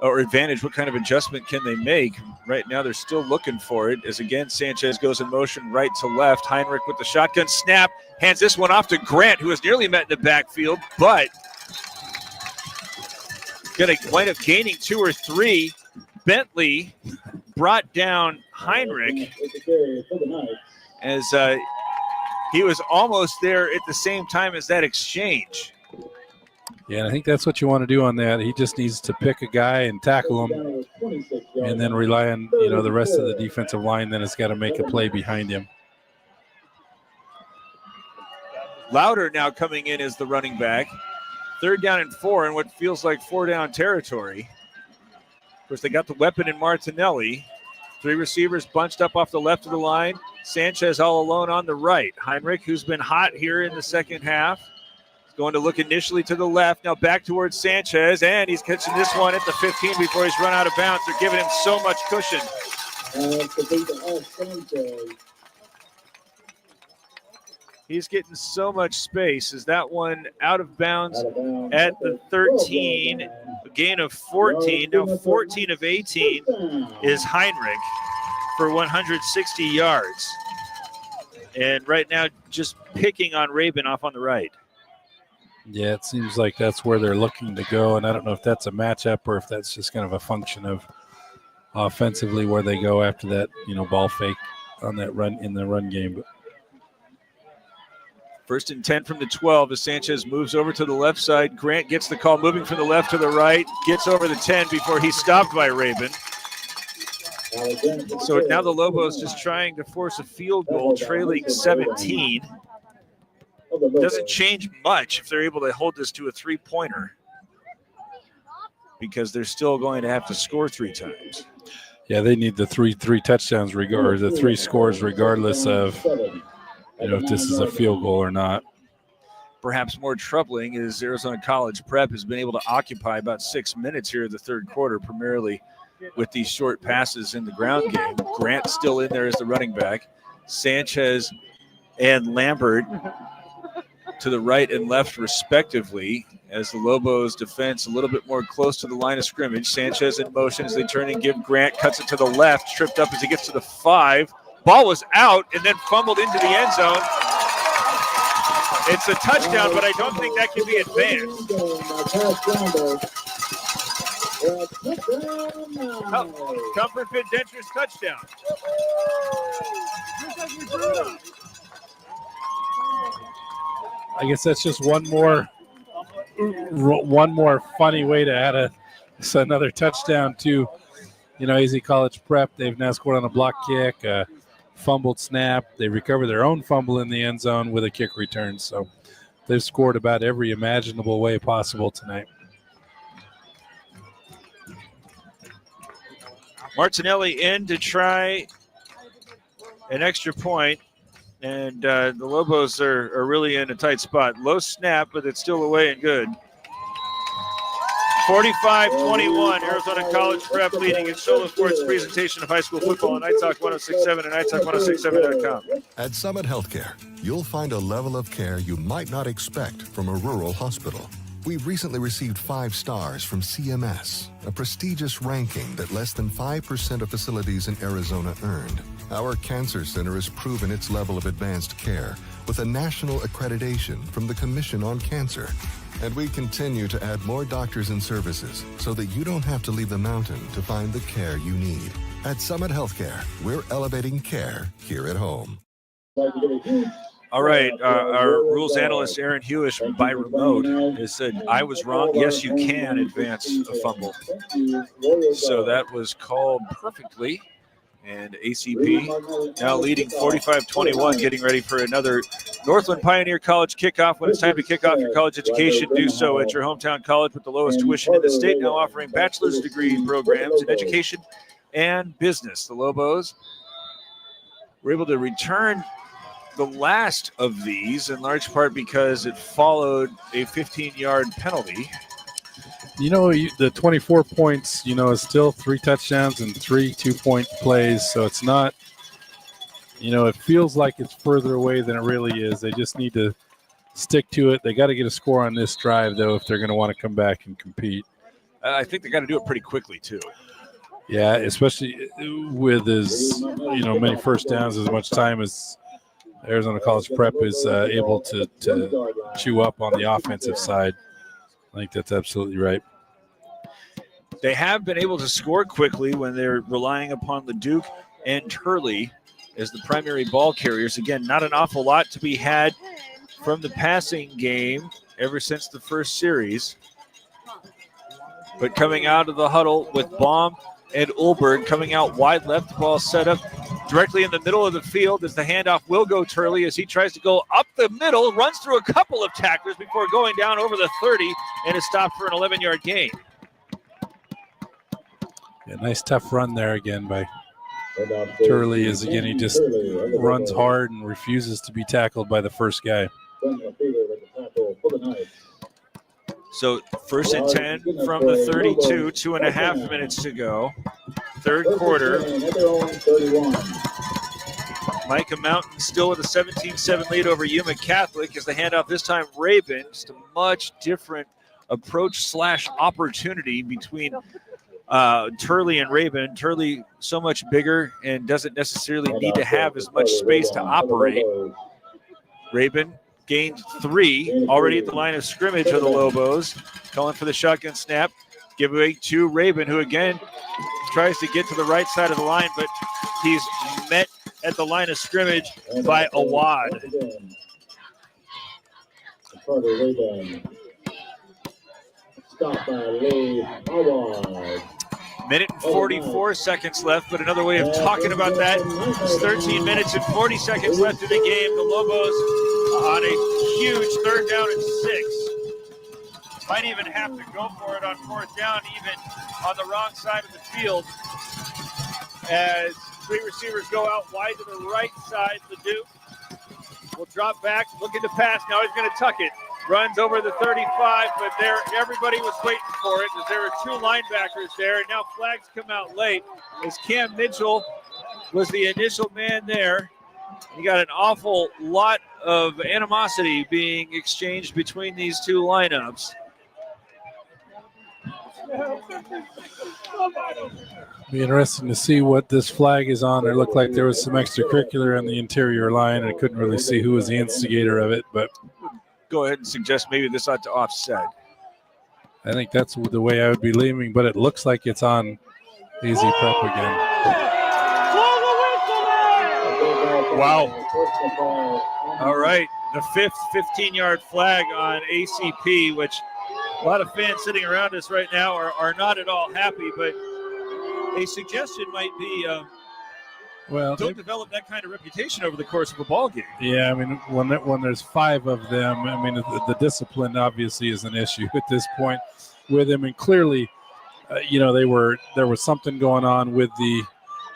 adjustment can they make? Right now, they're still looking for it as, again, Sanchez goes in motion right to left. Heinrich with the shotgun snap, hands this one off to Grant, who has nearly met in the backfield, but going to wind up gaining 2 or 3. Bentley brought down Heinrich as he was almost there at the same time as that exchange. Yeah, and I think that's what you want to do on that. He just needs to pick a guy and tackle him and then rely on, the rest of the defensive line. Then it's got to make a play behind him. Louder now coming in as the running back. 3rd down and 4 in what feels like 4-down territory. Of course, they got the weapon in Martinelli. 3 receivers bunched up off the left of the line. Sanchez all alone on the right. Heinrich, who's been hot here in the second half, going to look initially to the left, now back towards Sanchez, and he's catching this one at the 15 before he's run out of bounds. They're giving him so much cushion. He's getting so much space. Is that one out of bounds at the 13, a gain of 14. Now 14 of 18 is Heinrich for 160 yards. And right now just picking on Rabin off on the right. Yeah, it seems like that's where they're looking to go, and I don't know if that's a matchup or if that's just kind of a function of offensively where they go after that, ball fake on that run in the run game. 1st and 10 from the 12 as Sanchez moves over to the left side. Grant gets the call, moving from the left to the right, gets over the 10 before he's stopped by Rabin. So now the Lobos just trying to force a field goal, trailing 17. Doesn't change much if they're able to hold this to a 3-pointer because they're still going to have to score 3 times. Yeah, they need the three touchdowns or the 3 scores regardless of if this is a field goal or not. Perhaps more troubling is Arizona College Prep has been able to occupy about 6 minutes here in the third quarter, primarily with these short passes in the ground game. Grant still in there as the running back. Sanchez and Lambert to the right and left respectively as the Lobos defense a little bit more close to the line of scrimmage. Sanchez in motion as they turn and give. Grant cuts it to the left, tripped up as he gets to the 5. Ball was out and then fumbled into the end zone. It's a touchdown, but I don't think that can be advanced. Comfort Fit Dentures touchdown. I guess that's just one more funny way to add another touchdown to, AZ College Prep. They've now scored on a block kick, a fumbled snap. They recover their own fumble in the end zone with a kick return. So they've scored about every imaginable way possible tonight. Martinelli in to try an extra point. And the Lobos are really in a tight spot. Low snap, but it's still away and good. 45-21, Arizona College Prep leading in Shola Sports presentation of high school football on Night Talk 106.7 and NightTalk106.7.com. At Summit Healthcare, you'll find a level of care you might not expect from a rural hospital. We recently received 5 stars from CMS, a prestigious ranking that less than 5% of facilities in Arizona earned. Our cancer center has proven its level of advanced care with a national accreditation from the Commission on Cancer. And we continue to add more doctors and services so that you don't have to leave the mountain to find the care you need. At Summit Healthcare, we're elevating care here at home. All right, our rules analyst, Aaron Hewish, by remote, has said, I was wrong. Yes, you can advance a fumble. So that was called perfectly. And ACP now leading 45-21, getting ready for another Northland Pioneer College kickoff. When it's time to kick off your college education, do so at your hometown college with the lowest tuition in the state, now offering bachelor's degree programs in education and business. The Lobos were able to return the last of these, in large part because it followed a 15-yard penalty. The 24 points, is still 3 touchdowns and 3 2-point plays. So it's not, it feels like it's further away than it really is. They just need to stick to it. They got to get a score on this drive, though, if they're going to want to come back and compete. I think they got to do it pretty quickly, too. Yeah, especially with as, many first downs, as much time as Arizona College Prep is able to chew up on the offensive side. I think that's absolutely right. They have been able to score quickly when they're relying upon the Duke and Turley as the primary ball carriers. Again, not an awful lot to be had from the passing game ever since the first series. But coming out of the huddle with Baum and Ulberg coming out wide left, the ball set up directly in the middle of the field as the handoff will go Turley as he tries to go up the middle, runs through a couple of tacklers before going down over the 30 and is stopped for an 11-yard gain. Yeah, nice tough run there again by Turley as, again, he just runs hard and refuses to be tackled by the first guy. So 1st and 10 from the 32, 2.5 minutes to go. Third quarter. Micah Mountain still with a 17-7 lead over Yuma Catholic as the handoff this time Rabin. Just a much different approach/opportunity between Turley and Rabin. Turley so much bigger and doesn't necessarily need to have as much space to operate. Rabin gained 3 already at the line of scrimmage of the Lobos. Calling for the shotgun snap. Give away to Rabin, who again tries to get to the right side of the line, but he's met at the line of scrimmage by Awad. Minute and 44 seconds left, but another way of talking about that is 13 minutes and 40 seconds left in the game. The Lobos on a huge 3rd down and 6. Might even have to go for it on 4th down, even on the wrong side of the field, as 3 receivers go out wide to the right side. The Duke will drop back, looking to pass. Now he's going to tuck it. Runs over the 35, but there everybody was waiting for it as there were 2 linebackers there. And now flags come out late as Cam Mitchell was the initial man there. You got an awful lot of animosity being exchanged between these 2 lineups. Be interesting to see what this flag is on. It looked like there was some extracurricular on the interior line. I couldn't really see who was the instigator of it, but go ahead and suggest maybe this ought to offset. I think that's the way I would be leaning, but it looks like it's on AZ Prep again. Wow. All right, the 5th 15-yard flag on ACP, which a lot of fans sitting around us right now are not at all happy, but a suggestion might be don't develop that kind of reputation over the course of a ball game. Yeah, I mean, when there's 5 of them, I mean, the discipline obviously is an issue at this point with them, and clearly, there was something going on with the,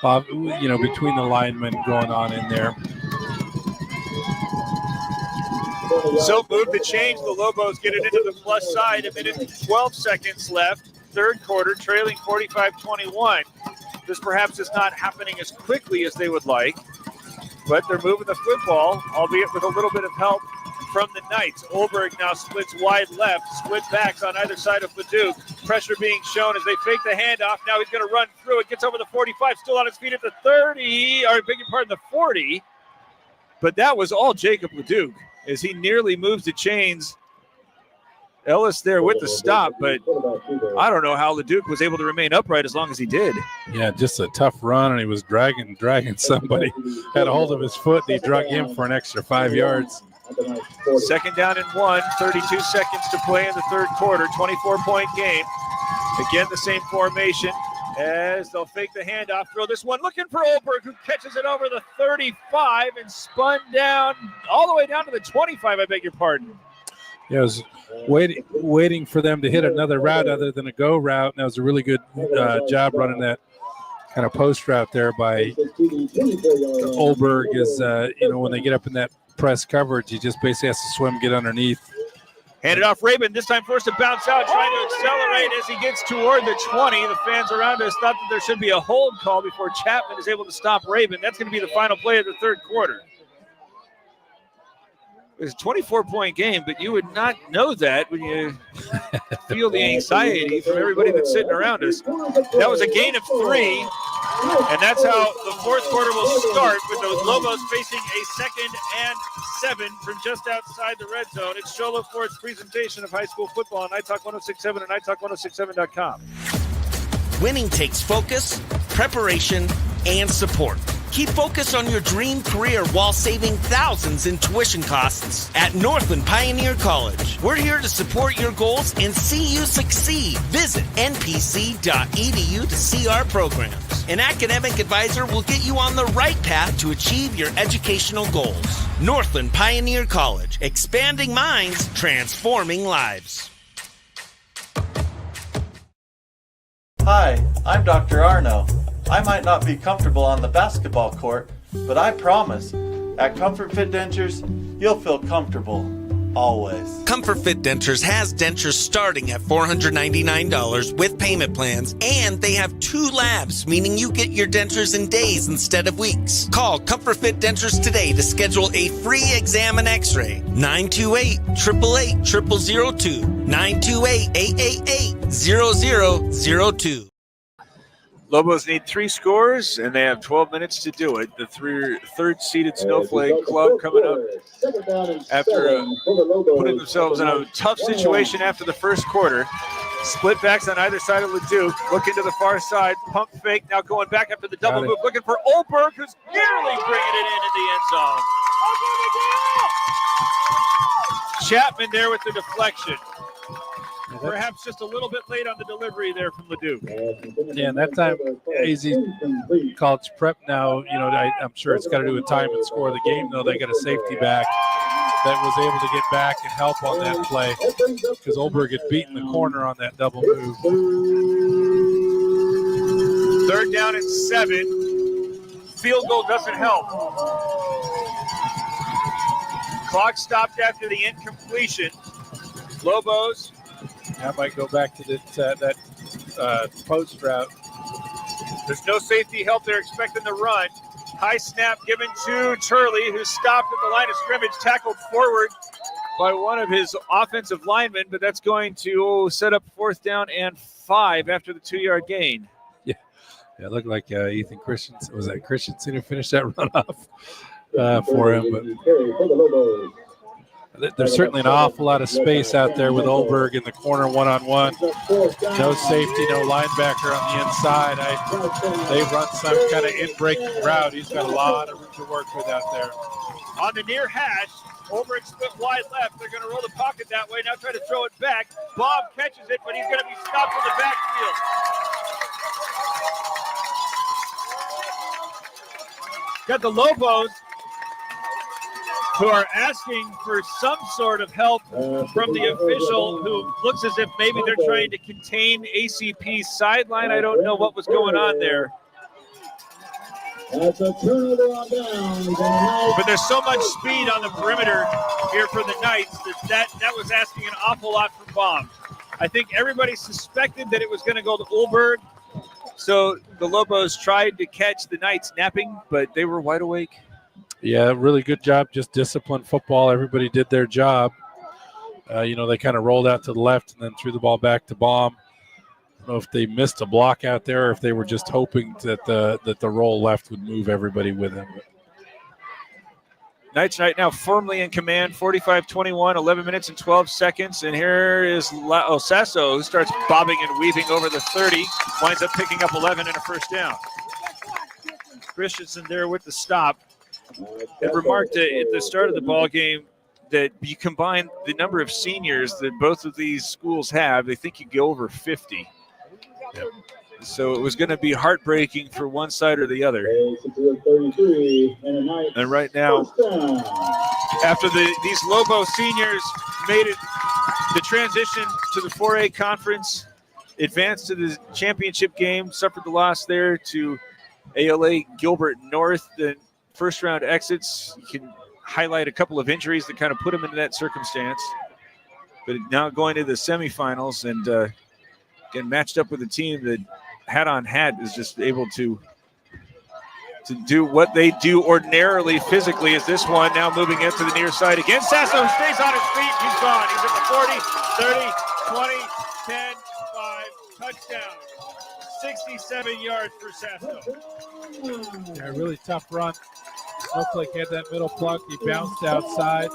between the linemen going on in there. So move the change. The Lobos get it into the plus side. 1 minute and 12 seconds left. Third quarter, trailing 45-21. This perhaps is not happening as quickly as they would like. but they're moving the football, albeit with a little bit of help from the Knights. Olberg now splits wide left, split backs on either side of Leduc. Pressure being shown as they fake the handoff. Now he's going to run through it, gets over the 45, still on his feet at the 30, or beg your pardon, the 40. But that was all Jacob Leduc as he nearly moves the chains. Ellis there with the stop, but I don't know how Leduc was able to remain upright as long as he did. Yeah, just a tough run, and he was dragging somebody. Had a hold of his foot, and he drug him for an extra 5 yards. Second down and 1, 32 seconds to play in the third quarter, 24-point game. Again, the same formation as they'll fake the handoff, throw this one, looking for Olberg, who catches it over the 35 and spun down all the way down to the 25, I beg your pardon. Yeah, I was waiting for them to hit another route other than a go route, and that was a really good job running that kind of post route there by Olberg. Is when they get up in that press coverage, he just basically has to swim, get underneath. Handed off Rabin, this time forced to bounce out, trying to accelerate as he gets toward the 20. The fans around us thought that there should be a hold call before Chapman is able to stop Rabin. That's going to be the final play of the third quarter. It's a 24-point game, but you would not know that when you feel the anxiety from everybody that's sitting around us. That was a gain of 3, and that's how the fourth quarter will start, with the Lobos facing a 2nd and 7 from just outside the red zone. It's Sholo Ford's presentation of high school football on iTalk 1067 and iTalk1067.com. Winning takes focus, preparation, and support. Keep focus on your dream career while saving thousands in tuition costs at Northland Pioneer College. We're here to support your goals and see you succeed. Visit npc.edu to see our programs. An academic advisor will get you on the right path to achieve your educational goals. Northland Pioneer College, expanding minds, transforming lives. Hi, I'm Dr. Arno. I might not be comfortable on the basketball court, but I promise, at Comfort Fit Dentures, you'll feel comfortable, always. Comfort Fit Dentures has dentures starting at $499 with payment plans, and they have 2 labs, meaning you get your dentures in days instead of weeks. Call Comfort Fit Dentures today to schedule a free exam and x-ray. 928-888-0002. 928-888-0002. Lobos need 3 scores, and they have 12 minutes to do it. The third-seeded Snowflake club coming up after putting themselves in a tough situation after the first quarter. Split backs on either side of Leduc. Looking to the far side. Pump fake. Now going back after the double move. Looking for Olberg, who's nearly bringing it into the end zone. Chapman there with the deflection. Perhaps just a little bit late on the delivery there from Leduc. Yeah, and that time, AZ college prep now, I'm sure it's got to do with time and score of the game, though. They got a safety back that was able to get back and help on that play because Olberg had beaten the corner on that double move. 3rd down and 7. Field goal doesn't help. Clock stopped after the incompletion. Lobos. I might go back to that post route. There's no safety help. They're expecting the run. High snap given to Turley, who stopped at the line of scrimmage, tackled forward by one of his offensive linemen, but that's going to set up 4th down and 5 after the 2-yard gain. Yeah, it looked like Ethan Christensen. Was that Christensen who finished that runoff for him? But there's certainly an awful lot of space out there with Olberg in the corner one-on-one. No safety, no linebacker on the inside. They run some kind of in-breaking route. He's got a lot of room to work with out there. On the near hash, Olberg split wide left. They're going to roll the pocket that way. Now try to throw it back. Bob catches it, but he's going to be stopped in the backfield. Got the Lobos, who are asking for some sort of help from the official, who looks as if maybe they're trying to contain ACP's sideline. I don't know what was going on there. But there's so much speed on the perimeter here for the Knights that was asking an awful lot from Bob. I think everybody suspected that it was going to go to Olberg, so the Lobos tried to catch the Knights napping, but they were wide awake. Yeah, really good job. Just disciplined football. Everybody did their job. They kind of rolled out to the left and then threw the ball back to Baum. I don't know if they missed a block out there or if they were just hoping that the roll left would move everybody with him. Knights right now firmly in command, 45-21, 11 minutes and 12 seconds. And here is Sasso, who starts bobbing and weaving over the 30, winds up picking up 11 and a first down. Christensen there with the stop. Had remarked at the start of the ball game that you combine the number of seniors that both of these schools have, they think you go over 50. Yep. So it was going to be heartbreaking for one side or the other. And right now, after these Lobo seniors made it the transition to the 4A conference, advanced to the championship game, suffered the loss there to ALA Gilbert North. The first round exits, you can highlight a couple of injuries that kind of put them into that circumstance. But now going to the semifinals and again matched up with a team that hat on hat is just able to do what they do ordinarily physically. Is this one now moving into the near side again? Sasso stays on his feet. He's gone. He's at the 40, 30, 20, 10, 5, touchdown. 67 yards for Sasso. Yeah, really tough run. Snowflake had that middle plug. He bounced outside,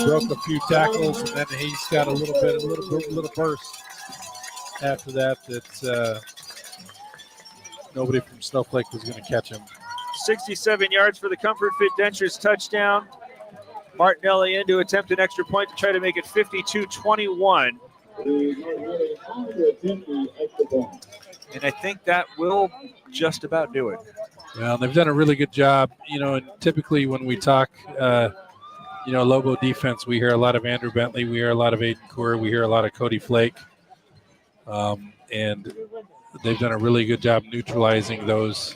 broke a few tackles, and then he's got a little burst after that nobody from Snowflake was going to catch him. 67 yards for the Comfort Fit Dentures touchdown. Martinelli in to attempt an extra point to try to make it 52-21. And I think that will just about do it. Well, they've done a really good job. And typically when we talk, Lobo defense, we hear a lot of Andrew Bentley, we hear a lot of Aiden Coeur, we hear a lot of Cody Flake. And they've done a really good job neutralizing those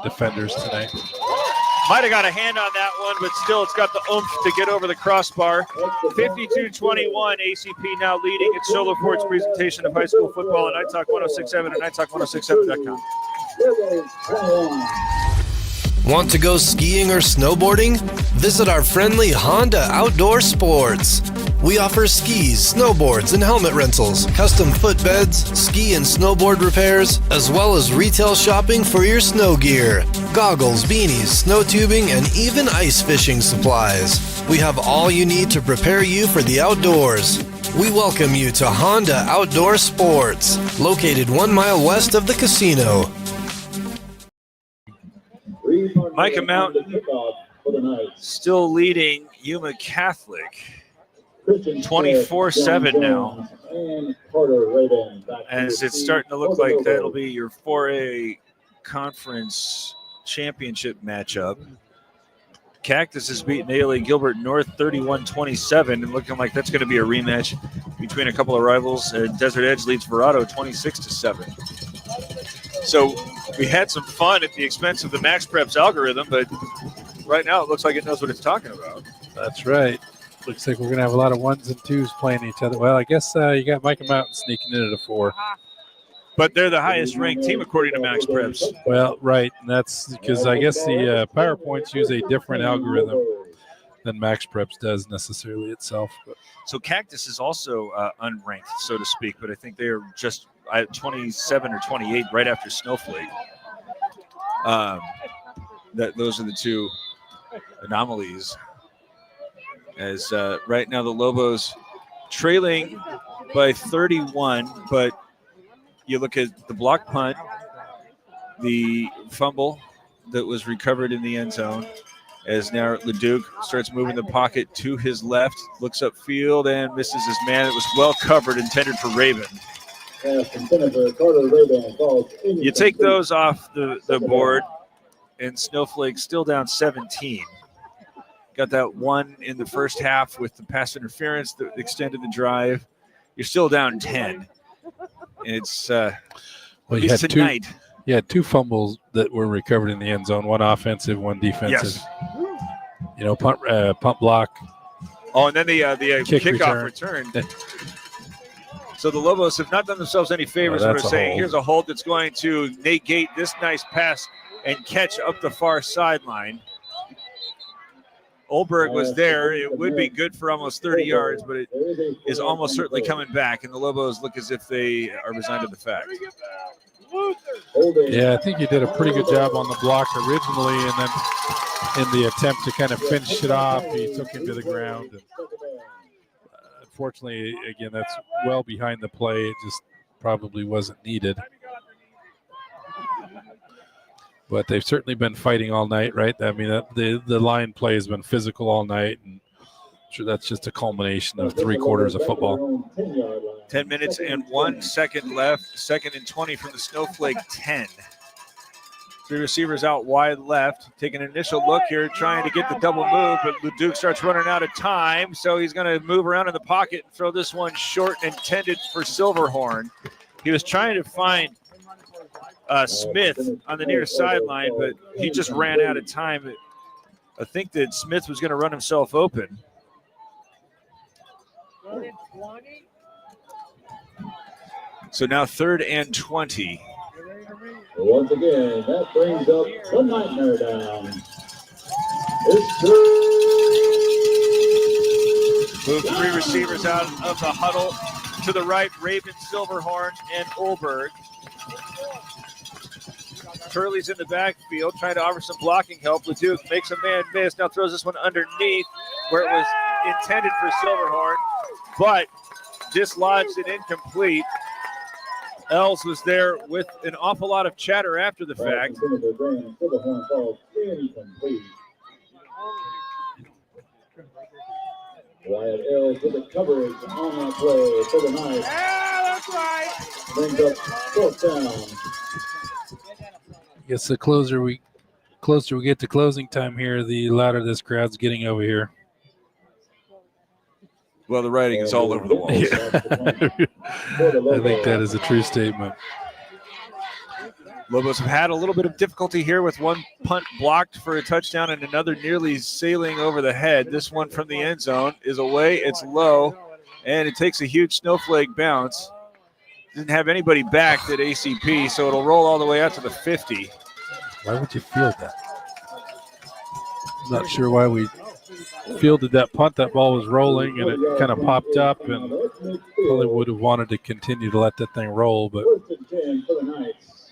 defenders tonight. Might have got a hand on that one, but still it's got the oomph to get over the crossbar. 52-21, ACP now leading. It's Solo Ford's presentation of high school football on Night Talk 106.7 and NightTalk1067.com. Want to go skiing or snowboarding? Visit our friendly Honda Outdoor Sports. We offer skis, snowboards, and helmet rentals, custom footbeds, ski and snowboard repairs, as well as retail shopping for your snow gear, goggles, beanies, snow tubing, and even ice fishing supplies. We have all you need to prepare you for the outdoors. We welcome you to Honda Outdoor Sports, located 1 mile west of the casino. Micah Mountain still leading Yuma Catholic 24-7 now, as it's starting to look like that'll be your 4A conference championship matchup. Cactus has beaten ALA Gilbert North 31-27, and looking like that's going to be a rematch between a couple of rivals. Desert Edge leads Verado 26-7. So we had some fun at the expense of the Max Preps algorithm, but right now it looks like it knows what it's talking about. That's right. Looks like we're going to have a lot of 1s and 2s playing each other. Well, I guess you got Micah Mountain sneaking in at a 4. But they're the highest ranked team according to Max Preps. Well, right. And that's because I guess the PowerPoints use a different algorithm than Max Preps does necessarily itself. But. So Cactus is also unranked, so to speak, but I think they are just at 27 or 28 right after Snowflake. Those are the two anomalies. As right now the Lobos trailing by 31, but you look at the block punt, the fumble that was recovered in the end zone, as now Leduc starts moving the pocket to his left, looks upfield and misses his man. It was well covered, intended for Raven. You take those off the board, and Snowflake still down 17. Got that one in the first half with the pass interference that extended the drive. You're still down 10. It's well, you had tonight. You had 2 fumbles that were recovered in the end zone, one offensive, one defensive. Yes. Punt block. Oh, and then the kickoff return. So the Lobos have not done themselves any favors when they're saying, here's a hold that's going to negate this nice pass and catch up the far sideline. Olberg was there. It would be good for almost 30 yards, but it is almost certainly coming back, and the Lobos look as if they are resigned to the fact. Yeah, I think he did a pretty good job on the block originally, and then in the attempt to kind of finish it off, he took him to the ground. And, unfortunately, again, that's well behind the play. It just probably wasn't needed. But they've certainly been fighting all night, right? I mean, the line play has been physical all night, and I'm sure that's just a culmination of 3 quarters of football. 10 minutes and 1 second left. 2nd and 20 from the Snowflake 10. 3 receivers out wide left. Take an initial look here, trying to get the double move, but Leduc starts running out of time, so he's going to move around in the pocket and throw this one short, intended for Silverhorn. He was trying to find Smith on the near sideline, but he just ran out of time. I think that Smith was going to run himself open. So now 3rd and 20. Once again, that brings up the nightmare down. Move 3 receivers out of the huddle. To the right, Raven, Silverhorn, and Olberg. Turley's in the backfield trying to offer some blocking help. Leduc makes a man miss. Now throws this one underneath where it was intended for Silverhorn, but dislodged and incomplete. Els was there with an awful lot of chatter after the fact. Wyatt Els with the coverage on that play for the night. Yeah, that's right. Brings up 4th down. I guess the closer we get to closing time here, the louder this crowd's getting over here. Well, the writing is all over the walls. I think that is a true statement. Lobos have had a little bit of difficulty here with one punt blocked for a touchdown and another nearly sailing over the head. This one from the end zone is away. It's low, and it takes a huge Snowflake bounce. Didn't have anybody back at ACP, so it'll roll all the way out to the 50. Why would you field that? I'm not sure why we fielded that punt. That ball was rolling, and it kind of popped up, and probably would have wanted to continue to let that thing roll. But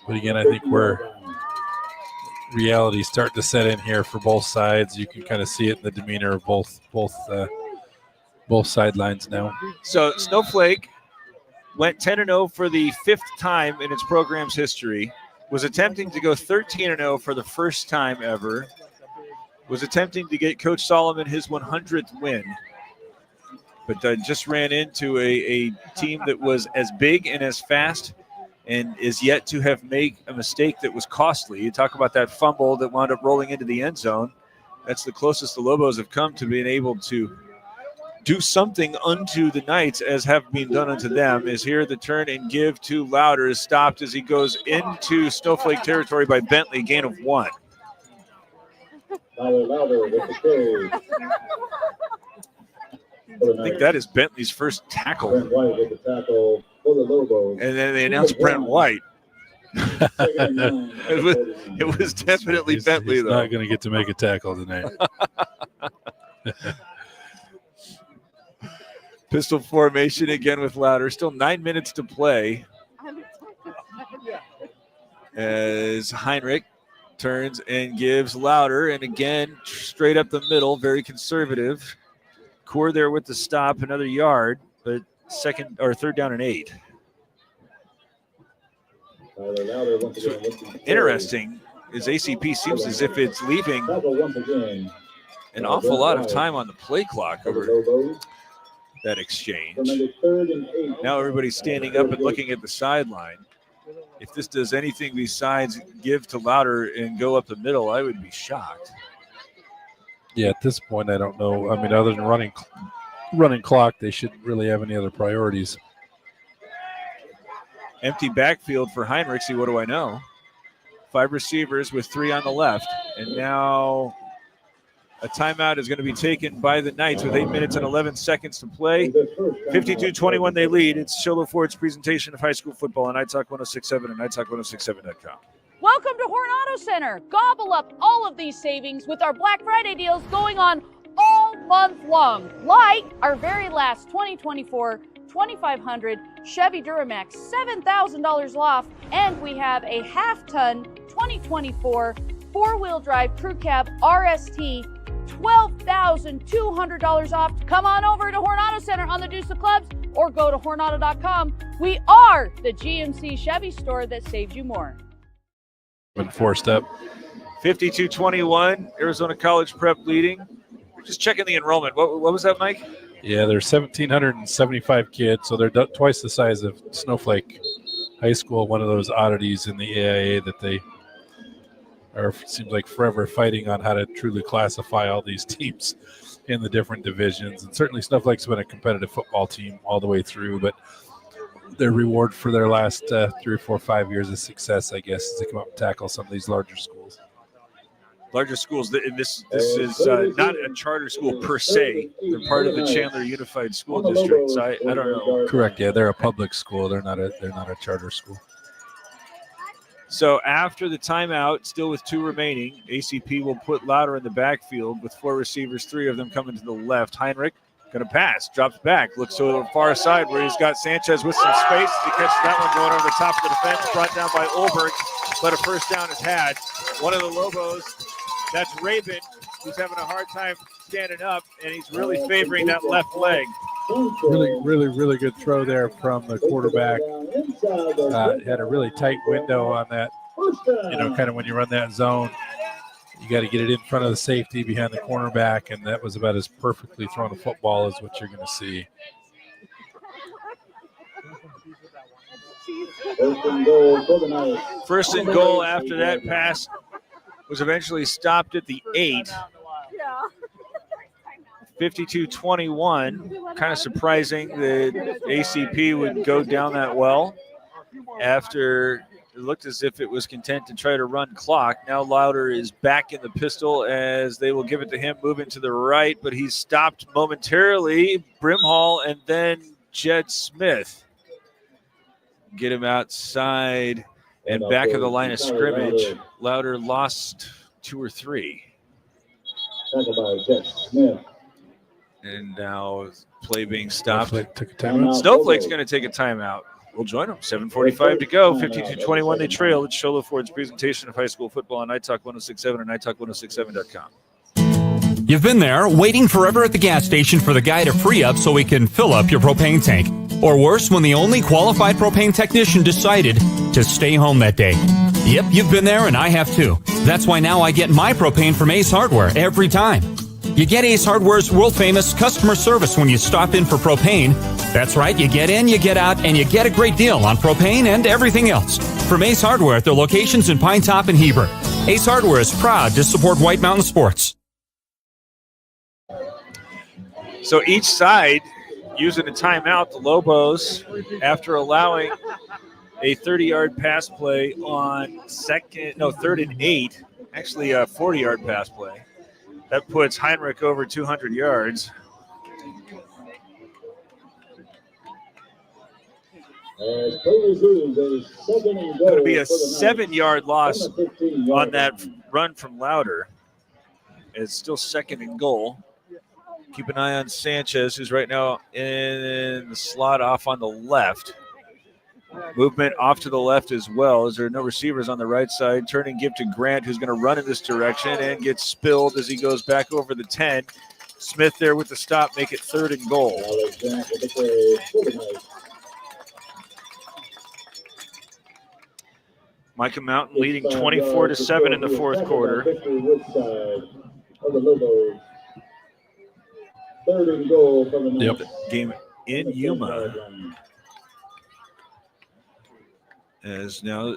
again, I think reality's starting to set in here for both sides. You can kind of see it in the demeanor of both sidelines now. So Snowflake went 10-0 for the 5th time in its program's history, was attempting to go 13-0 for the first time ever, was attempting to get Coach Solomon his 100th win, but just ran into a team that was as big and as fast and is yet to have made a mistake that was costly. You talk about that fumble that wound up rolling into the end zone. That's the closest the Lobos have come to being able to do something unto the Knights as have been done unto them. Is here the turn and give to Louder is stopped as he goes into Snowflake territory by Bentley, gain of 1. Louder with the carry. I think that is Bentley's first tackle. Brent White with the tackle for the Lobos. And then they announced Brent White. it was definitely Bentley, he's though. Not going to get to make a tackle tonight. Pistol formation again with Louder. Still 9 minutes to play. As Heinrich turns and gives Louder, and again, straight up the middle, very conservative. Core there with the stop, another yard, but 3rd down and 8. Interesting is ACP seems as if it's leaving an awful lot of time on the play clock over that exchange. Now everybody's standing up and looking at the sideline. If this does anything besides give to Louder and go up the middle, I would be shocked. Yeah, at this point, I don't know. I mean, other than running clock, they shouldn't really have any other priorities. Empty backfield for Heinrich. See, what do I know? 5 receivers with 3 on the left. And now a timeout is going to be taken by the Knights with 8 minutes and 11 seconds to play. 52-21 they lead. It's Sholo Ford's presentation of high school football on Night Talk 106.7 and NightTalk1067.com. Welcome to Horn Auto Center. Gobble up all of these savings with our Black Friday deals going on all month long, like our very last 2024 2500 Chevy Duramax, $7,000 off, and we have a half-ton 2024 four-wheel drive crew cab RST, $12,200 off. Come on over to Horn Auto Center on the Deuce of Clubs or go to hornauto.com. We are the GMC Chevy store that saves you more. Been forced up. 52-21, Arizona College Prep leading. We're just checking the enrollment. What was that, Mike? Yeah, there's 1,775 kids, so they're twice the size of Snowflake High School, one of those oddities in the AIA that they are, seems like, forever fighting on how to truly classify all these teams in the different divisions. And certainly Snowflake's been a competitive football team all the way through, but their reward for their last 3 or 4 or 5 years of success, I guess, is to come up and tackle some of these larger schools. Larger schools. This is not a charter school per se. They're part of the Chandler Unified School District. So I don't know. Correct. Yeah, they're a public school. They're not a charter school. So after the timeout, still with 2 remaining, ACP will put Louder in the backfield with 4 receivers, 3 of them coming to the left. Heinrich going to pass, drops back, looks to the far side where he's got Sanchez with some space. He catches that one going over the top of the defense, brought down by Olberg, but a first down is had. One of the Lobos, that's Rabin, who's having a hard time standing up, and he's really favoring that left leg. Really good throw there from the quarterback. Had a really tight window on that. Kind of when you run that zone, you got to get it in front of the safety behind the cornerback, and that was about as perfectly thrown a football as what you're going to see. First and goal after that pass was eventually stopped at the 8. 52-21. Kind of surprising that ACP would go down that well after it looked as if it was content to try to run clock. Now Louder is back in the pistol as they will give it to him, moving to the right, but he's stopped momentarily. Brimhall and then Jed Smith get him outside and back of the line of scrimmage. Louder lost 2 or 3. And now play being stopped. Took a timeout. Snowflake's going to take a timeout. We'll join them. 7:45 to go. 52-21. They trail. It's Sholo Ford's presentation of high school football on Night Talk 106.7 and NightTalk1067.com. You've been there waiting forever at the gas station for the guy to free up so he can fill up your propane tank. Or worse, when the only qualified propane technician decided to stay home that day. Yep, you've been there and I have too. That's why now I get my propane from Ace Hardware every time. You get Ace Hardware's world-famous customer service when you stop in for propane. That's right, you get in, you get out, and you get a great deal on propane and everything else. From Ace Hardware at their locations in Pine Top and Heber. Ace Hardware is proud to support White Mountain Sports. So each side using a timeout, the Lobos, after allowing a 30-yard pass play on 3rd and 8, actually a 40-yard pass play. That puts Heinrich over 200 yards. Going to be a 7-yard loss on that run from Louder. It's still 2nd and goal. Keep an eye on Sanchez, who's right now in the slot off on the left. Movement off to the left as well, as there are no receivers on the right side. Turning give to Grant, who's going to run in this direction and gets spilled as he goes back over the 10. Smith there with the stop, make it 3rd and goal. Micah Mountain leading 24-7 in the 4th quarter. 3rd and goal from the Yep. Game in Yuma. As now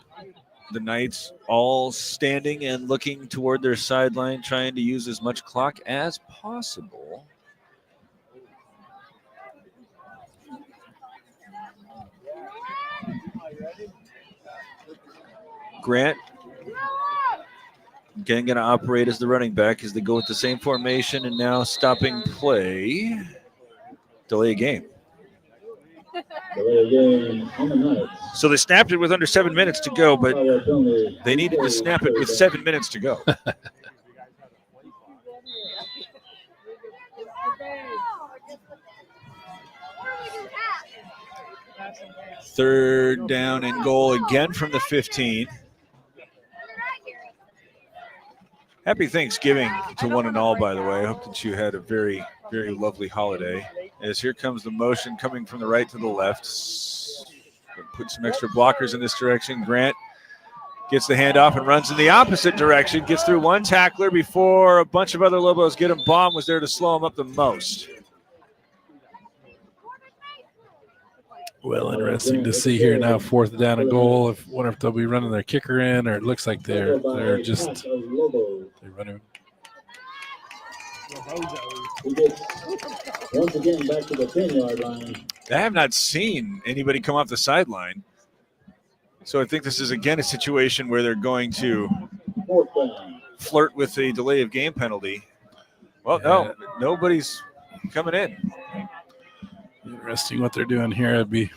the Knights all standing and looking toward their sideline, trying to use as much clock as possible. Grant again going to operate as the running back as they go with the same formation and now stopping play. Delay a game. So they snapped it with under 7 minutes to go, but they needed to snap it with 7 minutes to go. Third down and goal again from the 15. Happy Thanksgiving to one and all, by the way. I hope that you had a very, very lovely holiday. As here comes the motion coming from the right to the left. Put some extra blockers in this direction. Grant gets the handoff and runs in the opposite direction. Gets through one tackler before a bunch of other Lobos get him. Baum was there to slow him up the most. Well, interesting to see here now, 4th down and goal. Wonder if they'll be running their kicker in, or it looks like they're running. Once again, back to the 10-yard line. I have not seen anybody come off the sideline. So I think this is, again, a situation where they're going to flirt with a delay of game penalty. Well, no, nobody's coming in. Interesting what they're doing here. I'd be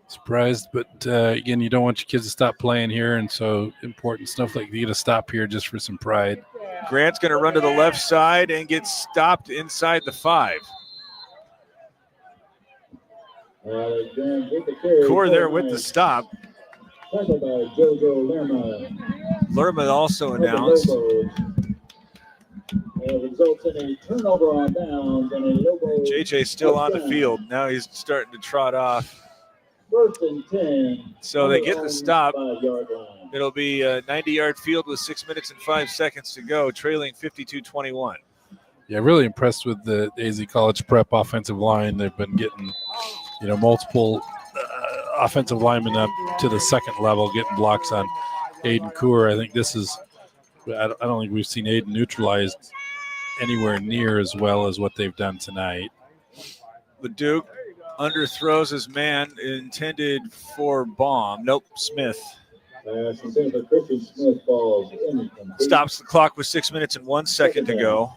surprised, but again, you don't want your kids to stop playing here, and so important Snowflake to get a stop here just for some pride. Grant's going to run to the left side and get stopped inside the 5. Core there with the stop. Lerma also announced. Results in a turnover on downs and a Lobo. JJ still on the field. Now he's starting to trot off. 1st and 10. So they get the stop. It'll be a 90-yard field with 6 minutes and 5 seconds to go, trailing 52-21. Yeah, really impressed with the AZ College Prep offensive line. They've been getting, multiple offensive linemen up to the second level, getting blocks on Aiden Coor. I think this is – I don't think we've seen Aiden neutralized anywhere near as well as what they've done tonight. Leduc underthrows his man intended for Baum. Nope, Smith. Stops the clock with 6 minutes and 1 second to go.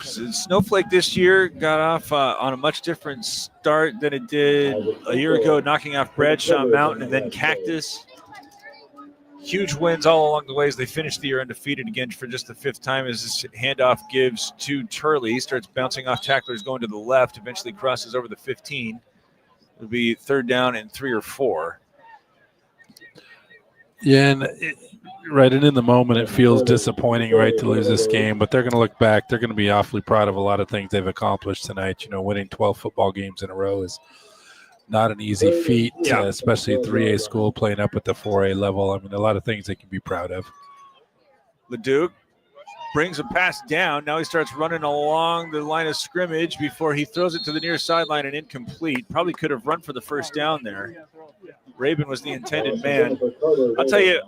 Snowflake this year got off on a much different start than it did a year ago, knocking off Bradshaw Mountain and then Cactus. Huge wins all along the way as they finish the year undefeated again for just the 5th time as this handoff gives to Turley. Starts bouncing off tacklers going to the left, eventually crosses over the 15. It'll be 3rd down and 3 or 4. Yeah, and and in the moment it feels disappointing, right, to lose this game, but they're going to look back. They're going to be awfully proud of a lot of things they've accomplished tonight. Winning 12 football games in a row is not an easy feat, especially at 3A school, playing up at the 4A level. I mean, a lot of things they can be proud of. Leduc brings a pass down. Now he starts running along the line of scrimmage before he throws it to the near sideline and incomplete. Probably could have run for the 1st down there. Rabin was the intended man. I'll tell you,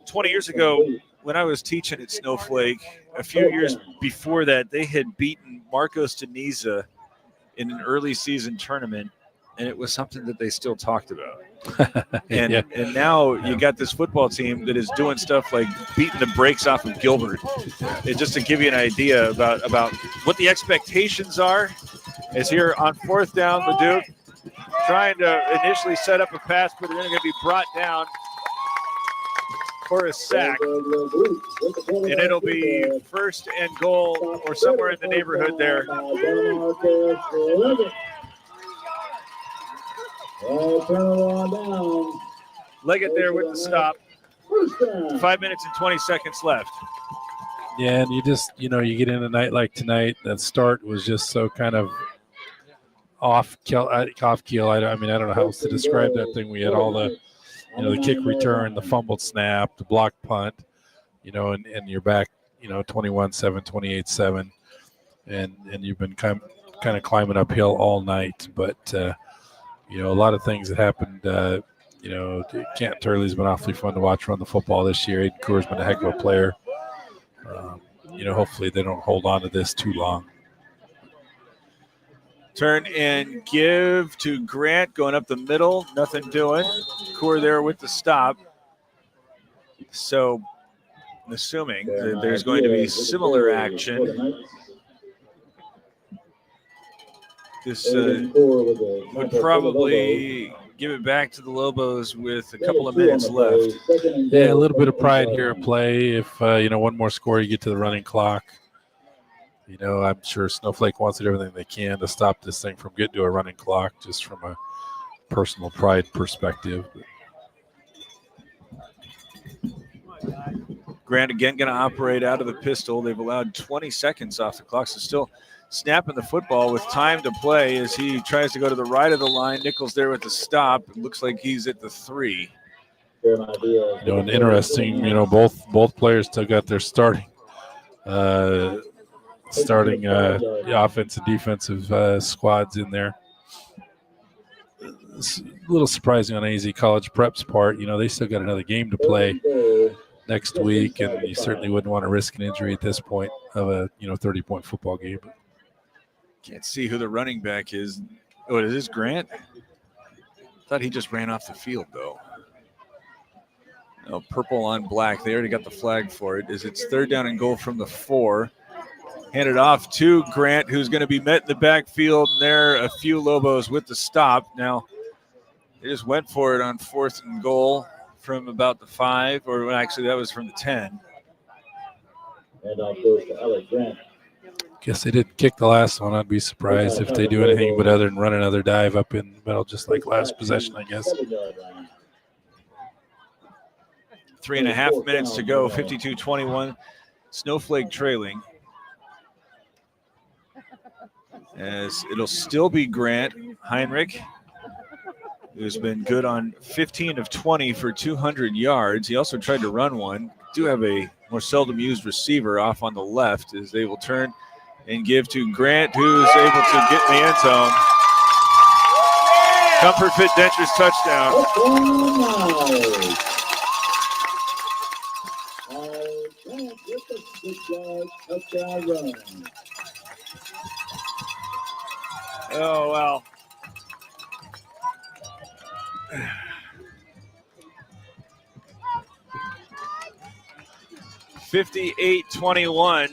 20 years ago when I was teaching at Snowflake, a few years before that, they had beaten Marcos Deniza in an early season tournament, and it was something that they still talked about. And now you got this football team that is doing stuff like beating the brakes off of Gilbert. It's just to give you an idea about what the expectations are. Is here on 4th down, Leduc trying to initially set up a pass, but they're going to be brought down for a sack. And it'll be 1st and goal or somewhere in the neighborhood there. Leggett there with the stop. 5 minutes and 20 seconds left. Yeah, and you just, you get in a night like tonight, that start was just so kind of off keel. I mean, I don't know how else to describe that thing. We had all the, the kick return, the fumbled snap, the block punt, and you're back, 21-7, 28-7, and you've been kind of climbing uphill all night. But, a lot of things that happened. Kent Turley's been awfully fun to watch run the football this year. Aiden Coor's been a heck of a player. Hopefully they don't hold on to this too long. Turn and give to Grant going up the middle. Nothing doing. Coor there with the stop. So I'm assuming that there's going to be similar action. This would probably give it back to the Lobos with a couple of minutes left. Yeah, a little bit of pride here at play. If, one more score, you get to the running clock. I'm sure Snowflake wants to do everything they can to stop this thing from getting to a running clock, just from a personal pride perspective. Grant again going to operate out of the pistol. They've allowed 20 seconds off the clock, so still snapping the football with time to play as he tries to go to the right of the line. Nichols there with the stop. It looks like he's at the 3. And interesting, both players took out their starting offensive and defensive squads in there. It's a little surprising on AZ College Prep's part. They still got another game to play next week, and you certainly wouldn't want to risk an injury at this point of a 30-point football game. Can't see who the running back is. Oh, is this Grant? Thought he just ran off the field, though. No, purple on black. They already got the flag for it. As it's 3rd down and goal from the 4. Handed off to Grant, who's going to be met in the backfield. And there are a few Lobos with the stop. Now, they just went for it on 4th and goal from about the 5, or actually that was from the 10. And off goes to Alex Grant. Guess they didn't kick the last one. I'd be surprised if they do anything but other than run another dive up in the middle, just like last possession, I guess. 3.5 minutes to go, 52-21. Snowflake trailing. As it'll still be Grant. Heinrich, who's been good on 15 of 20 for 200 yards. He also tried to run one. Do have a more seldom used receiver off on the left as they will turn and give to Grant, who's able to get in the end zone. Comfort Fit Dentures touchdown. Oh, wow. $58-21.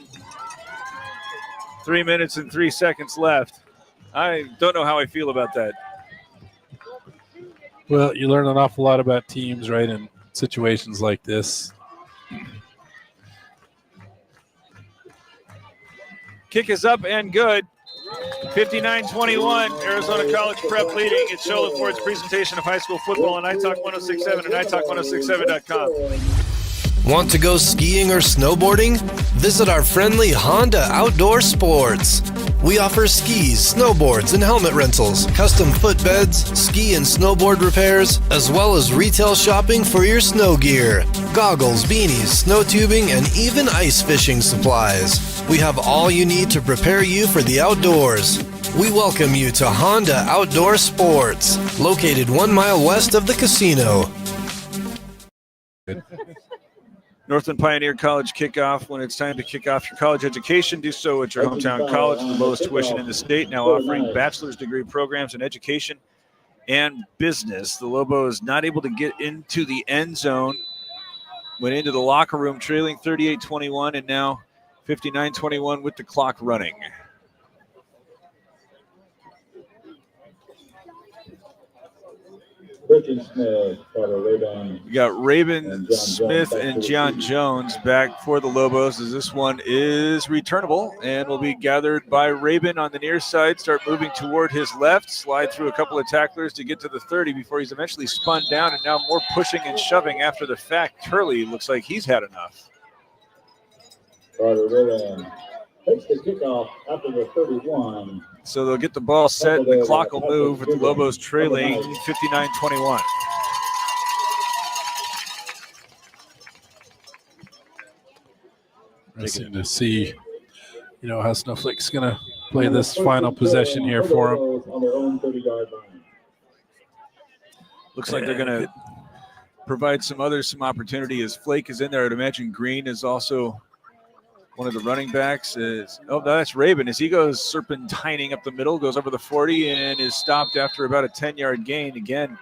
3 minutes and 3 seconds left. I don't know how I feel about that. Well, you learn an awful lot about teams, right, in situations like this. Kick is up and good. 59-21, Arizona College Prep leading. It's Shola Ford's presentation of high school football on iTalk 1067 and iTalk1067.com. Want to go skiing or snowboarding? Visit our friendly Honda Outdoor Sports. We offer skis, snowboards, and helmet rentals, custom footbeds, ski and snowboard repairs, as well as retail shopping for your snow gear, goggles, beanies, snow tubing, and even ice fishing supplies. We have all you need to prepare you for the outdoors. We welcome you to Honda Outdoor Sports, located 1 mile west of the casino. Northland Pioneer College kickoff. When it's time to kick off your college education, do so at your hometown college with the lowest tuition in the state, now offering bachelor's degree programs in education and business. The Lobos not able to get into the end zone, went into the locker room trailing 38-21, and now 59-21 with the clock running. We got Raven Smith and John Jones back for the Lobos as this one is returnable and will be gathered by Raven on the near side. Start moving toward his left, slide through a couple of tacklers to get to the 30 before he's eventually spun down, and now more pushing and shoving after the fact. Turley looks like he's had enough. Carter Raven takes the kickoff after the 31. So they'll get the ball set, and the clock will move with the Lobos trailing 59-21. Interesting to see, how Snowflake's going to play this final possession here for them. Looks like they're going to provide some opportunity as Flake is in there. I'd imagine Green is also one of the running backs. That's Raven as he goes serpentining up the middle, goes over the 40 and is stopped after about a 10-yard gain. Again,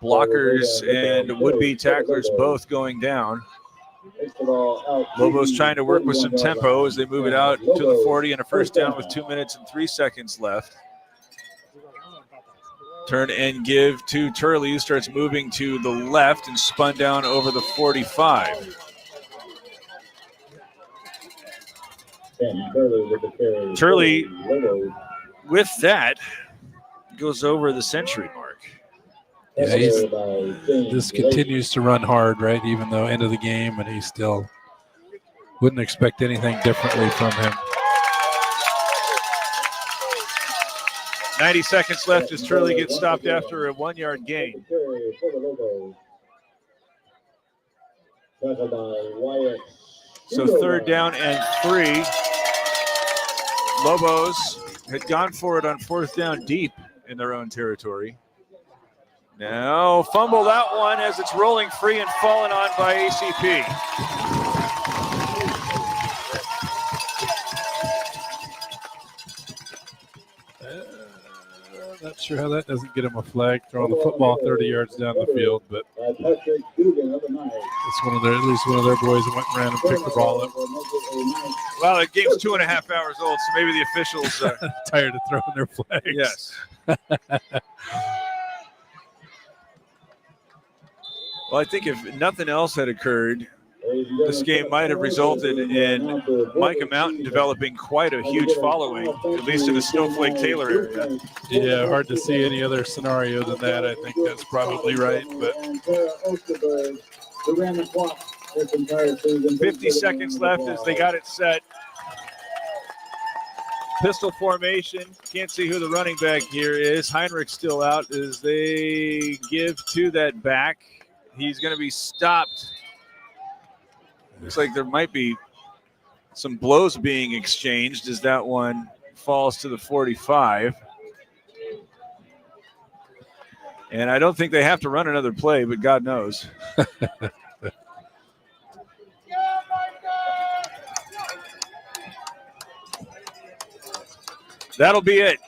blockers and would-be tacklers both going down. Lobos trying to work with some tempo as they move it out to the 40 and a first down with 2 minutes and 3 seconds left. Turn and give to Turley, who starts moving to the left and spun down over the 45. Turley, with that, goes over the century mark. Yeah, this continues to run hard, right? Even though end of the game, and he still wouldn't expect anything differently from him. 90 seconds left as Turley gets stopped after a 1-yard gain. So 3rd down and 3. Lobos had gone for it on 4th down deep in their own territory. Now fumble that one as it's rolling free and fallen on by ACP. Not sure how that doesn't get him a flag. Throwing the football 30 yards down the field, but it's at least one of their boys that went and ran and picked the ball up. Well, the game's 2.5 hours old, so maybe the officials are tired of throwing their flags. Yes. Well, I think if nothing else had occurred, this game might have resulted in Micah Mountain developing quite a huge following, at least in the Snowflake Taylor area. Yeah, hard to see any other scenario than that. I think that's probably right. But 50 seconds left as they got it set. Pistol formation. Can't see who the running back here is. Heinrich's still out as they give to that back. He's going to be stopped. Looks like there might be some blows being exchanged as that one falls to the 45. And I don't think they have to run another play, but God knows. That'll be it.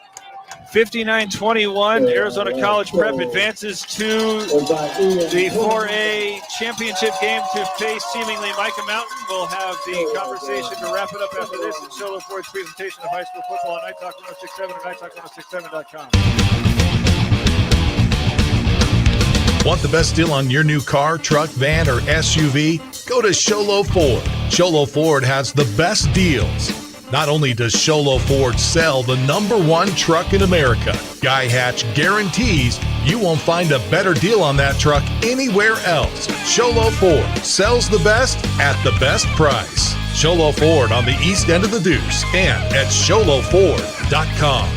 59-21, Arizona College Prep advances to the 4A championship game to face seemingly Micah Mountain. We'll have the conversation to wrap it up after this in Show Ford's presentation of high school football on Night Talk 1067 and nighttalk1067.com. Want the best deal on your new car, truck, van, or SUV? Go to Sholo Ford. Sholo Ford has the best deals. Not only does Sholo Ford sell the #1 truck in America, Guy Hatch guarantees you won't find a better deal on that truck anywhere else. Sholo Ford sells the best at the best price. Sholo Ford on the east end of the Deuce and at SholoFord.com.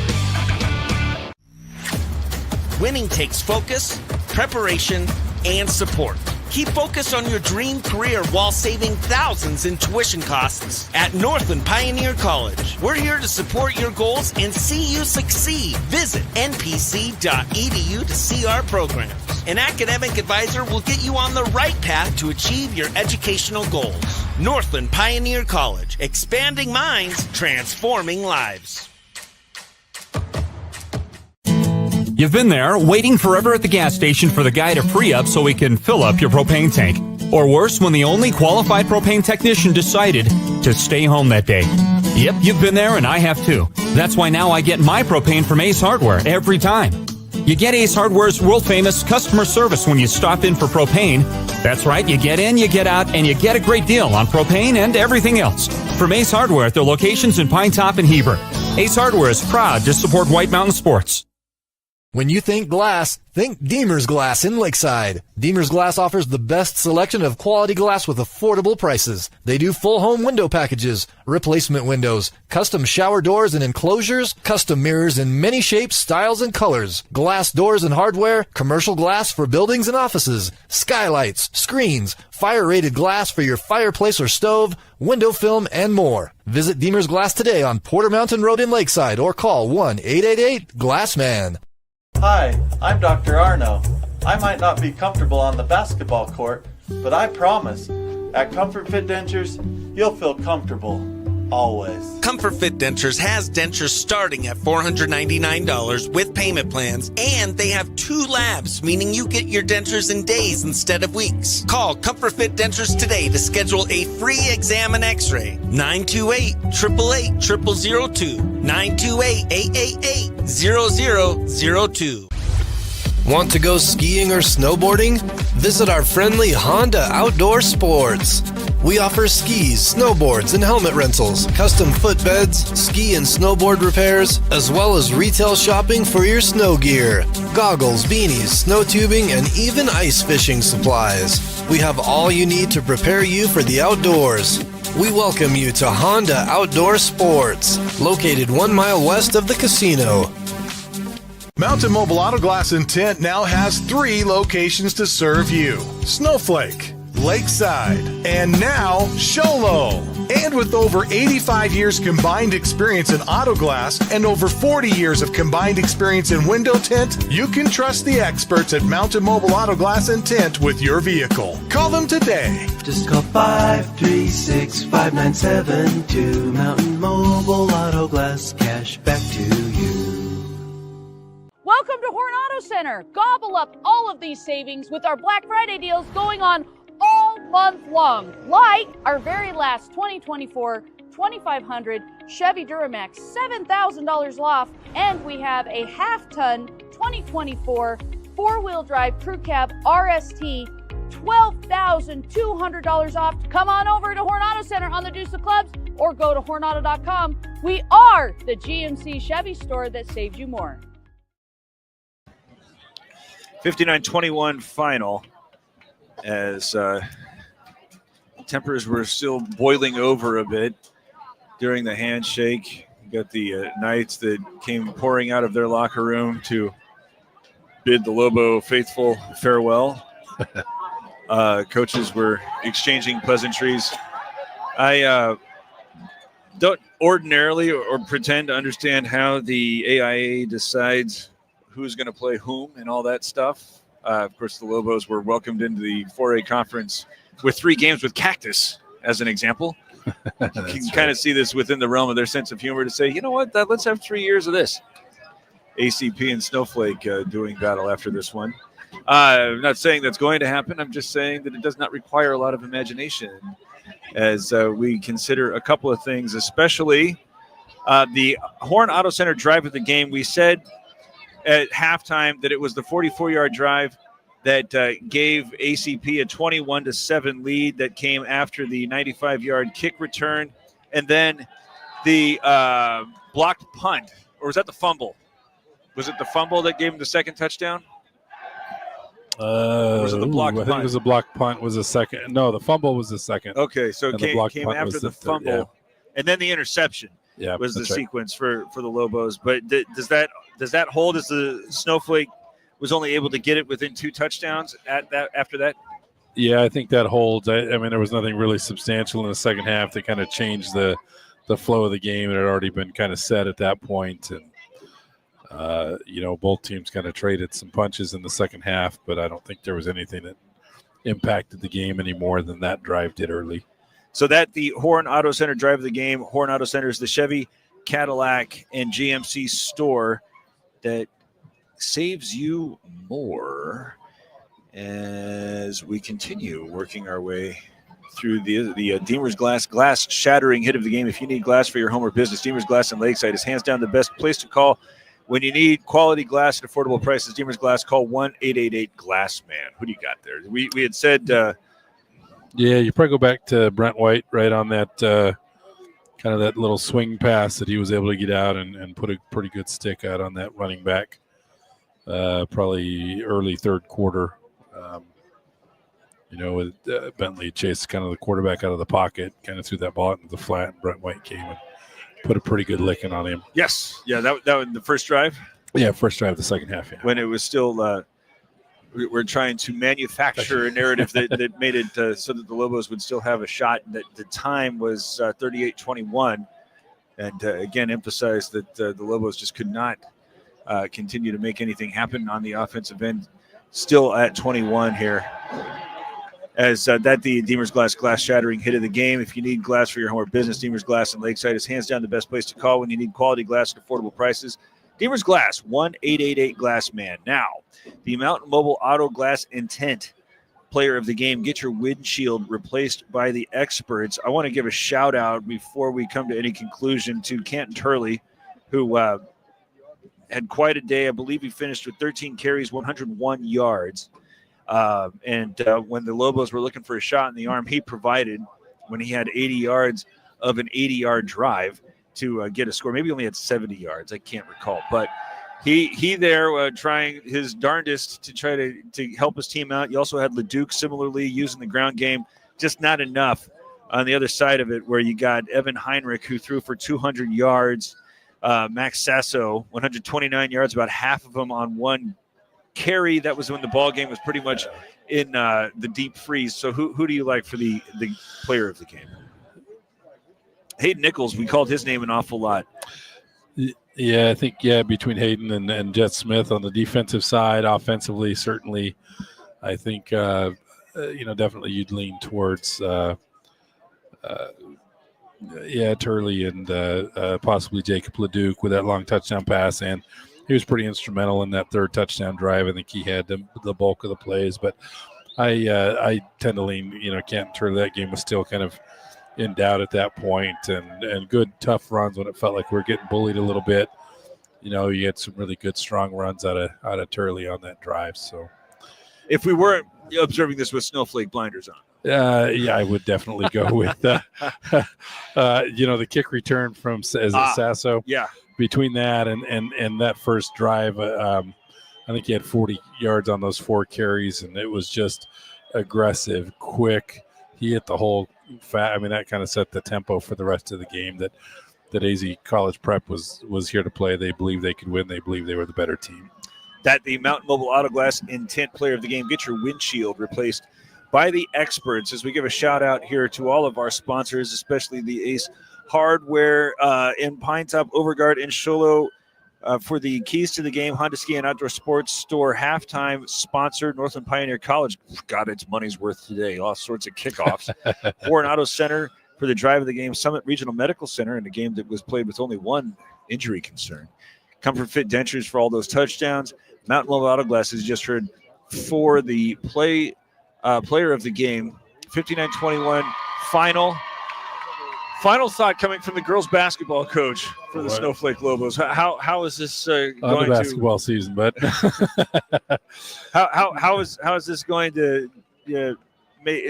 Winning takes focus, preparation, and support. Keep focused on your dream career while saving thousands in tuition costs at Northland Pioneer College. We're here to support your goals and see you succeed. Visit npc.edu to see our programs. An academic advisor will get you on the right path to achieve your educational goals. Northland Pioneer College, expanding minds, transforming lives. You've been there, waiting forever at the gas station for the guy to free up so he can fill up your propane tank. Or worse, when the only qualified propane technician decided to stay home that day. Yep, you've been there and I have too. That's why now I get my propane from Ace Hardware every time. You get Ace Hardware's world-famous customer service when you stop in for propane. That's right, you get in, you get out, and you get a great deal on propane and everything else. From Ace Hardware at their locations in Pine Top and Heber. Ace Hardware is proud to support White Mountain Sports. When you think glass, think Deemer's Glass in Lakeside. Deemer's Glass offers the best selection of quality glass with affordable prices. They do full home window packages, replacement windows, custom shower doors and enclosures, custom mirrors in many shapes, styles, and colors, glass doors and hardware, commercial glass for buildings and offices, skylights, screens, fire-rated glass for your fireplace or stove, window film, and more. Visit Deemer's Glass today on Porter Mountain Road in Lakeside or call 1-888-GLASSMAN. Hi, I'm Dr. Arno. I might not be comfortable on the basketball court, but I promise, at Comfort Fit Dentures, you'll feel comfortable, always. Comfort Fit Dentures has dentures starting at $499 with payment plans, and they have 2 labs, meaning you get your dentures in days instead of weeks. Call Comfort Fit Dentures today to schedule a free exam and x-ray. 928-888-0002. 928-888-0002. Want to go skiing or snowboarding? Visit our friendly Honda Outdoor Sports. We offer skis, snowboards, and helmet rentals, custom footbeds, ski and snowboard repairs, as well as retail shopping for your snow gear, goggles, beanies, snow tubing, and even ice fishing supplies. We have all you need to prepare you for the outdoors. We welcome you to Honda Outdoor Sports, located 1 mile west of the casino. Mountain Mobile Auto Glass and Tint now has 3 locations to serve you. Snowflake, Lakeside, and now Sholo. And with over 85 years combined experience in auto glass and over 40 years of combined experience in window tint, you can trust the experts at Mountain Mobile Auto Glass and Tint with your vehicle. Call them today. Just call 536-5972. Mountain Mobile Auto Glass, cash back to you. Welcome to Horn Auto Center. Gobble up all of these savings with our Black Friday deals going on all month long, like our very last 2024 2500 Chevy Duramax, $7,000 off, and we have a half-ton 2024 four-wheel drive crew cab RST, $12,200 off. Come on over to Horn Auto Center on the Deuce of Clubs or go to hornauto.com. We are the GMC Chevy store that saves you more. 59-21 final, as tempers were still boiling over a bit during the handshake. You got the Knights that came pouring out of their locker room to bid the Lobo faithful farewell. Coaches were exchanging pleasantries. I don't ordinarily or pretend to understand how the AIA decides who's going to play whom and all that stuff. Of course, the Lobos were welcomed into the 4A conference with 3 games with Cactus, as an example. You can kind of see this within the realm of their sense of humor to say, you know what, let's have 3 years of this. ACP and Snowflake doing battle after this one. I'm not saying that's going to happen. I'm just saying that it does not require a lot of imagination as we consider a couple of things, especially the Horn Auto Center drive of the game. We said at halftime that it was the 44-yard drive that gave ACP a 21-7 lead that came after the 95-yard kick return, and then the blocked punt, or was that the fumble? Was it the fumble that gave him the second touchdown? Was it the blocked punt? I think it was a blocked punt was the second. No, the fumble was the second. Okay, so it came after the fumble, yeah. And then the interception was the sequence for the Lobos. But does that hold as the Snowflake was only able to get it within 2 touchdowns after that? Yeah, I think that holds. I mean, there was nothing really substantial in the second half that kind of changed the flow of the game. It had already been kind of set at that point. And, both teams kind of traded some punches in the second half, but I don't think there was anything that impacted the game any more than that drive did early. So that the Horn Auto Center drive of the game. Horn Auto Center is the Chevy, Cadillac, and GMC store that saves you more as we continue working our way through the Deemer's glass shattering hit of the game. If you need glass for your home or business, Deemer's Glass in Lakeside is hands down the best place to call when you need quality glass at affordable prices. Deemer's Glass, call 1-888-GLASS-MAN. Who do you got there? We had said you probably go back to Brent White right on that kind of that little swing pass that he was able to get out and put a pretty good stick out on that running back, probably early third quarter. With Bentley chased kind of the quarterback out of the pocket, kind of threw that ball into the flat, and Brent White came and put a pretty good licking on him. Yes. Yeah, that was the first drive? Yeah, first drive of the second half, yeah. When it was still we're trying to manufacture a narrative that made it so that the Lobos would still have a shot. That the time was 38-21, and again emphasized that the Lobos just could not continue to make anything happen on the offensive end. Still at 21 here. As that the Deemer's Glass shattering hit of the game. If you need glass for your home or business, Deemer's Glass in Lakeside is hands down the best place to call when you need quality glass at affordable prices. Deemer's Glass, 1-888-GLASS-MAN. Now, the Mountain Mobile Auto Glass and Tint player of the game. Get your windshield replaced by the experts. I want to give a shout out before we come to any conclusion to Canton Turley, who had quite a day. I believe he finished with 13 carries, 101 yards. And when the Lobos were looking for a shot in the arm, he provided when he had 80 yards of an 80-yard drive to get a score. Maybe he only had 70 yards. I can't recall. But he there trying his darndest to try to help his team out. You also had LeDuc similarly using the ground game, just not enough on the other side of it, where you got Evan Heinrich, who threw for 200 yards. Max Sasso, 129 yards, about half of them on one carry. That was when the ball game was pretty much in the deep freeze. So who do you like for the player of the game? Hayden Nichols, we called his name an awful lot. Yeah, I think, between Hayden and Jet Smith on the defensive side, offensively, certainly, I think, definitely you'd lean towards, Turley and possibly Jacob LeDuc with that long touchdown pass. And he was pretty instrumental in that third touchdown drive. I think he had the bulk of the plays. But I tend to lean, Canton Turley. That game was still kind of in doubt at that point, and good tough runs when it felt like we were getting bullied a little bit. You had some really good strong runs out of Turley on that drive. So if we weren't observing this with Snowflake blinders on, I would definitely go with the kick return from Sasso. Yeah, between that and that first drive, I think he had 40 yards on those 4 carries, and it was just aggressive, quick. He hit the whole that kind of set the tempo for the rest of the game. That AZ College Prep was here to play. They believed they could win. They believed they were the better team. That the Mountain Mobile Auto Glass Intent player of the game. Get your windshield replaced by the experts, as we give a shout out here to all of our sponsors, especially the Ace Hardware in Pine Top, Overguard, and Sholo for the keys to the game. Honda Ski and Outdoor Sports Store halftime sponsor. Northland Pioneer College got its money's worth today. All sorts of kickoffs. Coronado Center for the drive of the game. Summit Regional Medical Center in a game that was played with only one injury concern. Comfort Fit Dentures for all those touchdowns. Mountain Mobile Auto Glass, as you just heard, for the player of the game. 59-21 final. Final thought coming from the girls basketball coach for the Snowflake Lobos. How is this going the basketball season, but how is this going to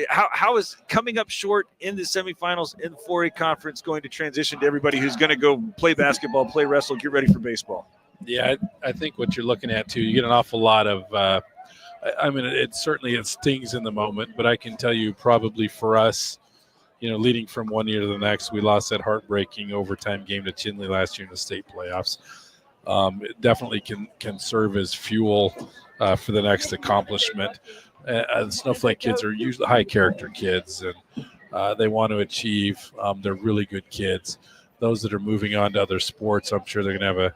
how is coming up short in the semifinals in the 4A conference going to transition to everybody who's going to go play basketball, play wrestle, get ready for baseball? Yeah, I think what you're looking at too, you get an awful lot of it stings in the moment, but I can tell you probably for us, leading from one year to the next, we lost that heartbreaking overtime game to Chinley last year in the state playoffs. It definitely can serve as fuel for the next accomplishment. The Snowflake kids are usually high character kids, and they want to achieve. They're really good kids. Those that are moving on to other sports, I'm sure they're going to have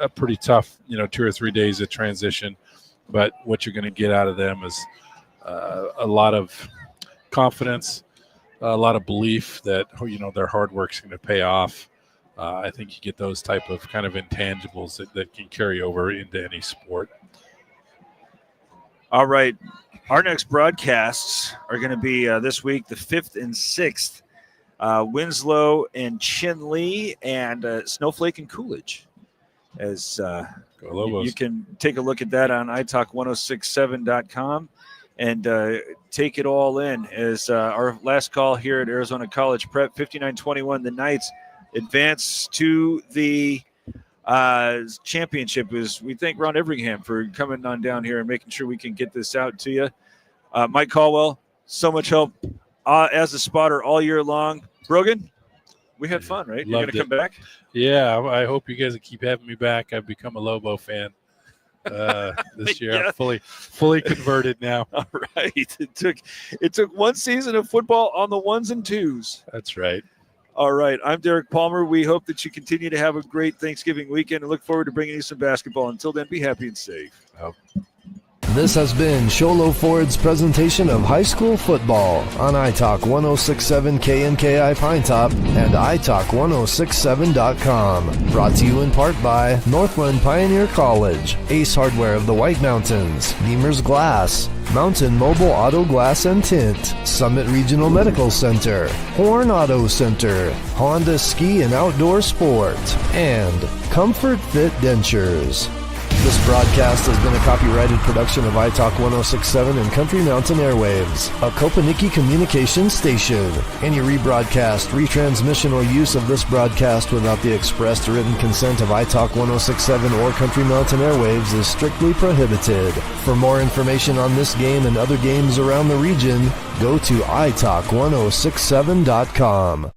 a pretty tough, 2 or 3 days of transition. But what you're going to get out of them is a lot of confidence, a lot of belief that, their hard work is going to pay off. I think you get those type of kind of intangibles that can carry over into any sport. All right. Our next broadcasts are going to be this week, the 5th and 6th, Winslow and Chinley, and Snowflake and Coolidge. As you can take a look at that on italk1067.com and take it all in as our last call here at Arizona College Prep. 59-21, the Knights advance to the championship. As we thank Ron Everingham for coming on down here and making sure we can get this out to you. Mike Caldwell, so much help as a spotter all year long. Brogan, we had fun, right? You're going to come back? Yeah, I hope you guys will keep having me back. I've become a Lobo fan this year. Yeah. I'm fully converted now. All right. It took one season of football on the 1s and 2s. That's right. All right. I'm Derek Palmer. We hope that you continue to have a great Thanksgiving weekend and look forward to bringing you some basketball. Until then, be happy and safe. This has been Sholo Ford's presentation of high school football on iTalk 1067 KNKI Pine Top and iTalk1067.com. Brought to you in part by Northland Pioneer College, Ace Hardware of the White Mountains, Nemers Glass, Mountain Mobile Auto Glass and Tint, Summit Regional Medical Center, Horn Auto Center, Honda Ski and Outdoor Sport, and Comfort Fit Dentures. This broadcast has been a copyrighted production of iTalk 1067 and Country Mountain Airwaves, a Kopaniki communications station. Any rebroadcast, retransmission, or use of this broadcast without the expressed written consent of iTalk 1067 or Country Mountain Airwaves is strictly prohibited. For more information on this game and other games around the region, go to italk1067.com.